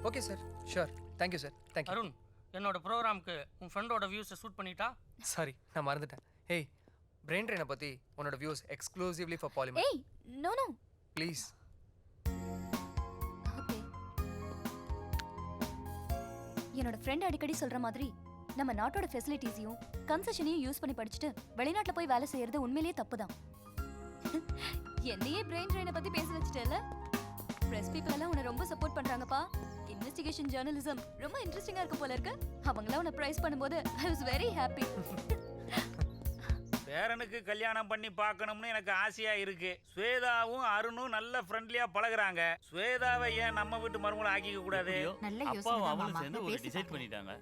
Okay sir, sure. Thank you sir, thank you. Arun, என்னோட ப்ரோக்ராமுக்கு உன் ஃப்ரெண்டோட வியூஸை ஷூட் பண்ணிட்டா? சாரி, நான் மறந்துட்டேன். ஹேய், பிரெயின் ட்ரெயினை பற்றி உன்னோட வியூஸ் எக்ஸ்க்ளூசிவ்லி ஃபார் பாலிமர். ஏய் நோ நோ ப்ளீஸ். என்னோட ஃப்ரெண்ட் அடிக்கடி சொல்ற மாதிரி நம்ம நாட்டோட ஃபெசிலிட்டிஸையும் கன்செஷனையும் யூஸ் பண்ணி படிச்சுட்டு வெளிநாட்டுல போய் வேலை செய்யறது உண்மையிலேயே தப்பு தான். என்னையே பிரெயின் ட்ரெயினை பத்தி பேச வச்சுட்டேல. பிரஸ் பீப்பிள் எல்லாம் உன்னை ரொம்ப சப்போர்ட் பண்றாங்கப்பா. இன்வெஸ்டிகேஷன் ஜர்னலிசம் ரொம்ப இன்ட்ரெஸ்டிங்கா இருக்கு போல இருக்கு. அவங்களாம் உன்னை பிரைஸ் பண்ணும்போது ஐ வாஸ் வெரி ஹாப்பி. பேரனுக்கு கல்யாணம் பண்ணி பார்க்கணும்னு எனக்கு ஆசையா இருக்கு. ஸ்வேதாவும் அருணும் நல்ல ஃப்ரெண்ட்லியா பழகுறாங்க. ஸ்வேதாவை ஏன் நம்ம வீட்டு மருமகளை ஆக்கிக்க கூடாது? அப்பாவும் அவளும் சேர்ந்து ஒரு டிசைட் பண்ணிட்டாங்க.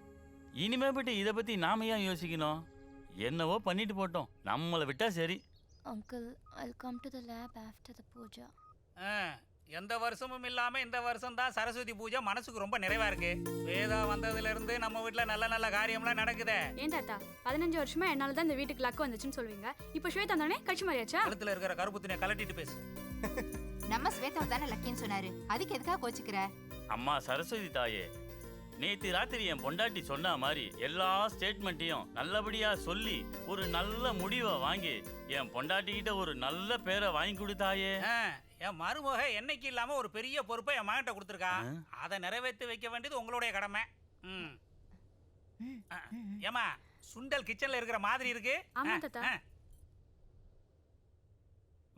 இனிமே பற்றி இதை பத்தி நாம ஏன் யோசிக்கணும்? என்னவோ பண்ணிட்டு போட்டோம், நம்மளை விட்டா சரி. Uncle, I'll come to the lab after the puja. எந்த வருஷமும் இல்லாம இந்த வருஷம் தான் சரஸ்வதி பூஜை மனசுக்கு ரொம்ப நிறைவா இருக்கு. ஸ்வேதா வந்ததுல இருந்து நம்ம வீட்ல நல்ல காரியம்லாம் நடக்குதே. ஏன் தாத்தா 15 வருஷமா என்னால தான் இந்த வீட்டுக்கு லக்கு வந்துச்சுன்னு சொல்வீங்க. இப்போ ஸ்வேதா தானே கட்சி மாறியாச்சா? கழுத்துல இருக்கிற கருப்பு துணியை கலட்டிட்டு பேசு. நம்ம ஸ்வேதா தானே லக்கின்னு சொன்னாரு, அதுக்கு எதுக்காக கோச்சிக்கிற? அம்மா சரஸ்வதி தாயே, நேத்து ராத்திரி என் பொண்டாட்டி சொன்ன மாதிரி எல்லா ஸ்டேட்மெண்ட்டையும் நல்லபடியா சொல்லி ஒரு நல்ல முடிவை வாங்கி என் பொண்டாட்டி கிட்ட ஒரு நல்ல பேரை வாங்கி கொடுத்தாயே. என் மருமக என்னைக்கு இல்லாம ஒரு பெரிய பொறுப்பை என் மகன்கிட்ட கொடுத்துருக்கா. அதை நிறைவேற்றி வைக்க வேண்டியது உங்களுடைய கடமை. ஏமா சுண்டல் கிச்சன்ல இருக்கிற மாதிரி இருக்கு. ஆமா தாத்தா.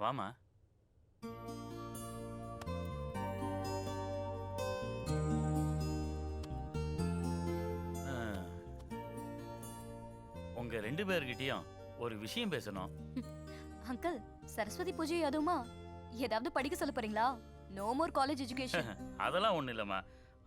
வாமா. உங்க 2 பேர்கிட்டயும் ஒரு விஷயம் பேசணும். அங்கிள், சரஸ்வதி பூஜை அதுவுமா? ஏதாவது படிக்க சொல்ல போறீங்களா? No more college education. அதெல்லாம் ஒண்ணு இல்லம்மா.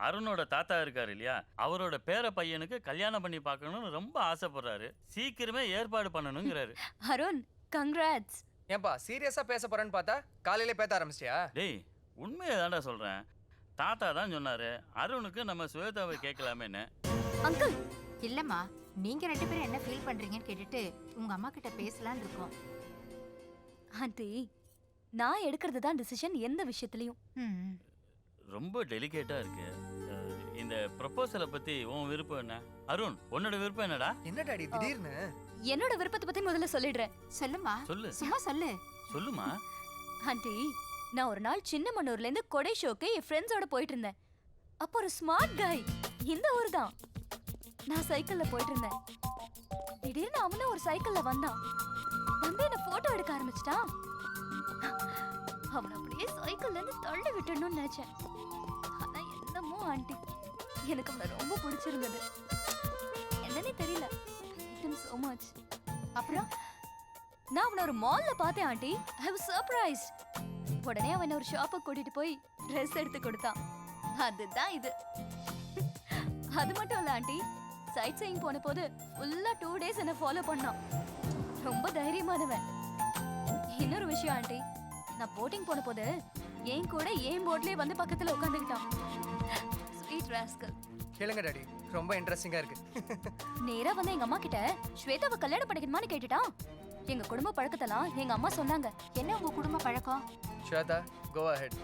அருணோட தாத்தா இருக்காரு இல்லையா, அவரோட பேர பையனுக்கு கல்யாணம் பண்ணி பார்க்கணும்னு ரொம்ப ஆசைப்படுறாரு. சீக்கிரமே ஏற்பாடு பண்ணணுங்கிறாரு. அருண், கங்க்ராட்ஸ். ஏன்பா சீரியஸா பேச போறேன்னு பார்த்தா காலையில பேச ஆரம்பிச்சியா? டேய், உண்மையை தான்டா சொல்றேன். தாத்தா தான் சொன்னாரு அருணுக்கு நம்ம ஸ்வேதாவை கேட்கலாமேன்னு. அங்கிள் இல்லம்மா, நீங்க 2 பேரும் என்ன ஃபீல் பண்றீங்கன்னு கேட்டுட்டு உங்க அம்மா கிட்ட பேசலாம்னு இருக்கோம். ஆண்டி, நான் எடுக்கிறது தான் டிசிஷன் எந்த விஷயத்துலயும். ரொம்ப டெலிகேட்டா இருக்கு. இந்த ப்ரொபோசலை பத்தி உன் விருப்பம் என்ன? அருண், உன்னோட விருப்பம் என்னடா? என்ன டாடி திடீர்னு? என்னோட விருப்பத்தை பத்தி முதல்ல சொல்லிடுறேன். சொல்லுமா. சொல்லு. சும்மா சொல்லு. சொல்லுமா. ஆண்டி, நான் ஒரு நாள் சின்னமனூர்ல இருந்து கொடை ஷோக்கு என் ஃப்ரெண்ட்ஸோட போயிட்டு இருந்தேன். அப்போ ஒரு ஸ்மார்ட் காய் இந்த ஊர் தான். நான் சைக்கிள்ல போயிட்டு இருந்தேன். திடீர்னு அவனும் ஒரு சைக்கிள்ல வந்தான். வந்து என்ன போட்டோ எடுக்க ஆரம்பிச்சிட்டான். அவன் அப்படியே சைக்கிள்ல இருந்து தள்ளி விட்டணும்னு நினைச்சேன். ஆனா என்னமோ ஆண்டி, எனக்கு அவனை ரொம்ப பிடிச்சிருந்தது. என்னன்னே தெரியல. so much. அப்புறம் நான் அவனை ஒரு மால்ல பார்த்தேன் ஆண்டி. I was surprised. உடனே அவன் ஒரு ஷாப்புக்கு கூட்டிட்டு போய் ட்ரெஸ் எடுத்து கொடுத்தான். அதுதான் இது. அது மட்டும் இல்ல ஆண்டி, சைட் சீயிங் போன போது ஃபுல்லா 2 days என்ன ஃபாலோ பண்ணான். ரொம்ப தைரியமானவன். இன்னொரு விஷயம் ஆண்டி, நான் போட்டிங் போன போது என் கூட என் போட்லயே வந்து பக்கத்துல உட்காந்துக்கிட்டான். Sweet rascal. கேளுங்க டாடி, ரொம்ப இன்ட்ரெஸ்டிங்கா இருக்கு. நேரா வந்து எங்க அம்மா கிட்ட ஸ்வேதாவை கல்யாணம் பண்ணிக்கணுமான்னு கேட்டுட்டான். எங்க குடும்ப பழக்கத்தெல்லாம் எங்க அம்மா சொன்னாங்க. என்ன உங்க குடும்ப பழக்கம்? Shweta go ahead.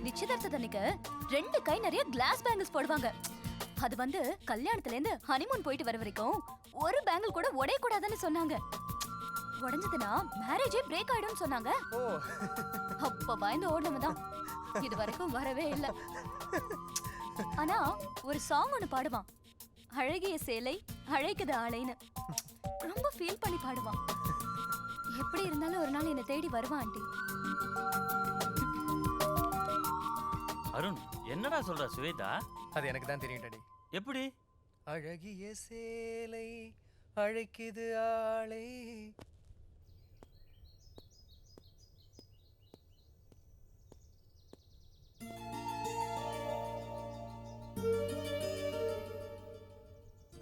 நிச்சயதார்த்தத்தன்னைக்கு 2 கை நிறைய கிளாஸ் பேங்கிள்ஸ் போடுவாங்க. அது வந்து கல்யாணத்துல இருந்து ஹனிமூன் போயிட்டு வர வரைக்கும் ஒரு பேங்கிள் கூட உடைய கூடாதுன்னு சொன்னாங்க. உடைஞ்சதுன்னா மேரேஜே பிரேக் ஆயிடும்னு சொன்னாங்க. அப்ப பயந்து ஓடனவதான் இது வரைக்கும் வரவே இல்லை. ஆனா ஒரு சாங் ஒண்ணு பாடுவான், அழகிய சேலை அழைக்குது ஆளைன்னு. ரொம்ப ஃபீல் பண்ணி பாடுவான். எப்படி இருந்தாலும் ஒரு நாள் என்னை தேடி வருவான் ஆண்டி. அருண் என்னடா சொல்ற சுவேதா? அது எனக்கு தான் தெரியும் டாடி. எப்படி? அழகிய சேலை அழைக்குது ஆளை.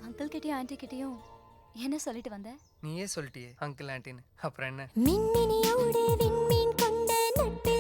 அங்கிள் கிட்டயும் ஆண்டி கிட்டயும் என்ன சொல்லிட்டு வந்த? நீயே சொல்லிட்டியே அங்கிள் ஆண்டின்னு, அப்புறம் என்ன? மின்மினியோடு விண்மீன் கொண்ட நட்பு